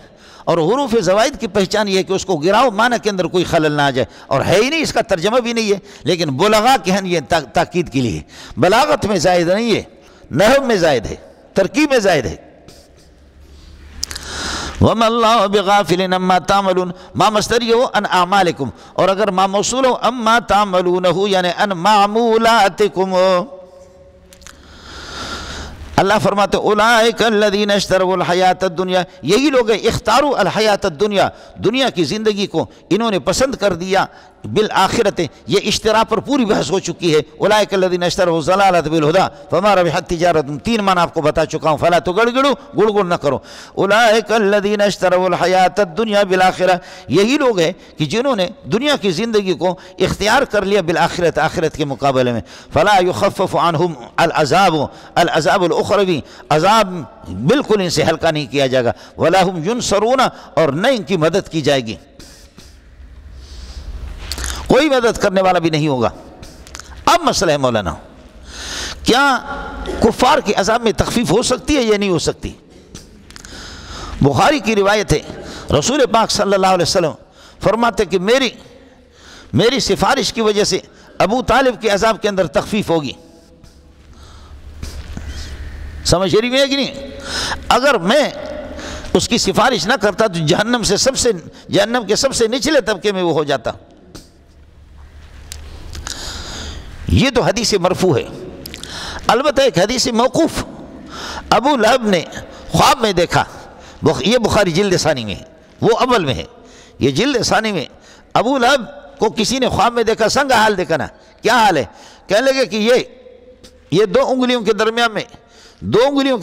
A: اور حروف زوائد کی پہچان یہ ہے کہ اس کو گراؤ، معنی کے اندر کوئی خلل نہ آ جائے، اور ہے ہی نہیں، اس کا ترجمہ بھی نہیں ہے، لیکن بلغاء کے ہن یہ تاکید کے لیے، بلاغت میں زائد نہیں ہے، نحو میں زائد ہے، ترکیب میں زائد ہے۔ وَمَا اللَّهُ بِغَافِلٍ عَمَّا تَعْمَلُونَ، ما مصدری ہو ان اعمالکم، اور اگر ما موصول ہو اما تعملونہ یعنی ان معمولاتکم۔ اللہ فرماتے اولئک الذین اشتروا الحیات الدنیا، یہی لوگ اختاروا الحیات الدنیا، دنیا کی زندگی کو انہوں نے پسند کر دیا، بالآخرت، یہ اشتراء پر پوری بحث ہو چکی ہے۔ اولئک الذین اشتروا الضلالۃ بالہدیٰ فما ربحت تجارتہم، تین معنی آپ کو بتا چکا ہوں، فلا تگڑگڑو، گڑ گڑ نہ کرو۔ اولئک الذین اشتروا الحیات الدنیا بالآخرہ، یہی لوگ ہیں کہ جنہوں نے دنیا کی زندگی کو اختیار کر لیا بالآخرت، آخرت کے مقابلے میں۔ فلا یخفف عنہم العذاب، العذاب الاخروی، عذاب بالکل ان سے ہلکا نہیں کیا جائے گا۔ ولا ہم ینصرون، اور نہ ان کی مدد کی جائے گی، کوئی مدد کرنے والا بھی نہیں ہوگا۔ اب مسئلہ ہے مولانا، کیا کفار کے عذاب میں تخفیف ہو سکتی ہے یا نہیں ہو سکتی؟ بخاری کی روایت ہے، رسول پاک صلی اللہ علیہ وسلم فرماتے کہ میری سفارش کی وجہ سے ابو طالب کے عذاب کے اندر تخفیف ہوگی۔ سمجھ شریف ہے کہ نہیں؟ اگر میں اس کی سفارش نہ کرتا تو جہنم کے سب سے نچلے طبقے میں وہ ہو جاتا۔ یہ تو حدیث مرفوع ہے۔ البتہ ایک حدیث موقوف، ابو لہب نے خواب میں دیکھا، یہ بخاری جلد ثانی میں ہے، وہ اول میں ہے، یہ جلد ثانی میں، ابو لہب کو کسی نے خواب میں دیکھا، سنگا حال دیکھا نا، کیا حال ہے؟ کہنے لگے کہ یہ دو انگلیوں کے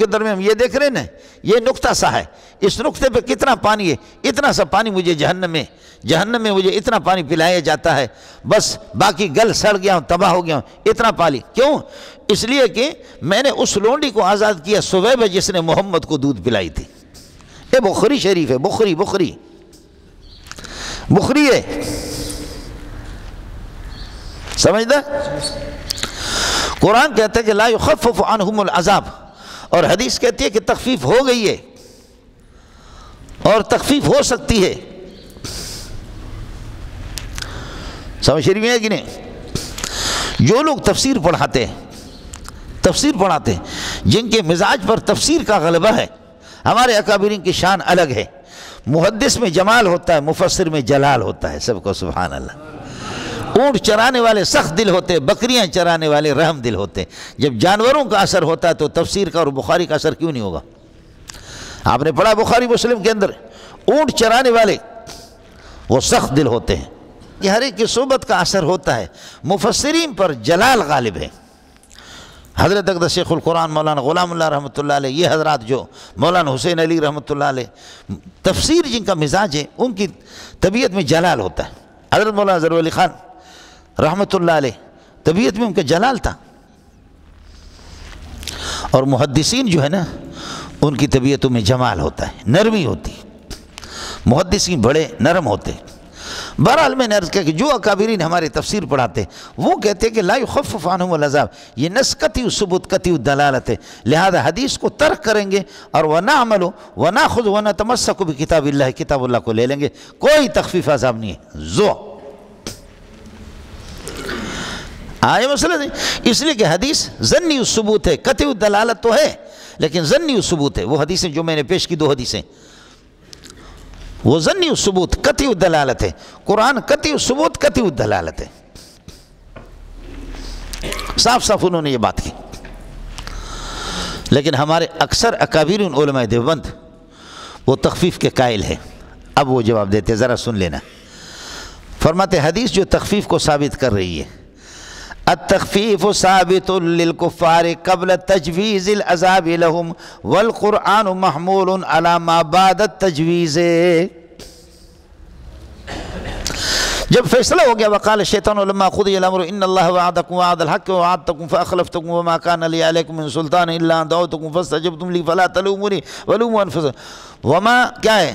A: درمیان یہ دیکھ رہے نا، یہ نقطہ سا ہے، اس نقطے پہ کتنا پانی ہے، اتنا سا پانی مجھے جہنم میں مجھے اتنا پانی پلایا جاتا ہے، بس باقی گل سڑ گیا ہوں، تباہ ہو گیا ہوں، اتنا پانی۔ کیوں؟ اس لیے کہ میں نے اس لونڈی کو آزاد کیا، سویبہ، جس نے محمد کو دودھ پلائی تھی۔ یہ بخاری شریف ہے، بخاری ہے، سمجھدا؟ قرآن کہتا ہے کہ لا یخفف عنہم العذاب، اور حدیث کہتی ہے کہ تخفیف ہو گئی ہے اور تخفیف ہو سکتی ہے۔ سمجھ رہی ہے کہ نہیں؟ جو لوگ تفسیر پڑھاتے ہیں، جن کے مزاج پر تفسیر کا غلبہ ہے، ہمارے اکابرین کی شان الگ ہے۔ محدث میں جمال ہوتا ہے، مفسر میں جلال ہوتا ہے، سب کو سبحان اللہ۔ اونٹ چرانے والے سخت دل ہوتے، بکریاں چرانے والے رحم دل ہوتے۔ جب جانوروں کا اثر ہوتا ہے تو تفسیر کا اور بخاری کا اثر کیوں نہیں ہوگا؟ آپ نے پڑھا بخاری مسلم کے اندر، اونٹ چرانے والے وہ سخت دل ہوتے ہیں۔ یہ ہر ایک کی صحبت کا اثر ہوتا ہے، مفسرین پر جلال غالب ہے۔ حضرت اقدس شیخ القرآن مولانا غلام اللہ رحمۃ اللہ علیہ، یہ حضرات جو مولانا حسین علی رحمۃ اللہ علیہ، تفسیر جن کا مزاج ہے، ان کی طبیعت میں جلال ہوتا ہے۔ حضرت مولانا ظفر علی خان رحمۃ اللہ علیہ، طبیعت میں ان کا جلال تھا۔ اور محدثین جو ہے نا، ان کی طبیعتوں میں جمال ہوتا ہے، نرمی ہوتی ہے، محدثین بڑے نرم ہوتے ہیں۔ بہرحال میں نے عرض کیا کہ جو اکابرین ہمارے تفسیر پڑھاتے وہ کہتے ہیں کہ لا یخفف عنہم العذاب، یہ نص قطعی ثبوت قطعی دلالت ہے، لہذا حدیث کو ترک کریں گے اور وَنَعْمَلُ وَنَأْخُذُ وَنَتَمَسَّكُ بِكِتَابِ اللَّهِ، کتاب اللہ کو لے لیں گے، کوئی تخفیف عذاب نہیں ہے۔ آئے مسئلہ نہیں، اس لیے کہ حدیث ظنی الثبوت ہے، قطعی الدلالت تو ہے لیکن ظنی الثبوت ہے۔ وہ حدیثیں جو میں نے پیش کی، دو حدیثیں، وہ ظنی الثبوت قطعی الدلالت ہے۔ قرآن قطعی الثبوت قطعی الدلالت ہے، صاف صاف انہوں نے یہ بات کی۔ لیکن ہمارے اکثر اکابرین علماء دیوبند وہ تخفیف کے قائل ہیں۔ اب وہ جواب دیتے، ذرا سن لینا۔ فرماتے حدیث جو تخفیف کو ثابت کر رہی ہے، التخفیف ثابت للکفار قبل تجویز العذاب لهم والقرآن محمول على ما بعد التجویز. جب فیصلہ ہو گیا وقال الشیطان لما قضی الامر ان اللہ وعدکم وعد الحق ووعدتکم فاخلفتکم وما كان لي عليكم من سلطان الا ان دعوتکم فاستجبتم لي فلا تلوموني ولوموا انفسکم وما کیا ہے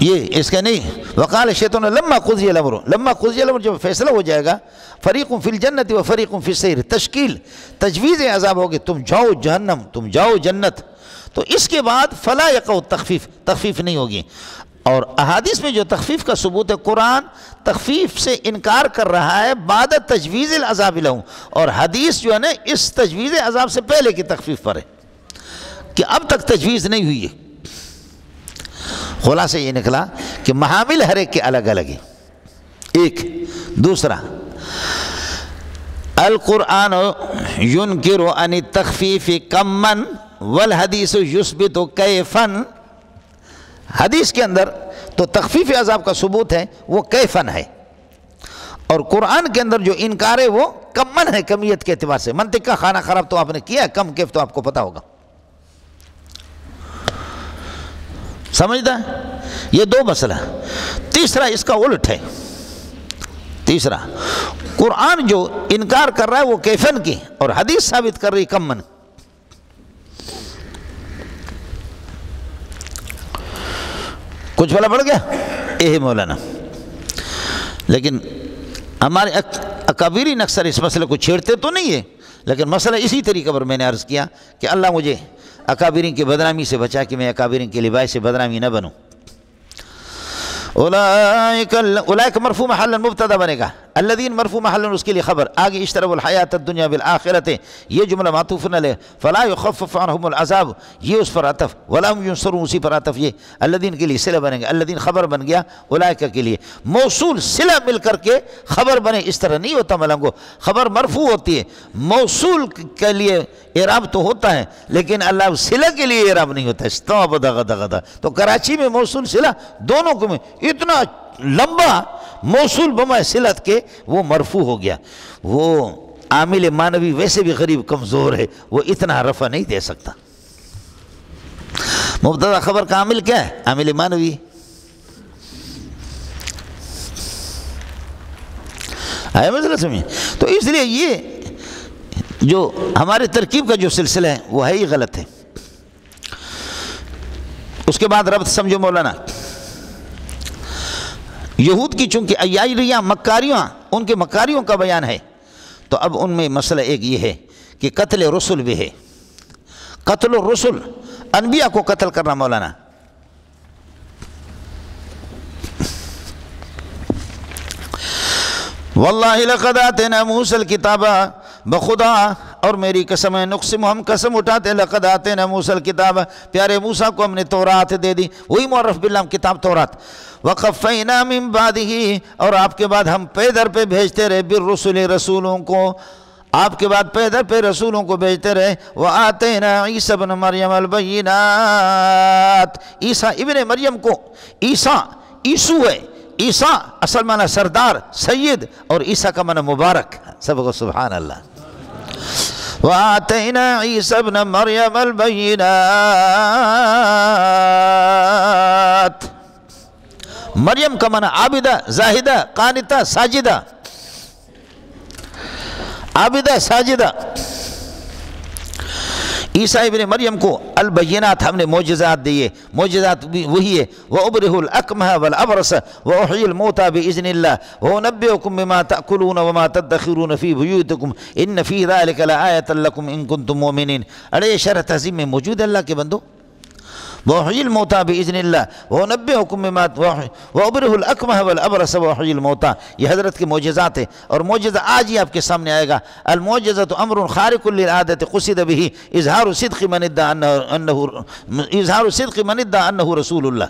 A: یہ اس کا نہیں. وقال الشیطان لما قضی الامر، لما قضی الامر جب فیصلہ ہو جائے گا فریق فی الجنت و فریق فی السعیر، تشکیل تجویز عذاب ہوگی تم جاؤ جہنم تم جاؤ جنت، تو اس کے بعد فلا یقع تخفیف، تخفیف نہیں ہوگی. اور احادیث میں جو تخفیف کا ثبوت ہے، قرآن تخفیف سے انکار کر رہا ہے بعد تجویز العذاب لہم، اور حدیث جو ہے نا اس تجویز عذاب سے پہلے کی تخفیف پر ہے کہ اب تک تجویز نہیں ہوئی ہے. خلاصہ یہ نکلا کہ محامل ہر ایک کے الگ الگ ہیں. ایک دوسرا القرآن ينکر عن التخفیف کما والحدیث یثبت کیفا، حدیث کے اندر تو تخفیف عذاب کا ثبوت ہے وہ کیفن ہے، اور قرآن کے اندر جو انکار ہے وہ کمن ہے، کمیت کے اعتبار سے. منطق کا خانہ خراب تو آپ نے کیا ہے، کم کیف تو آپ کو پتا ہوگا. سمجھتا ہے؟ یہ دو مسئلہ. تیسرا اس کا الٹ ہے. تیسرا قرآن جو انکار کر رہا ہے وہ کیفن کی، اور حدیث ثابت کر رہی کمن. کچھ بلا پڑ گیا اے مولانا. لیکن ہمارے اکابرین اکثر اس مسئلے کو چھیڑتے تو نہیں ہے، لیکن مسئلہ اسی طریقے پر میں نے عرض کیا کہ اللہ مجھے اکابرین کی بدنامی سے بچا کہ میں اکابرین کے لباس سے بدنامی نہ بنوں. اولئک مرفوع محلا مبتدا بنے گا، الذین مرفوع محلا اس کے لیے خبر. آگے اشتروا الحیات الدنیا بالآخرۃ، یہ جملہ معطوف علیہ فلا یخفف عنہم العذاب، یہ اس پر عطف، ولا هم ينصرون اسی پر عطف. یہ الذین کے لیے صلہ بنے گا، الذین خبر بن گیا، اولئک کے لیے موصول صلہ مل کر کے خبر بنے. اس طرح نہیں ہوتا ملنگو، خبر مرفوع ہوتی ہے، موصول کے لیے اعراب تو ہوتا ہے لیکن اللہ صلہ کے لیے اعراب نہیں ہوتا ہے. تو کراچی میں موصول صلہ دونوں کو میں اتنا لمبا موصول بمائے صلت کے وہ مرفوع ہو گیا. وہ عامل مانوی ویسے بھی غریب کمزور ہے، وہ اتنا رفع نہیں دے سکتا. مبتدا خبر کا عامل کیا ہے؟ عامل مانوی. آیا مسئلہ سمجھیں؟ تو اس لیے یہ جو ہمارے ترکیب کا جو سلسلہ ہے وہ ہے ہی غلط ہے. اس کے بعد ربط سمجھو مولانا. یہود کی چونکہ عیاریاں مکاریاں ان کے مکاریوں کا بیان ہے، تو اب ان میں مسئلہ ایک یہ ہے کہ قتل رسل بھی ہے. قتل الرسل، انبیاء کو قتل کرنا مولانا. واللہ لقد آتینا موسیٰ الکتاب، بخدا اور میری قسم ہے، نقسم ہم قسم اٹھاتے، لقد آتینا موسیٰ الکتاب، پیارے موسیٰ کو ہم نے تورات دے دی، وہی معرف باللہ کتاب تورات. وقفینا من بعدہ، اور آپ کے بعد ہم پے در پہ بھیجتے رہے، بالرسل رسولوں کو، آپ کے بعد پے در پہ رسولوں کو بھیجتے رہے. وآتینا عیسیٰ ابن مریم البینات، عیسیٰ ابن مریم کو، عیسیٰ عیسو ہے، عیسیٰ اصل معنی سردار سید، اور عیسیٰ کا معنی مبارک. سب کو سبحان اللہ. وآتینا عیسیٰ ابن مریم البینات، مریم کا معنی عابدہ زاہدہ قانتہ ساجدہ، عابدہ ساجدہ. عیسیٰ ابن مریم کو البینات ہم نے معجزات دیے، معجزات وہی ہے. وَأُبْرِئُ الْأَكْمَحَ وَالْأَبْرَصَ وَأُحْيِي الْمَوْتَى بِإِذْنِ اللَّهِ وَأُنَبِّئُكُم بِمَا تَأْكُلُونَ وَمَا تَدَّخِرُونَ فِي بُيُوتِكُمْ إِنَّ فِي ذَلِكَ لَآيَةً لَكُمْ إِن كُنتُم مُؤْمِنِينَ. ارے شرح تہذیب میں موجود ہے اللہ کے بندو. وَأُحْيِي الْمَوْتَى بِإِذْنِ اللَّهِ وَأُنَبِّئُكُم بِمَا وَأُبْرِئُ الْأَكْمَحَ وَالْأَبْرَصَ وَأُحْيِي الْمَوْتَى. یہ حضرت کے معجزات ہے، اور معجزہ آج ہی آپ کے سامنے آئے گا. المعجزۃ امر خارق للعادۃ قصد به اظہار صدق من ادعى انه رسول اللہ.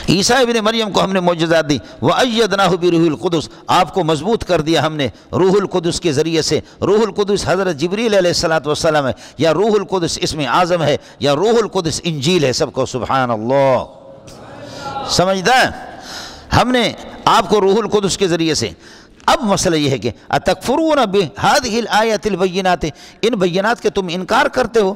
A: عیسیٰ ابن مریم کو ہم نے معجزات دی. وَأَيَّدْنَاهُ بِرُوحِ الْقُدُسِ، آپ کو مضبوط کر دیا ہم نے روح القدس کے ذریعے سے. روح القدس حضرت جبریل علیہ السلام ہے، یا روح القدس اسم اعظم ہے، یا روح القدس انجیل ہے. سب کو سبحان اللہ. سمجھتا ہے؟ ہم نے آپ کو روح القدس کے ذریعے سے. اب مسئلہ یہ ہے کہ اتکفرون بہذہ الآیات البینات، ان بینات کے تم انکار کرتے ہو.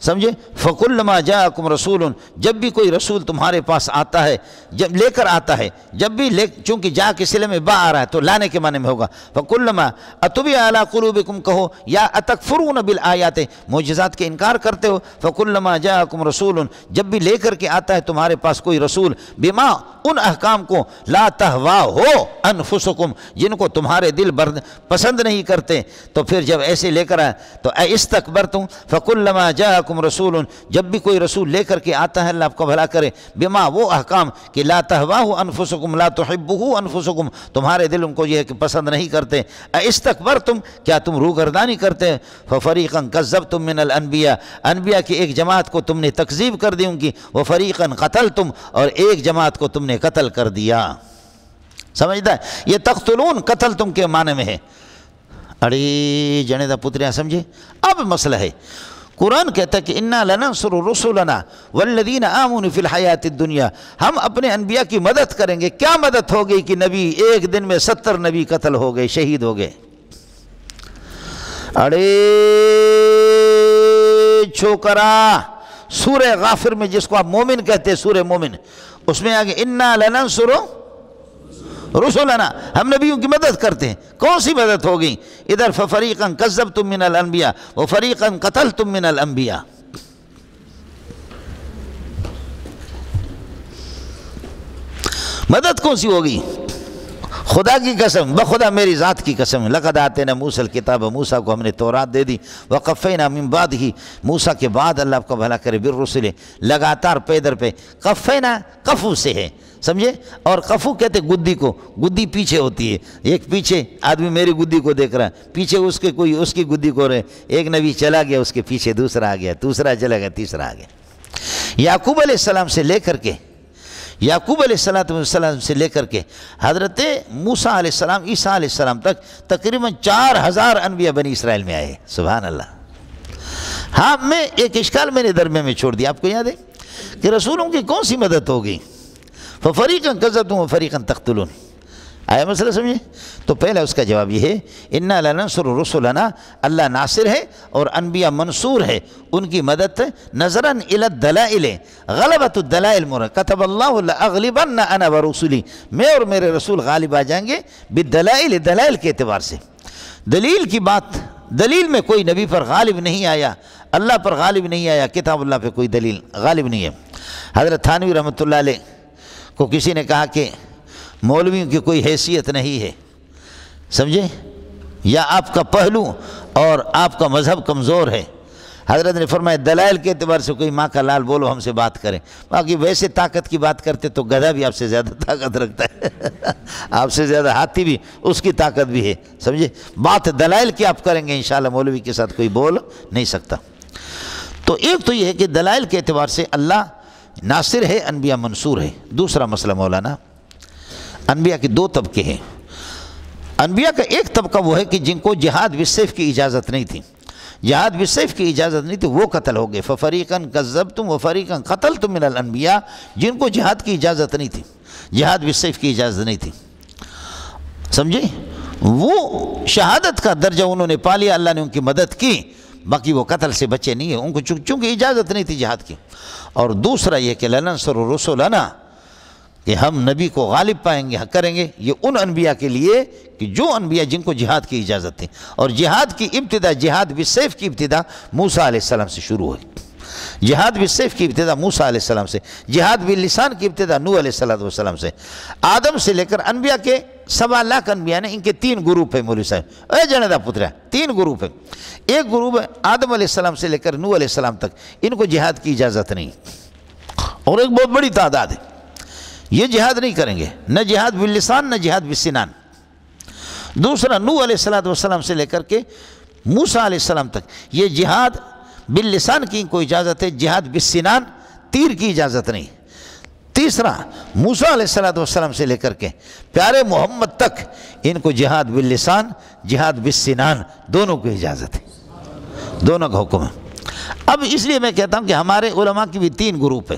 A: سمجھے؟ فکلما جاءکم رسول، جب بھی کوئی رسول تمہارے پاس آتا ہے، جب لے کر آتا ہے، جب بھی چونکہ جا کے صلے میں با آ رہا ہے تو لانے کے معنی میں ہوگا. فکلما اطبع علی قلوبکم، کہو یا اتکفرون بالآیات، معجزات کے انکار کرتے ہو. فکلما جاءکم رسول، جب بھی لے کر کے آتا ہے تمہارے پاس کوئی رسول، بما، ان احکام کو، لا تہواہ انفسکم، جن کو تمہارے دل پسند نہیں کرتے، تو پھر جب ایسے لے کر آئے تو استکبرتم. فکلما جاءکم رسول، جب بھی کوئی رسول لے کر کے آتا ہے، اللہ آپ کو بھلا کرے، بما، وہ احکام کہ لا تہواہ انفسکم، لا تحبہ انفسکم، تمہارے دل ان کو یہ کہ پسند نہیں کرتے. استکبرتم، کیا تم روگردانی کرتے. ففریقا کذبتم من الانبیاء، انبیاء کی ایک جماعت کو تم نے تکذیب کر دی ان کی. وفریقا قتلتم، اور ایک جماعت کو تم نے قتل کر دیا. سمجھتا ہے؟ یہ تقتلون قتلتم کے معنی میں ہے. اڑے جنے دا پتریاں سمجھے. اب مسئلہ ہے، قرآن کہتا ہے کہ انا لننصر رسلنا والذین آمنوا فی الحیات الدنیا، ہم اپنے انبیاء کی مدد کریں گے. کیا مدد ہو گئی کہ نبی ایک دن میں 70 نبی قتل ہو گئے، شہید ہو گئے. اڑے چھوکرا، سورہ غافر میں جس کو آپ مومن کہتے ہیں، سورہ مومن، اس میں آگے انا لننصر رسولنا، ہم نبیوں کی مدد کرتے ہیں. کون سی مدد ہو گئی؟ ادھر ففریقا کذبتم من الانبیاء وفریقا قتلتم من الانبیاء. مدد کون سی ہوگی؟ خدا کی قسم، بخدا میری ذات کی قسم، لقد آتینا موسیٰ الکتاب، موسیٰ کو ہم نے تورات دے دی. وقفینا من بعدہ، موسیٰ کے بعد اللہ آپ کو بھلا کرے، بالرسل، لگاتار پیدر پہ. قفینا قفو سے ہے، سمجھے؟ اور قفو کہتے گدی کو، گدی پیچھے ہوتی ہے. ایک پیچھے آدمی میری گدی کو دیکھ رہا ہے، پیچھے اس کے کوئی اس کی گدی کو رہے. ایک نبی چلا گیا، اس کے پیچھے دوسرا آ گیا، دوسرا چلا گیا، تیسرا آ گیا. یعقوب علیہ السلام سے لے کر کے، یعقوب علیہ السلام سے لے کر کے حضرت موسیٰ علیہ السلام، عیسیٰ علیہ السلام تک تقریباً 4000 انبیاء بنی اسرائیل میں آئے. سبحان اللہ. ہاں، میں ایک اشکال میرے درمیان میں چھوڑ دیا. آپ کو یاد ہے کہ رسولوں کی کون سی مدد ہوگی؟ ففریقا کذبتم وفریقا تقتلون. آیا مسئلہ سمجھے؟ تو پہلا اس کا جواب یہ ہے، انا لننصر رسلنا، اللہ ناصر ہے اور انبیاء منصور ہے. ان کی مدد نظراً الی الدلائل، غلبۃ الدلائل کتب اللہ لاغلبن انا ورسلی، میں اور میرے رسول غالب آ جائیں گے. بالدلائل، دلائل کے اعتبار سے. دلیل کی بات، دلیل میں کوئی نبی پر غالب نہیں آیا، اللہ پر غالب نہیں آیا، کتاب اللہ پہ کوئی دلیل غالب نہیں ہے. حضرت تھانوی رحمۃ اللہ علیہ کو کسی نے کہا کہ مولویوں کی کوئی حیثیت نہیں ہے، سمجھے، یا آپ کا پہلو اور آپ کا مذہب کمزور ہے. حضرت نے فرمایا دلائل کے اعتبار سے کوئی ماں کا لال بولو ہم سے بات کریں. باقی ویسے طاقت کی بات کرتے تو گدھا بھی آپ سے زیادہ طاقت رکھتا ہے، آپ سے زیادہ ہاتھی بھی، اس کی طاقت بھی ہے. سمجھے؟ بات دلائل کی آپ کریں گے، انشاءاللہ مولوی کے ساتھ کوئی بول نہیں سکتا. تو ایک تو یہ ہے کہ دلائل کے اعتبار سے اللہ ناصر ہے، انبیاء منصور ہے. دوسرا مسئلہ مولانا، انبیاء کے 2 طبقے ہیں. انبیاء کا ایک طبقہ وہ ہے کہ جن کو جہاد بالسیف کی اجازت نہیں تھی، جہاد بالسیف کی اجازت نہیں تھی، وہ قتل ہو گئے. ففریقا کذبتم وفریقا قتلتم من الانبیاء، جن کو جہاد کی اجازت نہیں تھی، جہاد بالسیف کی اجازت نہیں تھی، سمجھے؟ وہ شہادت کا درجہ انہوں نے پا لیا، اللہ نے ان کی مدد کی، باقی وہ قتل سے بچے نہیں ہیں، ان کو چونکہ اجازت نہیں تھی جہاد کی. اور دوسرا یہ کہ لننصر رسلنا، کہ ہم نبی کو غالب پائیں گے، کریں گے، یہ ان انبیاء کے لیے کہ جو انبیاء جن کو جہاد کی اجازت تھی. اور جہاد کی ابتدا، جہاد بالسیف کی ابتدا موسیٰ علیہ السلام سے شروع ہوئی. جہاد بالسیف کی ابتدا موسیٰ علیہ السلام سے، جہاد باللسان کی ابتدا نوح علیہ السلام سے. آدم سے لے کر انبیاء کے 1.25 لاکھ انبیاء نے، ان کے 3 گروپ ہیں مولوی صاحب، اے جنیدہ پترا، 3 گروپ ہیں. ایک گروپ ہے آدم علیہ السلام سے لے کر نوح علیہ السلام تک، ان کو جہاد کی اجازت نہیں. اور ایک بہت بڑی تعداد ہے، یہ جہاد نہیں کریں گے، نہ جہاد باللسان نہ جہاد بالسنان. دوسرا نوح علیہ السلام سے لے کر کے موسیٰ علیہ السلام تک یہ جہاد باللسان کی کوئی اجازت ہے، جہاد بالسنان، تیر کی اجازت نہیں. تیسرا موسیٰ علیہ السلام سے لے کر کے پیارے محمد تک ان کو جہاد باللسان، جہاد بالسنان، دونوں کو اجازت ہے، دونوں کا حکم ہے. اب اس لیے میں کہتا ہوں کہ ہمارے علماء کی بھی 3 گروپ ہیں.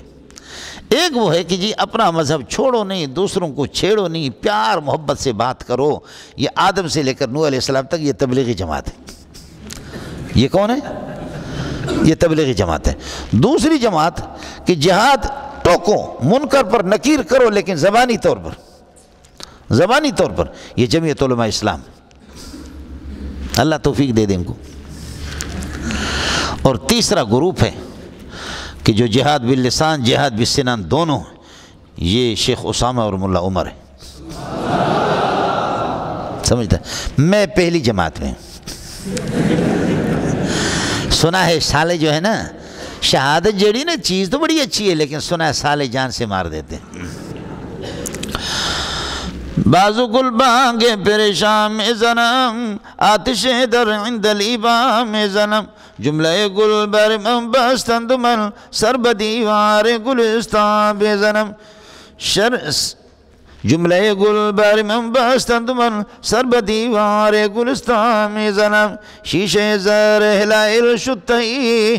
A: ایک وہ ہے کہ جی اپنا مذہب چھوڑو نہیں، دوسروں کو چھیڑو نہیں، پیار محبت سے بات کرو. یہ آدم سے لے کر نوح علیہ السلام تک یہ تبلیغی جماعت ہے. یہ کون ہے؟ یہ تبلیغی جماعت ہے. دوسری جماعت کہ جہاد ٹوکو، منکر پر نکیر کرو، لیکن زبانی طور پر یہ جمعیت علماء اسلام. اللہ توفیق دے دیں ان کو. اور تیسرا گروپ ہے کہ جو جہاد باللسان جہاد بالسنان دونوں، یہ شیخ اسامہ اور ملا عمر ہے. سمجھتا ہے؟ میں پہلی جماعت میں سنا ہے سالے جو ہے نا، شہادت جڑی نا چیز تو بڑی اچھی ہے، لیکن سنا ہے سالے جان سے مار دیتے. بازو گل بانگے پریشان میں زنم، آتش در عند الابا میں زنم، جملہ گل بر من بستند من سر بدیوار گلستان بے زنم، جملہ گل بر من بستند من سر بدیوار گلستان میں زنم، شیشہ زر ہلائل شتہی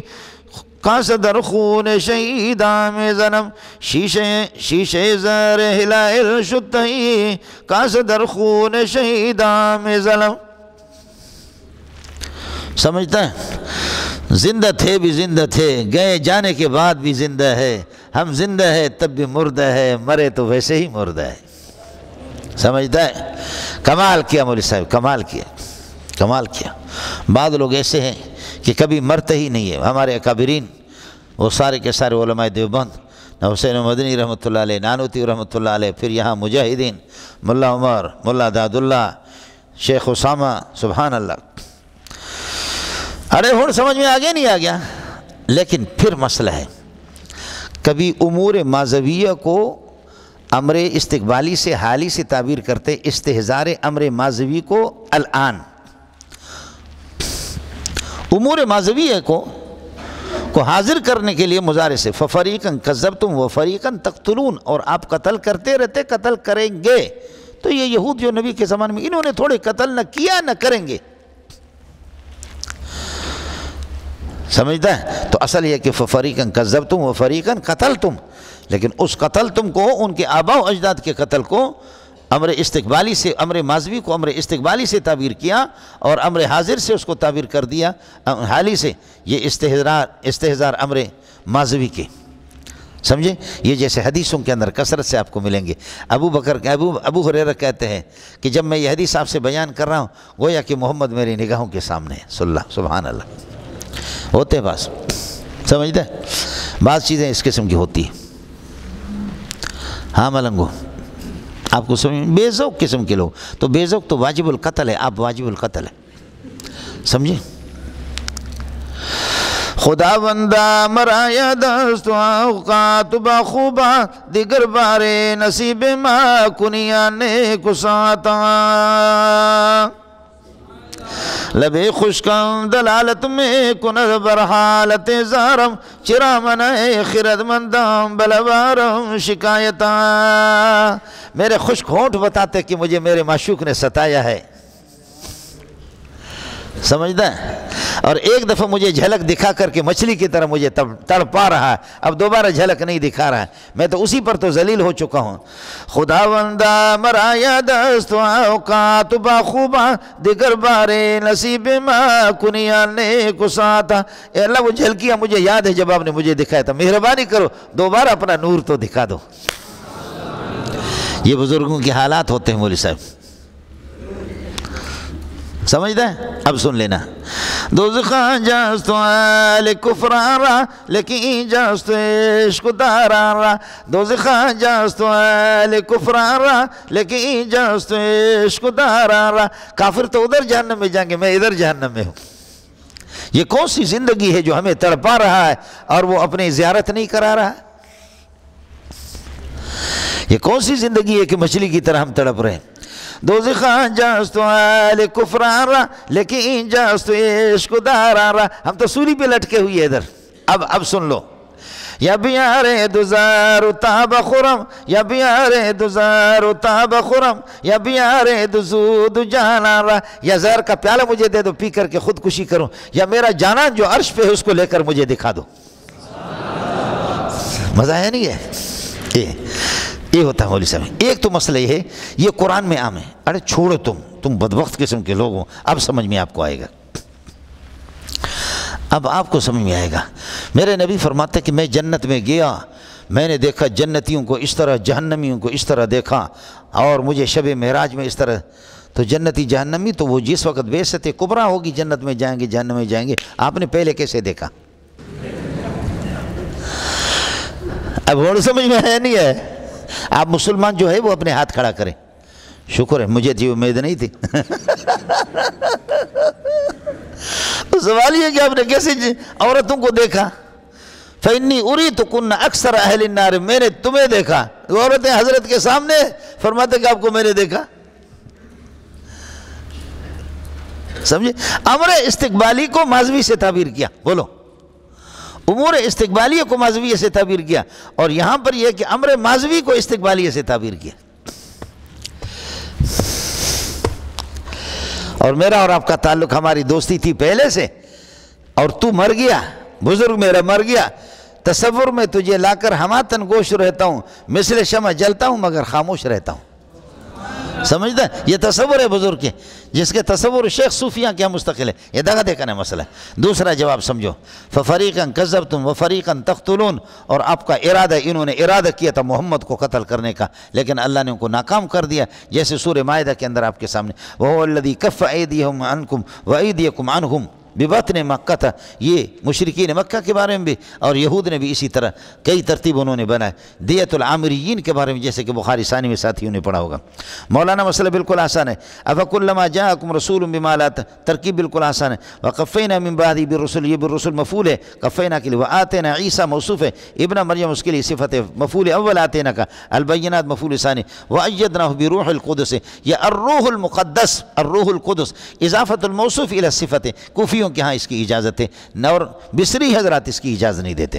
A: کاس در خون شہیدان میں زنم، شیشہ زر ہلائل شتہی کاس در خون شہیدان میں زنم. سمجھتا ہے؟ زندہ تھے بھی زندہ تھے، گئے جانے کے بعد بھی زندہ ہے. ہم زندہ ہے تب بھی مردہ ہے، مرے تو ویسے ہی مردہ ہے. سمجھتا ہے؟ کمال کیا مولوی صاحب، کمال کیا. بعض لوگ ایسے ہیں کہ کبھی مرتے ہی نہیں ہے. ہمارے اکابرین وہ سارے کے سارے علماء دیوبند، حسین مدنی رحمۃ اللہ علیہ، نانوتی رحمۃ اللہ علیہ، پھر یہاں مجاہدین ملا عمر، ملا داد اللہ، شیخ اسامہ، سبحان اللہ. ارے ہن سمجھ میں آگیا نہیں آگیا؟ لیکن پھر مسئلہ ہے، کبھی امور ماضویہ کو امر استقبالی سے حالی سے تعبیر کرتے، استحضار امر ماضوی کو الان. امور ماضویہ کو حاضر کرنے کے لیے مضارع سے فَفَرِيقًا كَذَّبْتُمْ وَفَرِيقًا تَقْتُلُونَ، اور آپ قتل کرتے رہتے، قتل کریں گے. تو یہ یہود جو نبی کے زمانے میں انہوں نے تھوڑے قتل نہ کیا نہ کریں گے. سمجھتا ہے؟ تو اصل یہ کہ فَفَرِيقًا كَذَّبْتُمْ وَفَرِيقًا قَتَلْتُمْ، لیکن اس قتل تم کو ان کے آباء و اجداد کے قتل کو امر استقبالی سے، امر ماضوی کو امر استقبالی سے تعبیر کیا، اور امر حاضر سے اس کو تعبیر کر دیا حالی سے. یہ استحضار امر ماضوی کے. سمجھے؟ یہ جیسے حدیثوں کے اندر کثرت سے آپ کو ملیں گے. ابو ہریرہ کہتے ہیں کہ جب میں یہ حدیث آپ سے بیان کر رہا ہوں، گویا کہ محمد میری نگاہوں کے سامنے ہے. صلی اللہ، سبحان اللہ. ہوتے ہیں بعض، سمجھتے ہیں؟ بعض چیزیں اس قسم کی ہوتی ہیں. ہاں ملنگو، آپ کو سمجھ، بے ذوق قسم کے لوگ. تو بے ذوق تو واجب القتل ہے، آپ واجب القتل ہے. سمجھے؟ خدا بندہ مرایا دست اوقات بخوبا دیگر بارے نصیب ما کنیا نیک ساتا، لبے خشکم دلالت میں کند برحالت زارم، چرا منع خرد مندم بلوارم شکایتا. میرے خشک ہونٹ بتاتے کہ مجھے میرے معشوق نے ستایا ہے. سمجھتا ہے؟ اور ایک دفعہ مجھے جھلک دکھا کر کے مچھلی کی طرح مجھے تڑپا رہا ہے، اب دوبارہ جھلک نہیں دکھا رہا ہے. میں تو اسی پر تو ذلیل ہو چکا ہوں. خدا بندہ مرایا دست اوقات باخوبا دیگر بارے نصیب ما کنیا نیک ساتا. اے اللہ، وہ جھلکیاں مجھے یاد ہے جب آپ نے مجھے دکھایا تھا، مہربانی کرو دوبارہ اپنا نور تو دکھا دو. یہ بزرگوں کے حالات ہوتے ہیں مولوی صاحب. سمجھتا ہے؟ اب سن لینا. دوزخاں جاستو آل کفران را لیکن جاستو عشق داران را، دوزخاں جاستو آل کفران را لیکن جاستو عشق داران را. کافر تو ادھر جہنم میں جائیں گے، میں ادھر جہنم میں ہوں. یہ کون سی زندگی ہے جو ہمیں تڑپا رہا ہے اور وہ اپنی زیارت نہیں کرا رہا؟ یہ کون سی زندگی ہے کہ مچھلی کی طرح ہم تڑپ رہے ہیں؟ دوزخاں جاستو آل کفران را لیکن جاستو عشق داران را. ہم تو سولی پہ لٹکے ہوئی ہے ادھر. اب سن لو. یا بیار دوزار تاب خرم، یا بیار دوزار تاب خرم، یا بیار دزود جانان را. یا زہر کا پیالہ مجھے دے دو، پی کر کے خودکشی کروں، یا میرا جانان جو عرش پہ ہے اس کو لے کر مجھے دکھا دو. مزہ ہے نہیں ہے؟ یہ ہوتا ہے مولوی صاحب۔ ایک تو مسئلہ یہ ہے، یہ قرآن میں عام ہے، ارے چھوڑو تم بدبخت قسم کے لوگ ہو، اب سمجھ میں آپ کو آئے گا، اب آپ کو سمجھ میں آئے گا۔ میرے نبی فرماتے کہ میں جنت میں گیا، میں نے دیکھا جنتیوں کو اس طرح، جہنمیوں کو اس طرح دیکھا، اور مجھے شب معراج میں اس طرح، تو جنتی جہنمی تو وہ جس وقت بعثت کبریٰ ہوگی جنت میں جائیں گے، جہنم میں جائیں گے، آپ نے پہلے کیسے دیکھا؟ اب اور سمجھ میں ہے نہیں ہے؟ آپ مسلمان جو ہے وہ اپنے ہاتھ کھڑا کریں، شکر ہے، مجھے یہ امید نہیں تھی۔ تو سوال یہ کہ آپ نے کیسے عورتوں کو دیکھا؟ فَإِنِّي أُرِيتُكُنَّ أَكْثَرَ أَهْلِ النَّارِ، میں نے تمہیں دیکھا، عورتیں حضرت کے سامنے فرماتے کہ آپ کو میں نے دیکھا، سمجھے؟ امر استقبالی کو ماضی سے تعبیر کیا، بولو، امور استقبالیہ کو ماضویہ سے تعبیر کیا، اور یہاں پر یہ کہ امر ماضوی کو استقبالیہ سے تعبیر کیا۔ اور میرا اور آپ کا تعلق، ہماری دوستی تھی پہلے سے، اور تو مر گیا، بزرگ میرا مر گیا، تصور میں تجھے لا کر ہماتن گوش رہتا ہوں، مثل شمع جلتا ہوں مگر خاموش رہتا ہوں، سمجھتا ہے؟ یہ تصور ہے بزرگ کے، جس کے تصور شیخ صوفیاں کیا مستقل ہے، یہ دغا دے کرنے مسئلہ ہے۔ دوسرا جواب سمجھو، فَفَرِيقًا كَذَّبْتُمْ وَفَرِيقًا تَقْتُلُونَ، اور آپ کا ارادہ، انہوں نے ارادہ کیا تھا محمد کو قتل کرنے کا، لیکن اللہ نے ان کو ناکام کر دیا، جیسے سورہ مائدہ کے اندر آپ کے سامنے، وَهُوَ الَّذِي كَفَّ أَيْدِيَهُمْ عَنْكُمْ وَأَيْدِيَكُمْ عَنْهُمْ بِبَطْنِ مکہ تھا، یہ مشرکین مکہ کے بارے میں بھی، اور یہود نے بھی اسی طرح کئی ترتیب انہوں نے بنائے۔ دیت العامریین کے بارے میں جیسے کہ بخاری ثانی میں ساتھیوں نے پڑھا ہوگا۔ مولانا مسئلہ بالکل آسان ہے، افکلما جاءکم رسول بما لا، ترکیب بالکل آسان ہے۔ وقفینا من بعدہ بالرسل، یہ بالرسل مفعول ہے، قفینا کے لیے، وآتینا عیسیٰ موصوف ہے، ابن مریم اس کے لیے صفت ہے، مفعول اول آتینا کا، البینات مفعول ثانی، وأیدناہ بروح القدس، یہ الروح المقدس، الروح القدس اضافت الموصوف الی الصفت، کوفیوں کے ہاں اس کی اجازت ہے، اور بصری حضرات اس کی اجازت نہیں دیتے،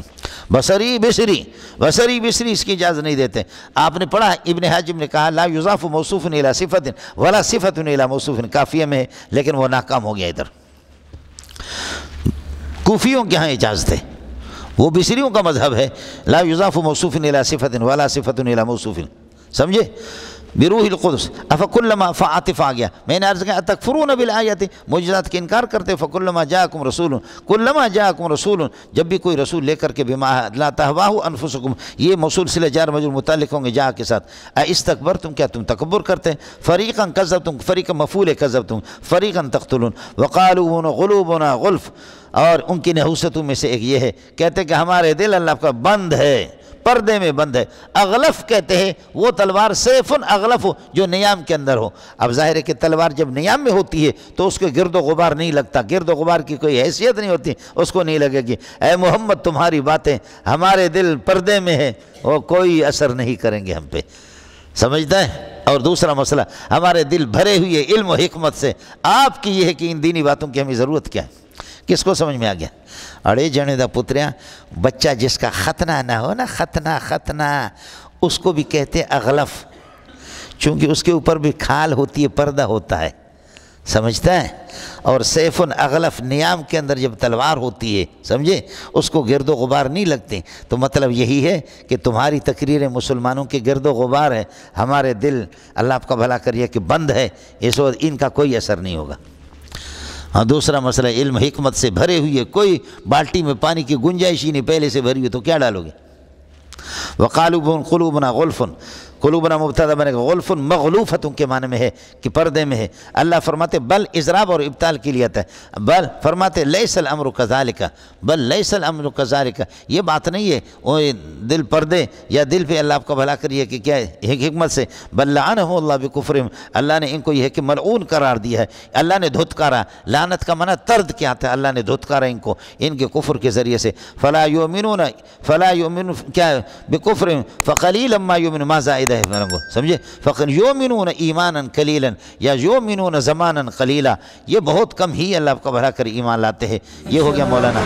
A: بصری بصری اس کی اجازت نہیں دیتے۔ آپ نے پڑھا ابن حاجب نے کہا لا یضاف موصوف الی صفت ولا صفت الی موصوف، کافیہ میں ہے، لیکن وہ ناکام ہو گیا ادھر، کوفیوں کے ہاں اجازت ہے، وہ بصریوں کا مذہب ہے، لا یضاف موصوف الی صفت ولا صفت الی موصوف، سمجھے؟ بروح القدس، افکلما فعاطف آ گیا، میں نے عرض کیا اتکفرون بالآیات، معجزات کے انکار کرتے، فکلما جاءکم رسول، کلما جاءکم رسول، جب بھی کوئی رسول لے کر کے، بما لا تہواہ انفسکم، یہ موصول صلہ جار مجرور متعلق ہوں گے جا کے ساتھ، استکبرتم، کیا تم تکبر کرتے ہیں، فریقا کذبتم، فریقا مفعول ہے کذبتم، فریقا تقتلون، وقالوا قلوبنا غلف، اور ان کی نحوستوں میں سے ایک یہ ہے، کہتے ہیں کہ ہمارے دل اللہ کا بند ہے، پردے میں بند ہے، اغلف کہتے ہیں وہ تلوار سیفن اغلف ہو جو نیام کے اندر ہو۔ اب ظاہر ہے کہ تلوار جب نیام میں ہوتی ہے تو اس کے گرد و غبار نہیں لگتا، گرد و غبار کی کوئی حیثیت نہیں ہوتی، اس کو نہیں لگے گی۔ اے محمد تمہاری باتیں، ہمارے دل پردے میں ہیں، وہ کوئی اثر نہیں کریں گے ہم پہ، سمجھتا ہے؟ اور دوسرا مسئلہ، ہمارے دل بھرے ہوئے علم و حکمت سے، آپ کی یہ ہے کہ ان دینی باتوں کی ہمیں ضرورت کیا ہے؟ کس کو سمجھ میں آ گیا؟ اڑے جنے دا پتریاں، بچہ جس کا ختنہ نہ ہو نا، ختنہ اس کو بھی کہتے ہیں اغلف، چونکہ اس کے اوپر بھی کھال ہوتی ہے، پردہ ہوتا ہے، سمجھتا ہے؟ اور سیف اغلف، نیام کے اندر جب تلوار ہوتی ہے، سمجھے، اس کو گرد و غبار نہیں لگتے، تو مطلب یہی ہے کہ تمہاری تقریریں مسلمانوں کے گرد و غبار ہے، ہمارے دل اللہ آپ کا بھلا کریے کہ بند ہے، اس وقت ان کا کوئی اثر نہیں ہوگا۔ ہاں دوسرا مسئلہ، علم حکمت سے بھرے ہوئے، کوئی بالٹی میں پانی کی گنجائش ہی نہیں پہلے سے بھری ہوئی، تو کیا ڈالو گے؟ وقالوا قلوبنا غلف، قلوبنا مبتدا بنے گا، غلف مغلوفتوں کے معنی میں ہے کہ پردے میں ہے۔ اللہ فرماتے بل اضراب اور ابطال کے لیے آتا ہے، بل فرماتے لیس الامر کذالک، بل لیس الامر کذالک، یہ بات نہیں ہے وہ دل پردے یا دل پہ اللہ آپ کا بھلا کریے کہ کیا ہے حکمت سے، بل لعنہ اللہ بکفرہم، اللہ نے ان کو یہ ہے کہ ملعون قرار دیا ہے، اللہ نے دھتکارا، لعنت کا معنی طرد کیا آتا ہے، اللہ نے دھتکارا ان کو ان کے کفر کے ذریعے سے، فلا یؤمنون کیا بکفرہم فقلیلا ما یؤمنون، ما زائد ہے، سمجھے؟ فقن یؤمنون ایمانا قلیلا یا یؤمنون زمانا قلیلا، یہ بہت کم ہی اللہ آپ کا بھلا کر ایمان لاتے ہیں۔ یہ ہو گیا مولانا۔